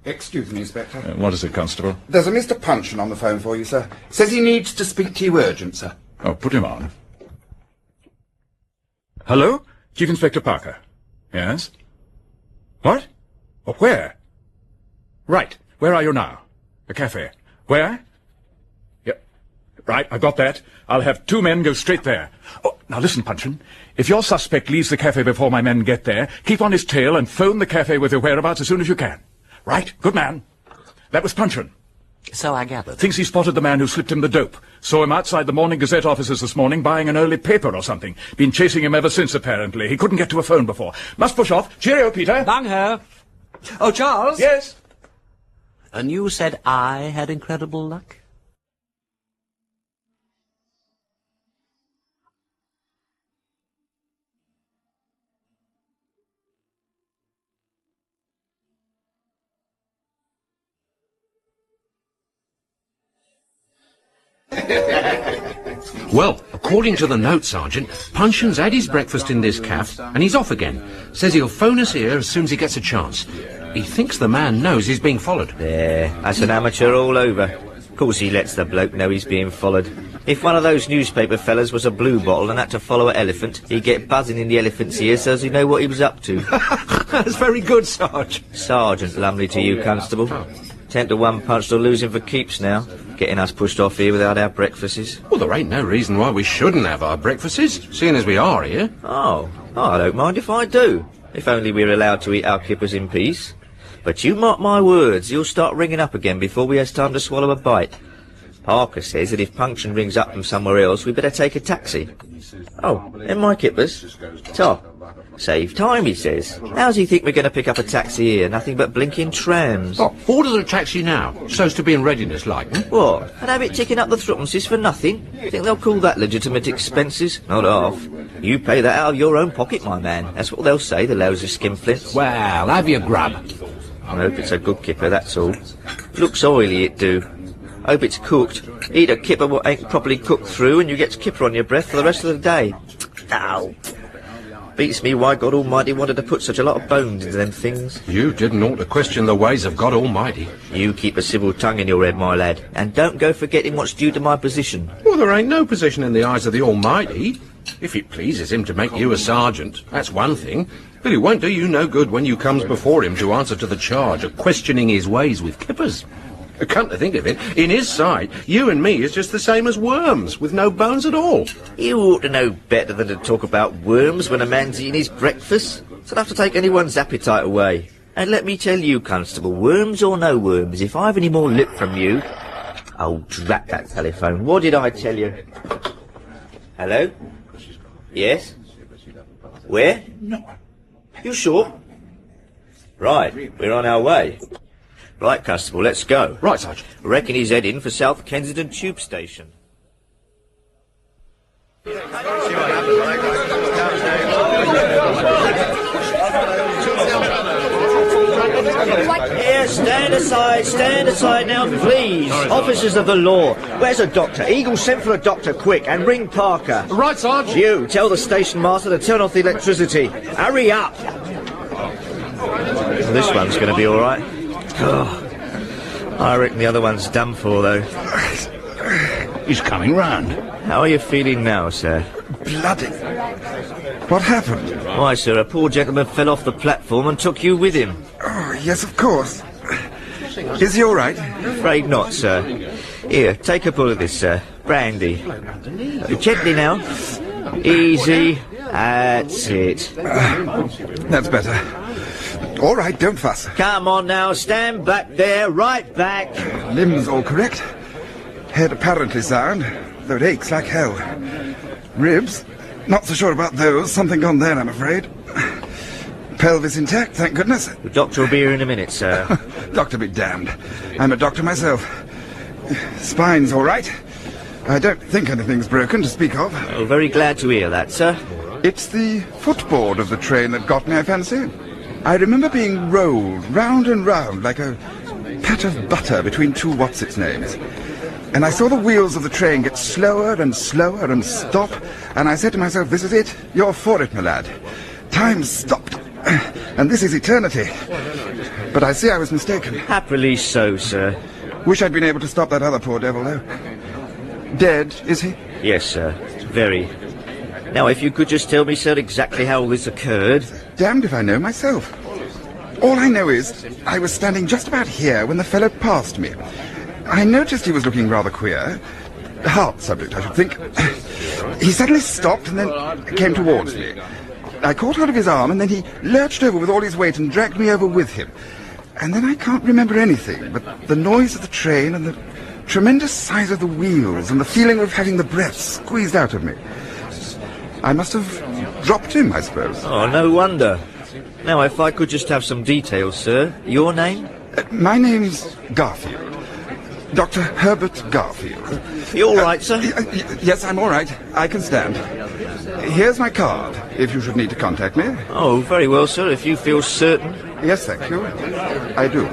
Excuse me, Inspector. What is it, Constable? There's a Mr. Puncheon on the phone for you, sir. Says he needs to speak to you urgent, sir. Oh, put him on. Hello? Chief Inspector Parker. Yes? What? Oh, where? Right. Where are you now? The cafe. Where? Yep. Right, I've got that. I'll have 2 men go straight there. Oh, now listen, Puncheon. If your suspect leaves the cafe before my men get there, keep on his tail and phone the cafe with your whereabouts as soon as you can. Right, good man. That was Puncheon. So I gathered. Thinks he spotted the man who slipped him the dope. Saw him outside the Morning Gazette offices this morning buying an early paper or something. Been chasing him ever since, apparently. He couldn't get to a phone before. Must push off. Cheerio, Peter. Bang her. Oh, Charles? Yes? And you said I had incredible luck? Well, according to the note, Sergeant, Puncheon's had his breakfast in this cafe, and he's off again. Says he'll phone us here as soon as he gets a chance. He thinks the man knows he's being followed. There, that's an amateur all over. Of course he lets the bloke know he's being followed. If one of those newspaper fellas was a blue bottle and had to follow an elephant, he'd get buzzing in the elephant's ear so as he'd know what he was up to. That's very good, Sarge. Sergeant Lumley to you, Constable. 10 to 1 punch to losing for keeps now. Getting us pushed off here without our breakfasts. Well, there ain't no reason why we shouldn't have our breakfasts, seeing as we are here. Oh, I don't mind if I do. If only we're allowed to eat our kippers in peace. But you mark my words, you'll start ringing up again before we has time to swallow a bite. Parker says that if Puncheon rings up from somewhere else, we better take a taxi. Oh, and my kippers? Top. Save time, he says. How's he think we're going to pick up a taxi here? Nothing but blinking trams. Oh, order the taxi now, so's to be in readiness, like. What? And have it ticking up the threepences for nothing? Think they'll call that legitimate expenses? Not half. You pay that out of your own pocket, my man. That's what they'll say, the lousy skinflints. Well, have your grub. I hope it's a good kipper, that's all. Looks oily, it do. Hope it's cooked. Eat a kipper what ain't properly cooked through and you get kipper on your breath for the rest of the day. Ow. Beats me why God Almighty wanted to put such a lot of bones into them things. You didn't ought to question the ways of God Almighty. You keep a civil tongue in your head, my lad, and don't go forgetting what's due to my position. Well, there ain't no position in the eyes of the Almighty. If it pleases him to make you a sergeant, that's one thing. But it won't do you no good when you comes before him to answer to the charge of questioning his ways with kippers. Come to think of it, in his sight, you and me is just the same as worms, with no bones at all. You ought to know better than to talk about worms when a man's eating his breakfast. It's enough to take anyone's appetite away. And let me tell you, Constable, worms or no worms, if I have any more lip from you... Oh, drat that telephone. What did I tell you? Hello? Yes? Where? No. You sure? Right, we're on our way. Right, Constable, let's go. Right, Sergeant. Reckon he's heading for South Kensington Tube Station. Here, stand aside now, please. Officers of the law. Where's a doctor? Eagle, send for a doctor, quick, and ring Parker. Right, Sarge. You, tell the station master to turn off the electricity. Hurry up. Well, this one's going to be all right. Oh, I reckon the other one's done for, though. He's coming round. How are you feeling now, sir? Bloody. What happened? Why, sir, a poor gentleman fell off the platform and took you with him. Oh, yes, of course. Is he all right? Afraid not, sir. Here, take a pull of this, sir. Brandy. Gently now. Easy. That's it. That's better. All right, don't fuss. Come on now, stand back there, right back. Limbs all correct. Head apparently sound, though it aches like hell. Ribs? Not so sure about those. Something gone there, I'm afraid. Pelvis intact, thank goodness. The doctor will be here in a minute, sir. Doctor be damned. I'm a doctor myself. Spine's all right. I don't think anything's broken to speak of. Oh, very glad to hear that, sir. It's the footboard of the train that got me, I fancy. I remember being rolled round and round like a pat of butter between two what's-its-names. And I saw the wheels of the train get slower and slower and stop, and I said to myself, this is it. You're for it, my lad. Time's stopped. And this is eternity. But I see I was mistaken. Happily so, sir. Wish I'd been able to stop that other poor devil, though. Dead, is he? Yes, sir. Very. Now, if you could just tell me, sir, exactly how all this occurred. Damned if I know myself. All I know is I was standing just about here when the fellow passed me. I noticed he was looking rather queer. Heart subject, I should think. He suddenly stopped and then came towards me. I caught hold of his arm, and then he lurched over with all his weight and dragged me over with him. And then I can't remember anything but the noise of the train and the tremendous size of the wheels and the feeling of having the breath squeezed out of me. I must have dropped him, I suppose. Oh, no wonder. Now, if I could just have some details, sir. Your name? My name's Garfield. Dr. Herbert Garfield. You all right, sir? Yes, I'm all right. I can stand. Here's my card, if you should need to contact me. Oh, very well, sir, if you feel certain. Yes, thank you. I do.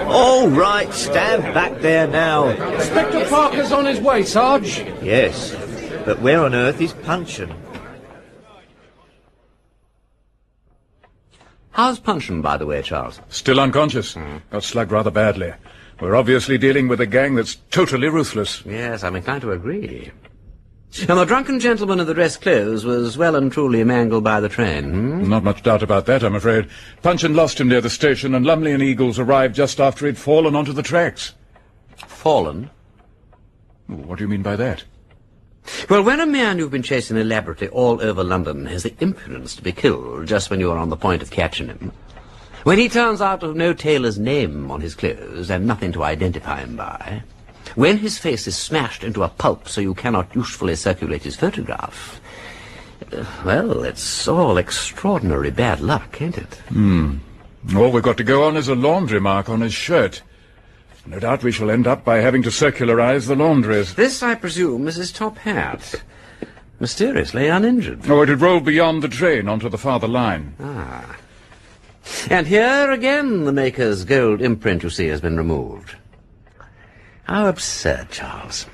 All right, stand back there now. Inspector Parker's on his way, Sarge. Yes, but where on earth is Punchin? How's Punchin, by the way, Charles? Still unconscious. Got slugged rather badly. We're obviously dealing with a gang that's totally ruthless. Yes, I'm inclined to agree. And the drunken gentleman in the dress clothes was well and truly mangled by the train, Not much doubt about that, I'm afraid. Punchin lost him near the station, and Lumley and Eagles arrived just after he'd fallen onto the tracks. Fallen? What do you mean by that? Well, when a man you've been chasing elaborately all over London has the impudence to be killed just when you are on the point of catching him, when he turns out to have no tailor's name on his clothes and nothing to identify him by, when his face is smashed into a pulp so you cannot usefully circulate his photograph, well, it's all extraordinary bad luck, ain't it? All we've got to go on is a laundry mark on his shirt. No doubt we shall end up by having to circularize the laundries. This, I presume, is his top hat. Mysteriously uninjured. Oh, it had rolled beyond the train onto the farther line. Ah. And here again the maker's gold imprint, you see, has been removed. How absurd, Charles.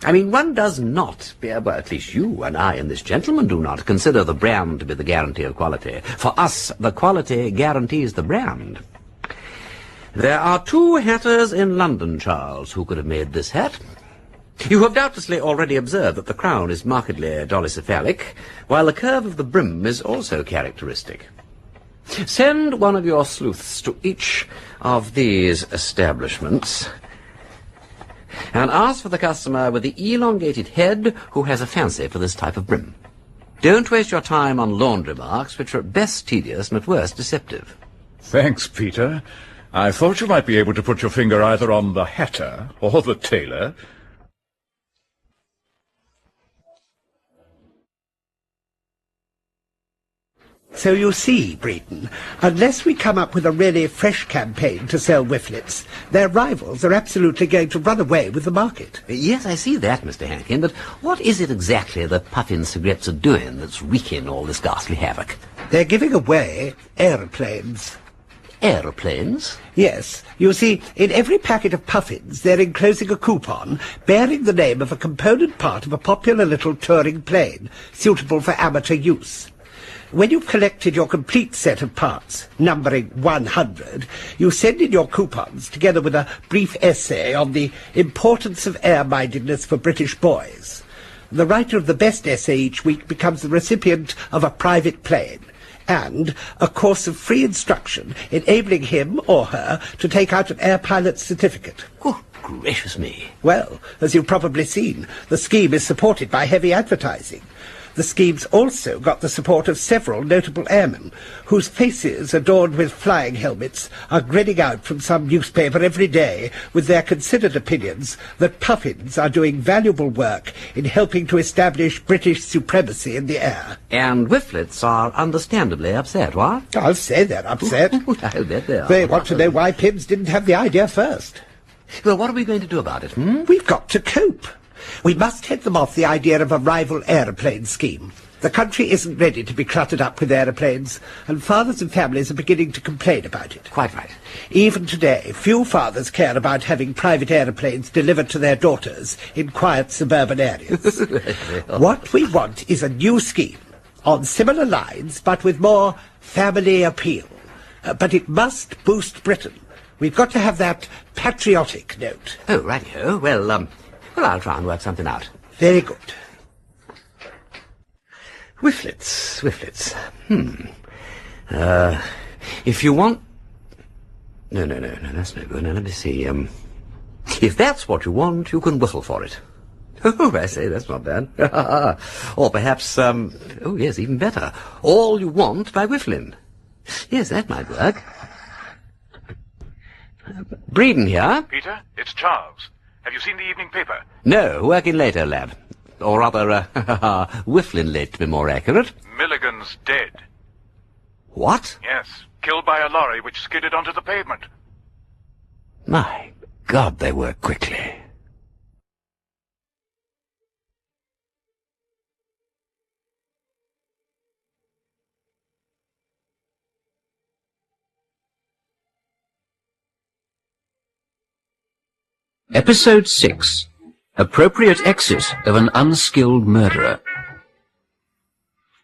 I mean, one does not, well, at least you and I and this gentleman do not, consider the brand to be the guarantee of quality. For us, the quality guarantees the brand. There are two hatters in London, Charles, who could have made this hat. You have doubtlessly already observed that the crown is markedly dolichocephalic, while the curve of the brim is also characteristic. Send one of your sleuths to each of these establishments and ask for the customer with the elongated head who has a fancy for this type of brim. Don't waste your time on laundry marks, which are at best tedious and at worst deceptive. Thanks, Peter. I thought you might be able to put your finger either on the hatter or the tailor. So you see, Breeden, unless we come up with a really fresh campaign to sell whifflets, their rivals are absolutely going to run away with the market. Yes, I see that, Mr. Hankin, but what is it exactly that Puffin cigarettes are doing that's wreaking all this ghastly havoc? They're giving away aeroplanes. Aeroplanes? Yes. You see, in every packet of Puffins, they're enclosing a coupon bearing the name of a component part of a popular little touring plane, suitable for amateur use. When you've collected your complete set of parts, numbering 100, you send in your coupons together with a brief essay on the importance of air-mindedness for British boys. The writer of the best essay each week becomes the recipient of a private plane, and a course of free instruction enabling him or her to take out an air pilot's certificate. Good gracious me. Well, as you've probably seen, the scheme is supported by heavy advertising. The scheme's also got the support of several notable airmen, whose faces, adorned with flying helmets, are grinning out from some newspaper every day with their considered opinions that puffins are doing valuable work in helping to establish British supremacy in the air. And Whifflets are understandably upset, what? I'll say they're upset. I bet they are. They want to know why Pimm's didn't have the idea first. Well, what are we going to do about it, We've got to cope. We must head them off the idea of a rival aeroplane scheme. The country isn't ready to be cluttered up with aeroplanes, and fathers and families are beginning to complain about it. Quite right. Even today, few fathers care about having private aeroplanes delivered to their daughters in quiet suburban areas. What we want is a new scheme, on similar lines, but with more family appeal. But it must boost Britain. We've got to have that patriotic note. Oh, righty-ho. Well, I'll try and work something out. Very good. Whifflets. If you want... No, that's no good. Now, let me see. If that's what you want, you can whistle for it. Oh, I say, that's not bad. Or perhaps, oh, yes, even better. All You Want by Whifflin. Yes, that might work. Breeden here. Peter, it's Charles. Have you seen the evening paper? No, working later, lad. Or rather, Whifflin late, to be more accurate. Milligan's dead. What? Yes, killed by a lorry which skidded onto the pavement. My God, they work quickly. Episode 6. Appropriate Exit of an Unskilled Murderer.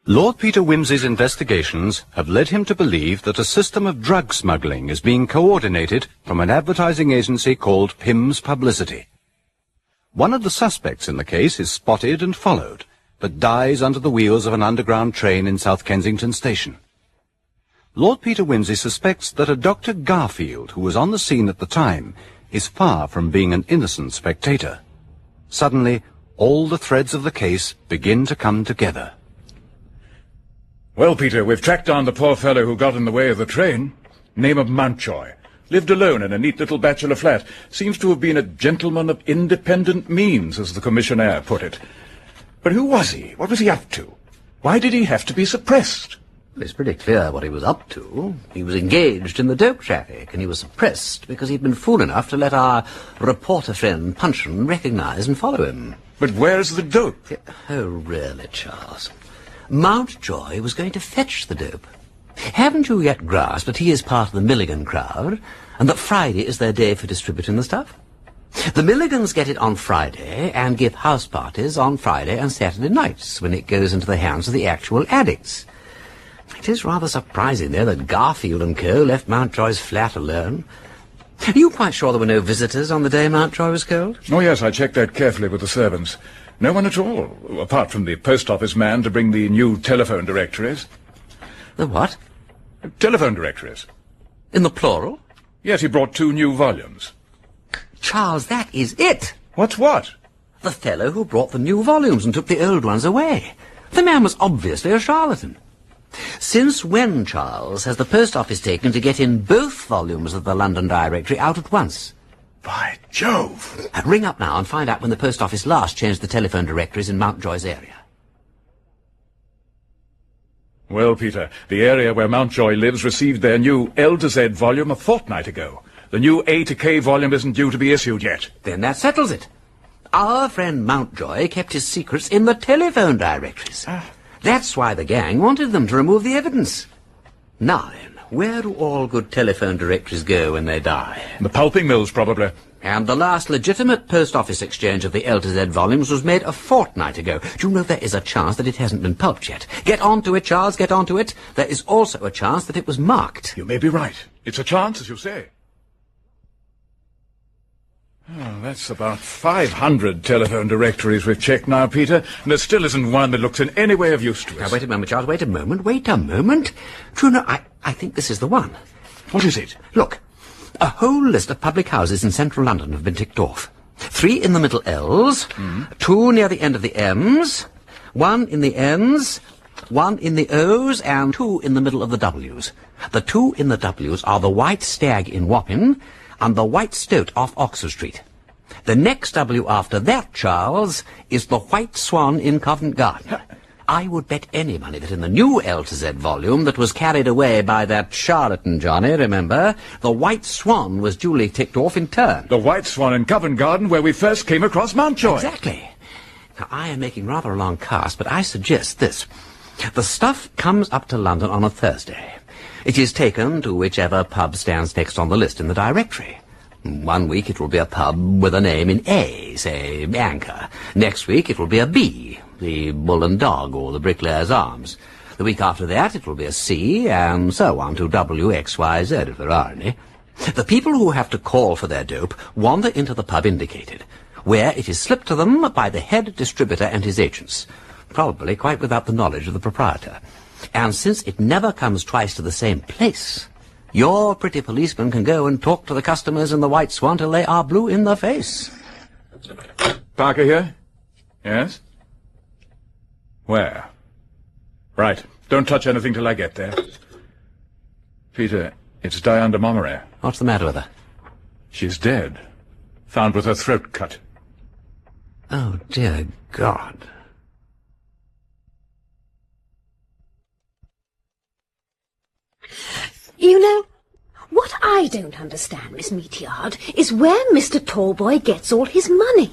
Lord Peter Wimsey's investigations have led him to believe that a system of drug smuggling is being coordinated from an advertising agency called Pimm's Publicity. One of the suspects in the case is spotted and followed, but dies under the wheels of an underground train in South Kensington Station. Lord Peter Wimsey suspects that a Dr. Garfield, who was on the scene at the time, is far from being an innocent spectator. Suddenly, all the threads of the case begin to come together. Well, Peter, we've tracked down the poor fellow who got in the way of the train. Name of Mountjoy. Lived alone in a neat little bachelor flat. Seems to have been a gentleman of independent means, as the commissionaire put it. But who was he? What was he up to? Why did he have to be suppressed? It's pretty clear what he was up to. He was engaged in the dope traffic, and he was suppressed because he'd been fool enough to let our reporter friend Puncheon recognize and follow him. But where's the dope? Oh, really, Charles? Mountjoy was going to fetch the dope. Haven't you yet grasped that he is part of the Milligan crowd, and that Friday is their day for distributing the stuff? The Milligans get it on Friday and give house parties on Friday and Saturday nights when it goes into the hands of the actual addicts. It is rather surprising, though, that Garfield and Co. left Mountjoy's flat alone. Are you quite sure there were no visitors on the day Mountjoy was killed? Oh, yes, I checked that carefully with the servants. No one at all, apart from the post office man to bring the new telephone directories. The what? Telephone directories. In the plural? Yes, he brought 2 new volumes. Charles, that is it! What's what? The fellow who brought the new volumes and took the old ones away. The man was obviously a charlatan. Since when, Charles, has the post office taken to get in both volumes of the London Directory out at once? By Jove! Ring up now and find out when the post office last changed the telephone directories in Mountjoy's area. Well, Peter, the area where Mountjoy lives received their new L to Z volume a fortnight ago. The new A to K volume isn't due to be issued yet. Then that settles it. Our friend Mountjoy kept his secrets in the telephone directories. That's why the gang wanted them to remove the evidence. Now then, where do all good telephone directories go when they die? The pulping mills, probably. And the last legitimate post office exchange of the L to Z volumes was made a fortnight ago. Do you know there is a chance that it hasn't been pulped yet? Get on to it, Charles, get on to it. There is also a chance that it was marked. You may be right. It's a chance, as you say. Oh, that's about 500 telephone directories we've checked now, Peter, and there still isn't one that looks in any way of use to us. Now, wait a moment, Charles, wait a moment. Truno, I think this is the one. What is it? Look, a whole list of public houses in central London have been ticked off. 3 in the middle L's, 2 near the end of the M's, 1 in the N's, 1 in the O's, and 2 in the middle of the W's. The 2 in the W's are the White Stag in Wapping and the White Stoat off Oxford Street. The next W after that, Charles, is the White Swan in Covent Garden. I would bet any money that in the new L to Z volume that was carried away by that charlatan Johnny, remember, the White Swan was duly ticked off in turn. The White Swan in Covent Garden, where we first came across Mountjoy. Exactly. Now, I am making rather a long cast, but I suggest this. The stuff comes up to London on a Thursday. It is taken to whichever pub stands next on the list in the directory. 1 week it will be a pub with a name in A, say Anchor. Next week it will be a B, the Bull and Dog or the Bricklayer's Arms. The week after that it will be a C, and so on to W, X, Y, Z if there are any. The people who have to call for their dope wander into the pub indicated, where it is slipped to them by the head distributor and his agents, probably quite without the knowledge of the proprietor. And since it never comes twice to the same place, your pretty policeman can go and talk to the customers in the White Swan till they are blue in the face. Parker here? Yes? Where? Right. Don't touch anything till I get there. Peter, it's Diane de Montmoret. What's the matter with her? She's dead. Found with her throat cut. Oh, dear God. You know, what I don't understand, Miss Meatyard, is where Mr. Tallboy gets all his money.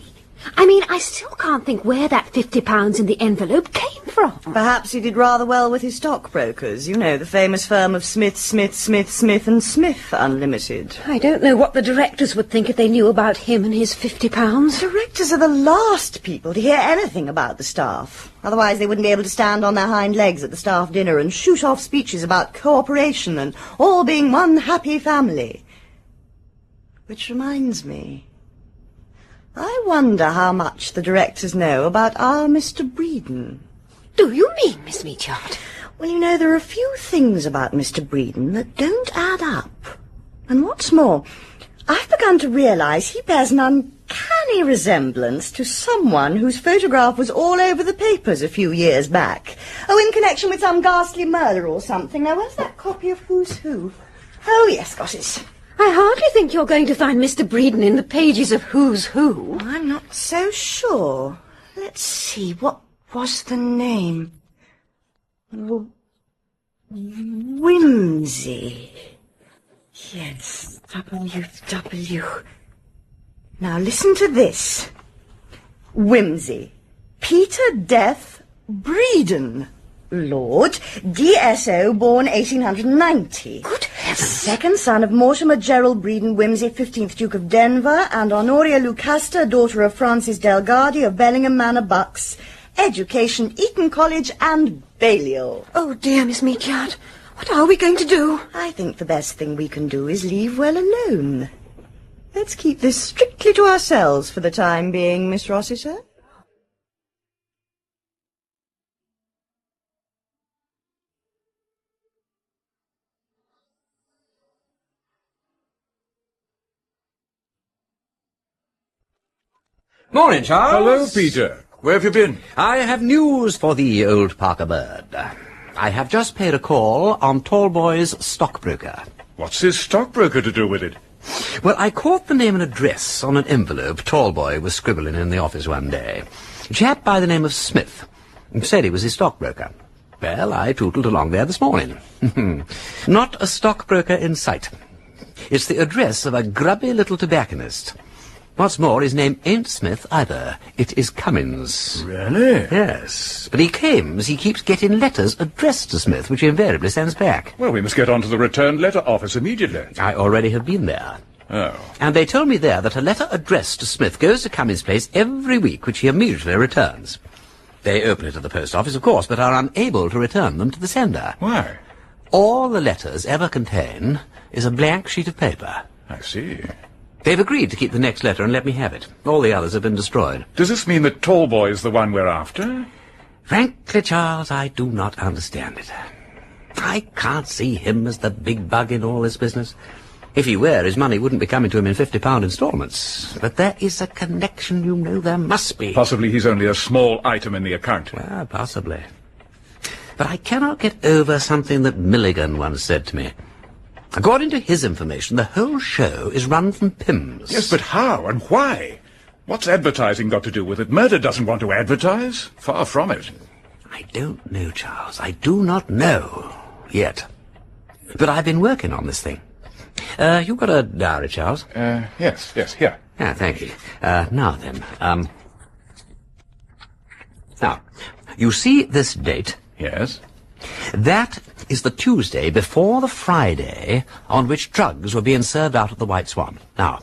I mean, I still can't think where that £50 in the envelope came from. Perhaps he did rather well with his stockbrokers. You know, the famous firm of Smith, Smith, Smith, Smith and Smith Unlimited. I don't know what the directors would think if they knew about him and his £50. Directors are the last people to hear anything about the staff. Otherwise they wouldn't be able to stand on their hind legs at the staff dinner and shoot off speeches about cooperation and all being one happy family. Which reminds me, I wonder how much the directors know about our Mr. Breeden. Do you mean, Miss Meatyard? Well, you know, there are a few things about Mr. Breeden that don't add up. And what's more, I've begun to realise he bears an uncanny resemblance to someone whose photograph was all over the papers a few years back. Oh, in connection with some ghastly murder or something. Now, where's that copy of Who's Who? Oh, yes, got it. I hardly think you're going to find Mr. Breeden in the pages of Who's Who. I'm not so sure. Let's see, what was the name? Wimsey. Yes, W. Now listen to this. Wimsey. Peter Death Breeden. Lord, DSO, born 1890. Good heavens. Second son of Mortimer Gerald Breeden Wimsey, 15th Duke of Denver, and Honoria Lucasta, daughter of Francis Delgado of Bellingham Manor, Bucks. Education, Eton College and Balliol. Oh, dear, Miss Meatyard. What are we going to do? I think the best thing we can do is leave well alone. Let's keep this strictly to ourselves for the time being, Miss Rossiter. Morning, Charles. Hello, Peter. Where have you been? I have news for thee, old Parker Bird. I have just paid a call on Tallboy's stockbroker. What's his stockbroker to do with it? Well, I caught the name and address on an envelope Tallboy was scribbling in the office one day. A chap by the name of Smith. Said he was his stockbroker. Well, I tootled along there this morning. Not a stockbroker in sight. It's the address of a grubby little tobacconist. What's more, his name ain't Smith either. It is Cummins. Really? Yes. But he claims he keeps getting letters addressed to Smith, which he invariably sends back. Well, we must get on to the returned letter office immediately. I already have been there. Oh. And they told me there that a letter addressed to Smith goes to Cummins' place every week, which he immediately returns. They open it at the post office, of course, but are unable to return them to the sender. Why? All the letters ever contain is a blank sheet of paper. I see. They've agreed to keep the next letter and let me have it. All the others have been destroyed. Does this mean that Tallboy is the one we're after? Frankly, Charles, I do not understand it. I can't see him as the big bug in all this business. If he were, his money wouldn't be coming to him in £50 instalments. But there is a connection, you know, there must be. Possibly he's only a small item in the account. Well, possibly. But I cannot get over something that Milligan once said to me. According to his information, the whole show is run from Pimm's. Yes, but how and why? What's advertising got to do with it? Murder doesn't want to advertise. Far from it. I don't know, Charles. I do not know. Yet. But I've been working on this thing. You've got a diary, Charles? Yes, here. Ah, thank you. Now then, now, you see this date? Yes. That is the Tuesday before the Friday on which drugs were being served out at the White Swan. Now,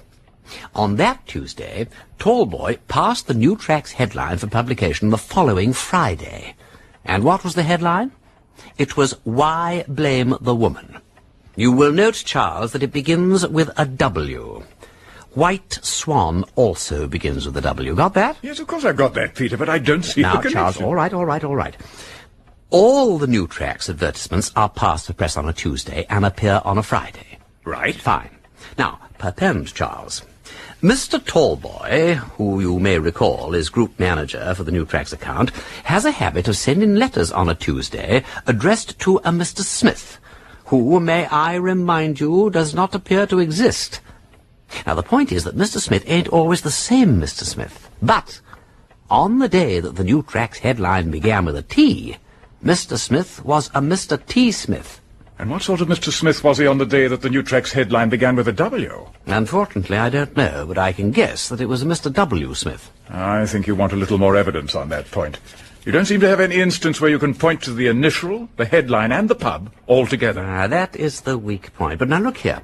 on that Tuesday, Tallboy passed the New Tracks headline for publication the following Friday. And what was the headline? It was, "Why Blame the Woman?" You will note, Charles, that it begins with a W. White Swan also begins with a W. Got that? Yes, of course I've got that, Peter, but I don't see the connection. Now, Charles, all right. All the New Tracks advertisements are passed for press on a Tuesday and appear on a Friday. Right. Fine. Now, perpend, Charles. Mr. Tallboy, who you may recall is group manager for the New Tracks account, has a habit of sending letters on a Tuesday addressed to a Mr. Smith, who, may I remind you, does not appear to exist. Now, the point is that Mr. Smith ain't always the same Mr. Smith. But, on the day that the New Tracks headline began with a T, Mr. Smith was a Mr. T. Smith. And what sort of Mr. Smith was he on the day that the New Tracks headline began with a W? Unfortunately, I don't know, but I can guess that it was a Mr. W. Smith. I think you want a little more evidence on that point. You don't seem to have any instance where you can point to the initial, the headline, and the pub all together. That is the weak point. But now look here.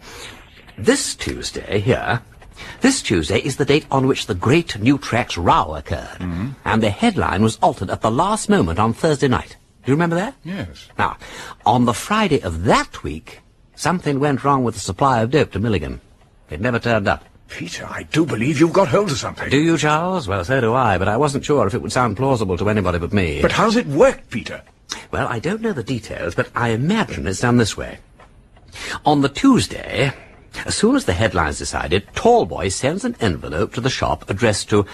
This Tuesday is the date on which the great New Tracks row occurred. Mm-hmm. And the headline was altered at the last moment on Thursday night. Do you remember that? Yes. Now, on the Friday of that week, something went wrong with the supply of dope to Milligan. It never turned up. Peter, I do believe you've got hold of something. Do you, Charles? Well, so do I, but I wasn't sure if it would sound plausible to anybody but me. But how's it worked, Peter? Well, I don't know the details, but I imagine it's done this way. On the Tuesday, as soon as the headline's decided, Tallboy sends an envelope to the shop addressed to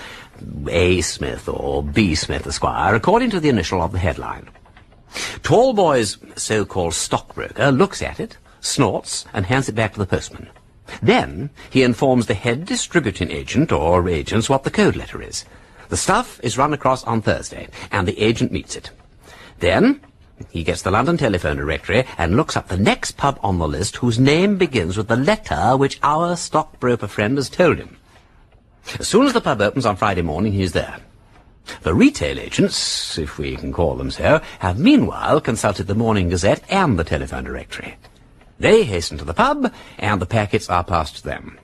A. Smith or B. Smith, Esquire, according to the initial of the headline. Tallboy's so-called stockbroker looks at it, snorts, and hands it back to the postman. Then he informs the head distributing agent or agents what the code letter is. The stuff is run across on Thursday, and the agent meets it. Then he gets the London telephone directory and looks up the next pub on the list whose name begins with the letter which our stockbroker friend has told him. As soon as the pub opens on Friday morning, he's there. The retail agents, if we can call them so, have meanwhile consulted the Morning Gazette and the telephone directory. They hasten to the pub, and the packets are passed to them.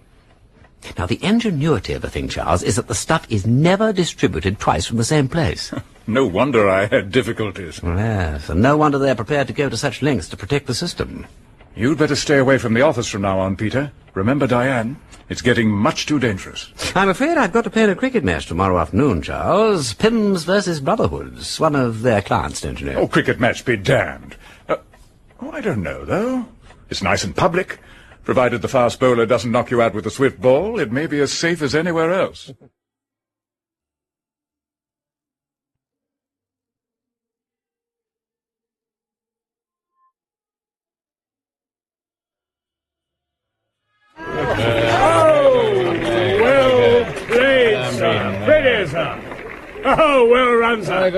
Now, the ingenuity of the thing, Charles, is that the stuff is never distributed twice from the same place. No wonder I had difficulties. Yes, and no wonder they're prepared to go to such lengths to protect the system. You'd better stay away from the office from now on, Peter. Remember, Diane, it's getting much too dangerous. I'm afraid I've got to play in a cricket match tomorrow afternoon, Charles. Pimm's versus Brotherhood's, one of their clients, don't you know? Oh, cricket match be damned. I don't know, though. It's nice and public. Provided the fast bowler doesn't knock you out with a swift ball, it may be as safe as anywhere else. Well played, sir. Pretty, sir. Oh, well run, sir.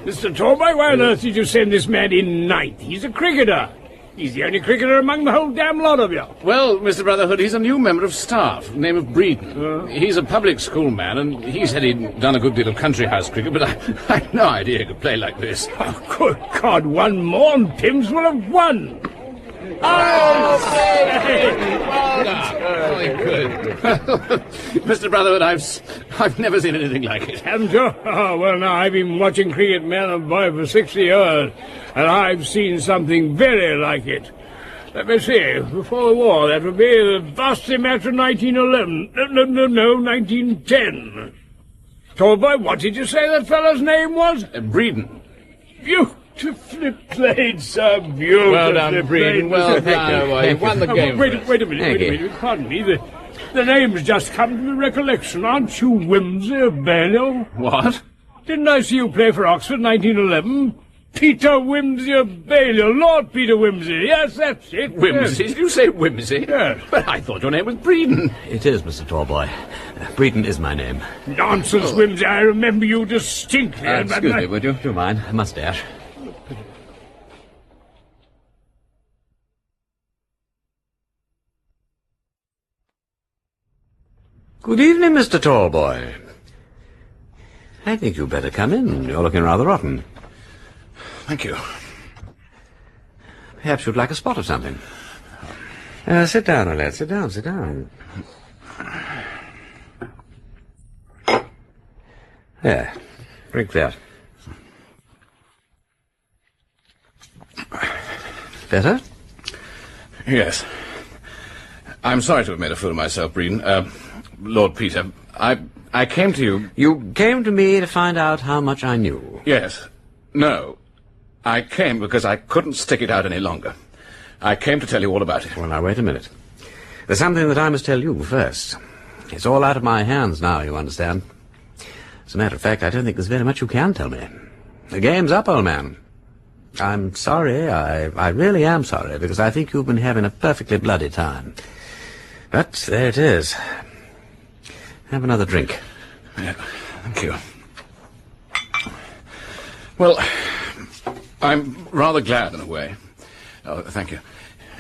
Mr. Tallboy, why on earth did you send this man in ninth? He's a cricketer. He's the only cricketer among the whole damn lot of you. Well, Mr. Brotherhood, he's a new member of staff, name of Breeden. He's a public school man, and he said he'd done a good deal of country house cricket, but I had no idea he could play like this. Oh, good God, one more and Pimm's will have won. Mr. Brotherhood, I've never seen anything like it. Haven't you? Oh, well, now, I've been watching cricket, man and boy, for 60 years, and I've seen something very like it. Let me see. Before the war, that would be the Varsity match of 1911. No, 1910. Tallboy, what did you say that fellow's name was? Breeden. Beautifully played, sir. Beautifully Well done, played. Breeden. Well done. You won the game. Wait a minute. Pardon me. The name's just come to my recollection. Aren't you Wimsey of Balliol? What? Didn't I see you play for Oxford 1911? Peter Wimsey of Balliol. Lord Peter Wimsey. Yes, that's it. Wimsey? Yes. Did you say Wimsey? Yes. But I thought your name was Breeden. It is, Mr. Tallboy. Breeden is my name. Nonsense, Wimsey. I remember you distinctly. Excuse me, would you? Do you mind? A mustache. Good evening, Mr. Tallboy. I think you'd better come in. You're looking rather rotten. Thank you. Perhaps you'd like a spot of something. Sit down, my lad. Sit down. There. Drink that. Better? Yes. I'm sorry to have made a fool of myself, Breeden. Lord Peter, I came to you... You came to me to find out how much I knew. Yes. No. I came because I couldn't stick it out any longer. I came to tell you all about it. Well, now, wait a minute. There's something that I must tell you first. It's all out of my hands now, you understand. As a matter of fact, I don't think there's very much you can tell me. The game's up, old man. I'm sorry, I really am sorry, because I think you've been having a perfectly bloody time. But there it is. Have another drink. Yeah, thank you. Well, I'm rather glad in a way. Oh, thank you.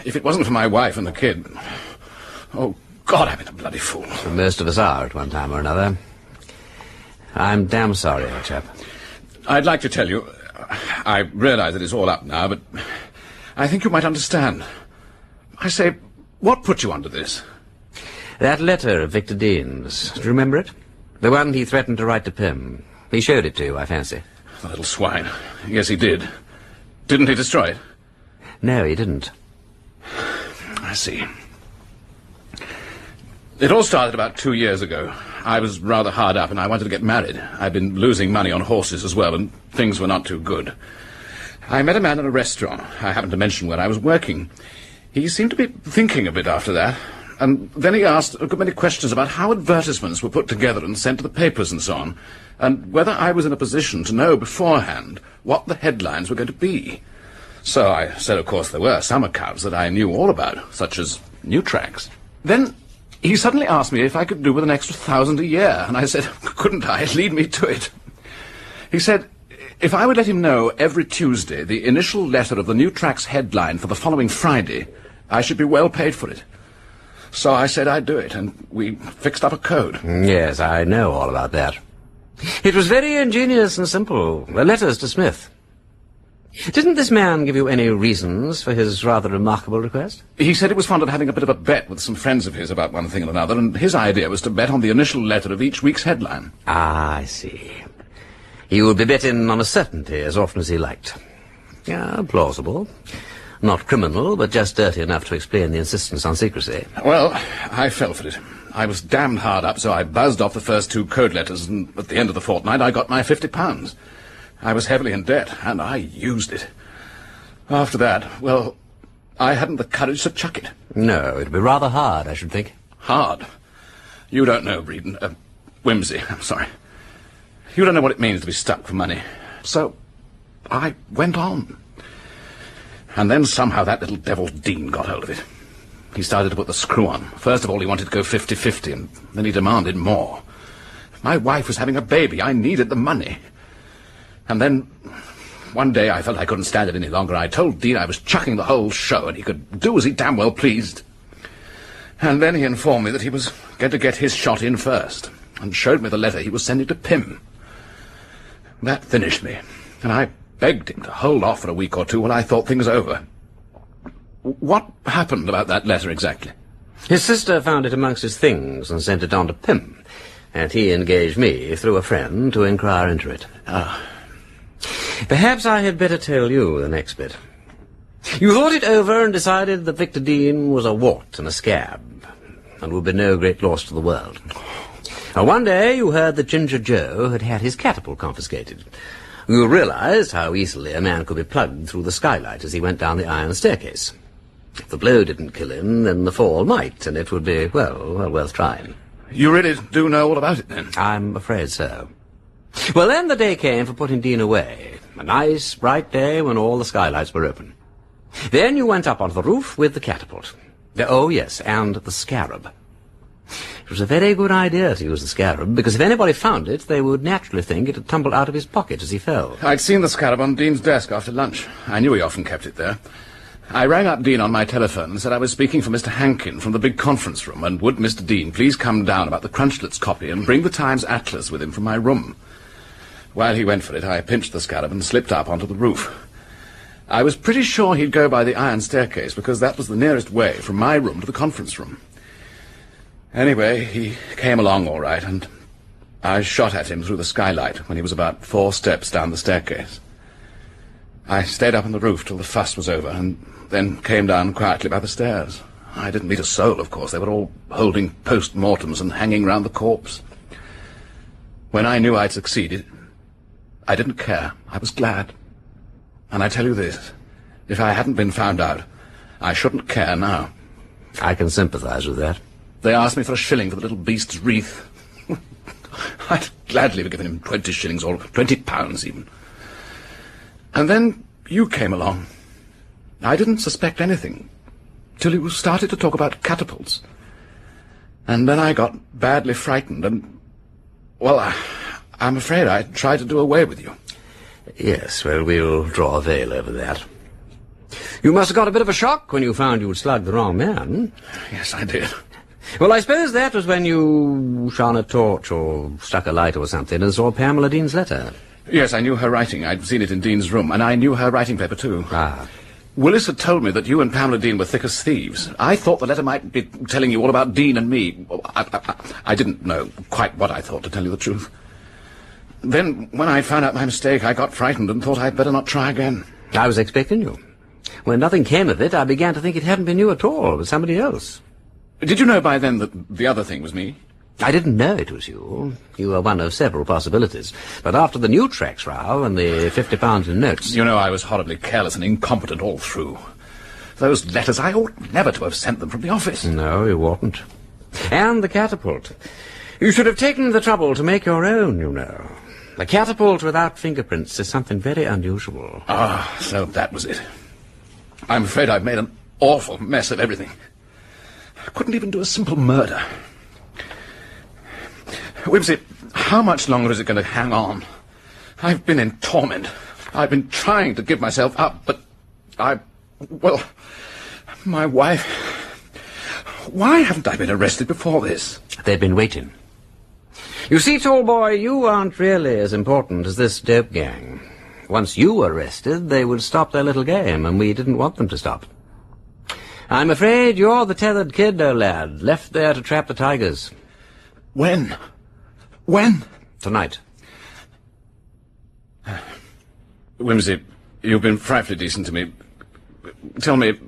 If it wasn't for my wife and the kid... Oh, God, I've been a bloody fool. Most of us are at one time or another. I'm damn sorry, old chap. I'd like to tell you... I realize that it's all up now, but I think you might understand. I say, what put you onto this? That letter of Victor Dean's. Do you remember it? The one he threatened to write to Pimm. He showed it to you, I fancy. The little swine. Yes, he did. Didn't he destroy it? No, he didn't. I see. It all started about 2 years ago. I was rather hard up and I wanted to get married. I'd been losing money on horses as well, and things were not too good. I met a man in a restaurant. I happened to mention where I was working. He seemed to be thinking a bit after that, and then he asked a good many questions about how advertisements were put together and sent to the papers and so on, and whether I was in a position to know beforehand what the headlines were going to be. So I said, of course, there were some accounts that I knew all about, such as new tracks. Then he suddenly asked me if I could do with an extra 1,000 a year, and I said, couldn't I? Lead me to it. He said, if I would let him know every Tuesday the initial letter of the new track's headline for the following Friday, I should be well paid for it. So I said I'd do it, and we fixed up a code. Yes, I know all about that. It was very ingenious and simple. The letters to Smith. Didn't this man give you any reasons for his rather remarkable request? He said he was fond of having a bit of a bet with some friends of his about one thing and another, and his idea was to bet on the initial letter of each week's headline. Ah, I see. He would be betting on a certainty as often as he liked. Yeah, plausible. Not criminal, but just dirty enough to explain the insistence on secrecy. Well, I fell for it. I was damned hard up, so I buzzed off the first 2 code letters, and at the end of the fortnight I got my £50. I was heavily in debt, and I used it. After that, well, I hadn't the courage to chuck it. No, it'd be rather hard, I should think. Hard? You don't know, Breeden. Wimsey, I'm sorry. You don't know what it means to be stuck for money. So, I went on. And then somehow that little devil Dean got hold of it. He started to put the screw on. First of all, he wanted to go 50-50, and then he demanded more. My wife was having a baby. I needed the money. And then, one day I felt I couldn't stand it any longer. I told Dean I was chucking the whole show, and he could do as he damn well pleased. And then he informed me that he was going to get his shot in first, and showed me the letter he was sending to Pimm. That finished me, and I begged him to hold off for a week or two while I thought things over. What happened about that letter exactly? His sister found it amongst his things and sent it on to Pimm, and he engaged me, through a friend, to inquire into it. Ah. Perhaps I had better tell you the next bit. You thought it over and decided that Victor Dean was a wart and a scab, and would be no great loss to the world. Now, one day you heard that Ginger Joe had had his catapult confiscated. You realized how easily a man could be plugged through the skylight as he went down the iron staircase. If the blow didn't kill him, then the fall might, and it would be, well worth trying. You really do know all about it, then? I'm afraid so. Well, then the day came for putting Dean away. A nice, bright day when all the skylights were open. Then you went up onto the roof with the catapult. Oh, yes, and the scarab. It was a very good idea to use the scarab, because if anybody found it, they would naturally think it had tumbled out of his pocket as he fell. I'd seen the scarab on Dean's desk after lunch. I knew he often kept it there. I rang up Dean on my telephone and said I was speaking for Mr. Hankin from the big conference room, and would Mr. Dean please come down about the Crunchlets copy and bring the Times Atlas with him from my room. While he went for it, I pinched the scarab and slipped up onto the roof. I was pretty sure he'd go by the iron staircase, because that was the nearest way from my room to the conference room. Anyway, he came along all right, and I shot at him through the skylight when he was about 4 steps down the staircase. I stayed up on the roof till the fuss was over, and then came down quietly by the stairs. I didn't meet a soul, of course. They were all holding post-mortems and hanging round the corpse. When I knew I'd succeeded, I didn't care. I was glad. And I tell you this, if I hadn't been found out, I shouldn't care now. I can sympathize with that. They asked me for a shilling for the little beast's wreath. I'd gladly have given him 20 shillings or 20 pounds even. And then you came along. I didn't suspect anything till you started to talk about catapults. And then I got badly frightened and, well, I'm afraid I tried to do away with you. Yes, well, we'll draw a veil over that. You must have got a bit of a shock when you found you'd slugged the wrong man. Yes, I did. Well, I suppose that was when you shone a torch or struck a light or something and saw Pamela Dean's letter. Yes, I knew her writing. I'd seen it in Dean's room, and I knew her writing paper, too. Ah. Willis had told me that you and Pamela Dean were thick as thieves. I thought the letter might be telling you all about Dean and me. I didn't know quite what I thought, to tell you the truth. Then, when I found out my mistake, I got frightened and thought I'd better not try again. I was expecting you. When nothing came of it, I began to think it hadn't been you at all, but somebody else. Did you know by then that the other thing was me? I didn't know it was you. You were one of several possibilities. But after the new tracks row and the £50 in notes... You know, I was horribly careless and incompetent all through. Those letters, I ought never to have sent them from the office. No, you oughtn't. And the catapult. You should have taken the trouble to make your own, you know. The catapult without fingerprints is something very unusual. Ah, so that was it. I'm afraid I've made an awful mess of everything. I couldn't even do a simple murder. Wimsey, how much longer is it going to hang on? I've been in torment. I've been trying to give myself up, but well, my wife... Why haven't I been arrested before this? They've been waiting. You see, tall boy, you aren't really as important as this dope gang. Once you were arrested, they would stop their little game, and we didn't want them to stop. I'm afraid you're the tethered kid, old lad, left there to trap the tigers. When? When? Tonight. Wimsey, you've been frightfully decent to me. Tell me,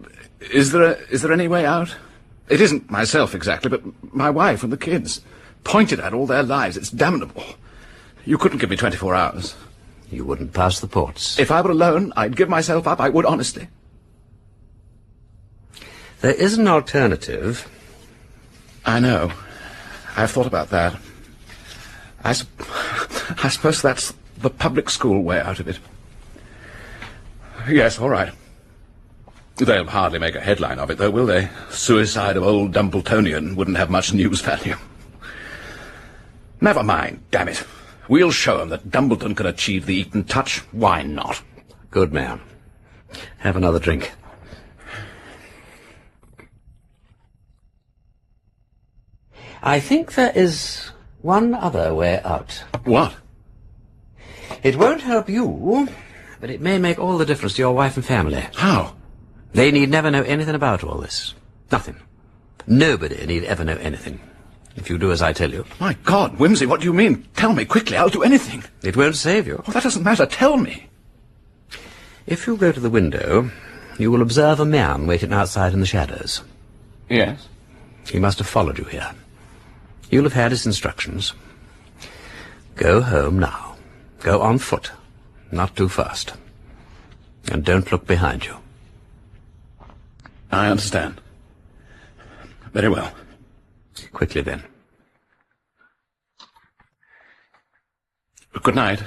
is there any way out? It isn't myself exactly, but my wife and the kids. Pointed at all their lives. It's damnable. You couldn't give me 24 hours. You wouldn't pass the ports. If I were alone, I'd give myself up. I would, honestly. There is an alternative. I know. I've thought about that. I suppose that's the public school way out of it. Yes, all right. They'll hardly make a headline of it, though, will they? Suicide of old Dumbletonian wouldn't have much news value. Never mind, damn it. We'll show 'em that Dumbleton can achieve the Eton touch. Why not? Good man. Have another drink. I think there is one other way out. What? It won't help you, but it may make all the difference to your wife and family. How? They need never know anything about all this. Nothing. Nobody need ever know anything. If you do as I tell you. My God, Wimsey, what do you mean? Tell me quickly, I'll do anything. It won't save you. Oh, that doesn't matter, tell me. If you go to the window you will observe a man waiting outside in the shadows. Yes? He must have followed you here. You'll have had his instructions. Go home now. Go on foot. Not too fast. And don't look behind you. I understand. Very well. Quickly, then. Good night.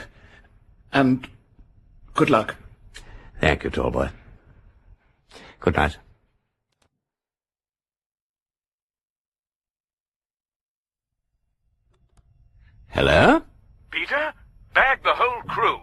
And good luck. Thank you, tall boy. Good night. Hello? Peter? Bagged the whole crew.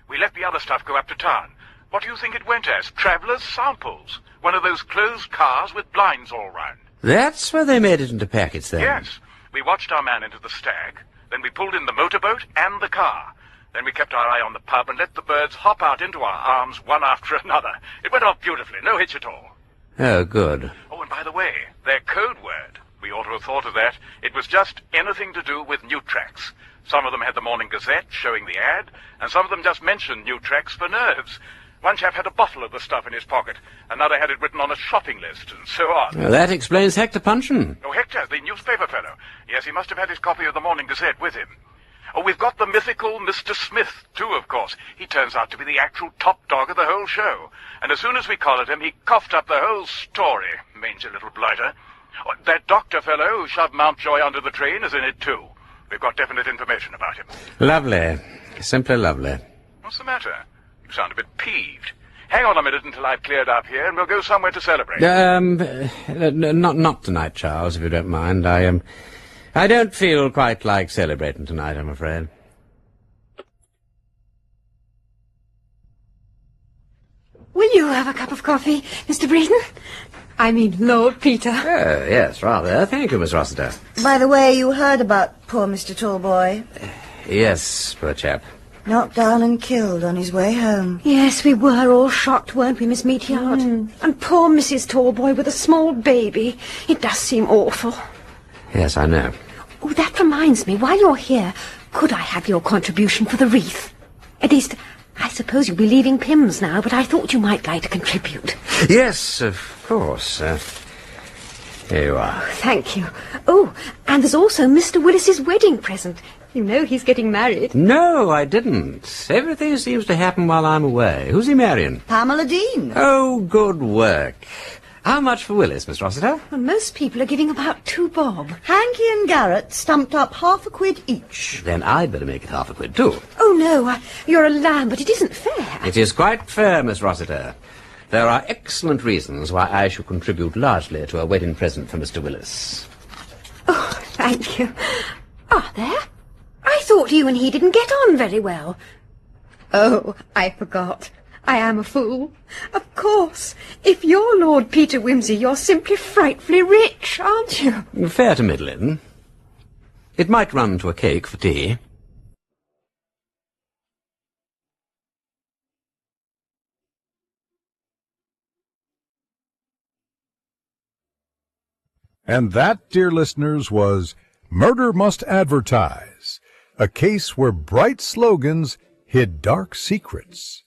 We let the other stuff go up to town. What do you think it went as? Traveller's samples. One of those closed cars with blinds all round. That's where they made it into packets, then? Yes. We watched our man into the stag. Then we pulled in the motorboat and the car. Then we kept our eye on the pub and let the birds hop out into our arms one after another. It went off beautifully. No hitch at all. Oh, good. Oh, and by the way, their code word. We ought to have thought of that. It was just anything to do with Nutrax. Some of them had the Morning Gazette showing the ad, and some of them just mentioned Nutrax for nerves. One chap had a bottle of the stuff in his pocket, another had it written on a shopping list, and so on. Well, that explains Hector Punchin. Oh, Hector, the newspaper fellow. Yes, he must have had his copy of the Morning Gazette with him. Oh, we've got the mythical Mr. Smith, too, of course. He turns out to be the actual top dog of the whole show. And as soon as we collared him, he coughed up the whole story. Mangy little blighter. Oh, that doctor fellow who shoved Mountjoy under the train is in it, too. We've got definite information about him. Lovely. Simply lovely. What's the matter? You sound a bit peeved. Hang on a minute until I've cleared up here, and we'll go somewhere to celebrate. Not tonight, Charles, if you don't mind. I don't feel quite like celebrating tonight, I'm afraid. Will you have a cup of coffee, Mr. Breeden? I mean, Lord Peter. Oh, yes, rather. Thank you, Miss Rossiter. By the way, you heard about poor Mr. Tallboy. Yes, poor chap. Knocked down and killed on his way home. Yes, we were all shocked, weren't we, Miss Meatyard? And poor Mrs. Tallboy with a small baby. It does seem awful. Yes, I know. Oh, that reminds me, while you're here, could I have your contribution for the wreath? At least, I suppose you'll be leaving Pimm's now, but I thought you might like to contribute. Yes, of course. Here you are. Thank you. Oh, and there's also Mr. Willis's wedding present. You know he's getting married. No, I didn't. Everything seems to happen while I'm away. Who's he marrying? Pamela Dean. Oh, good work. How much for Willis, Miss Rossiter? Well, most people are giving about 2 bob. Hanky and Garrett stumped up £half each. Then I'd better make it £1 too. Oh, no, you're a lamb, but it isn't fair. It is quite fair, Miss Rossiter. There are excellent reasons why I should contribute largely to a wedding present for Mr. Willis. Oh, thank you. Are there? I thought you and he didn't get on very well. Oh, I forgot. I am a fool. Of course. If you're Lord Peter Wimsey, you're simply frightfully rich, aren't you? Fair to middling. It might run to a cake for tea. And that, dear listeners, was Murder Must Advertise, a case where bright slogans hid dark secrets.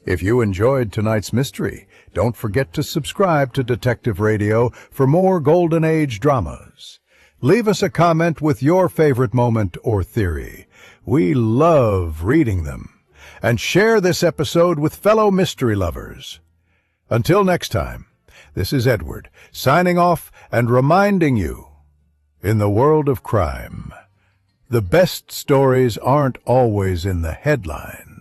If you enjoyed tonight's mystery, don't forget to subscribe to Detective Radio for more Golden Age dramas. Leave us a comment with your favorite moment or theory. We love reading them. And share this episode with fellow mystery lovers. Until next time, this is Edward, signing off and reminding you, in the world of crime, the best stories aren't always in the headlines.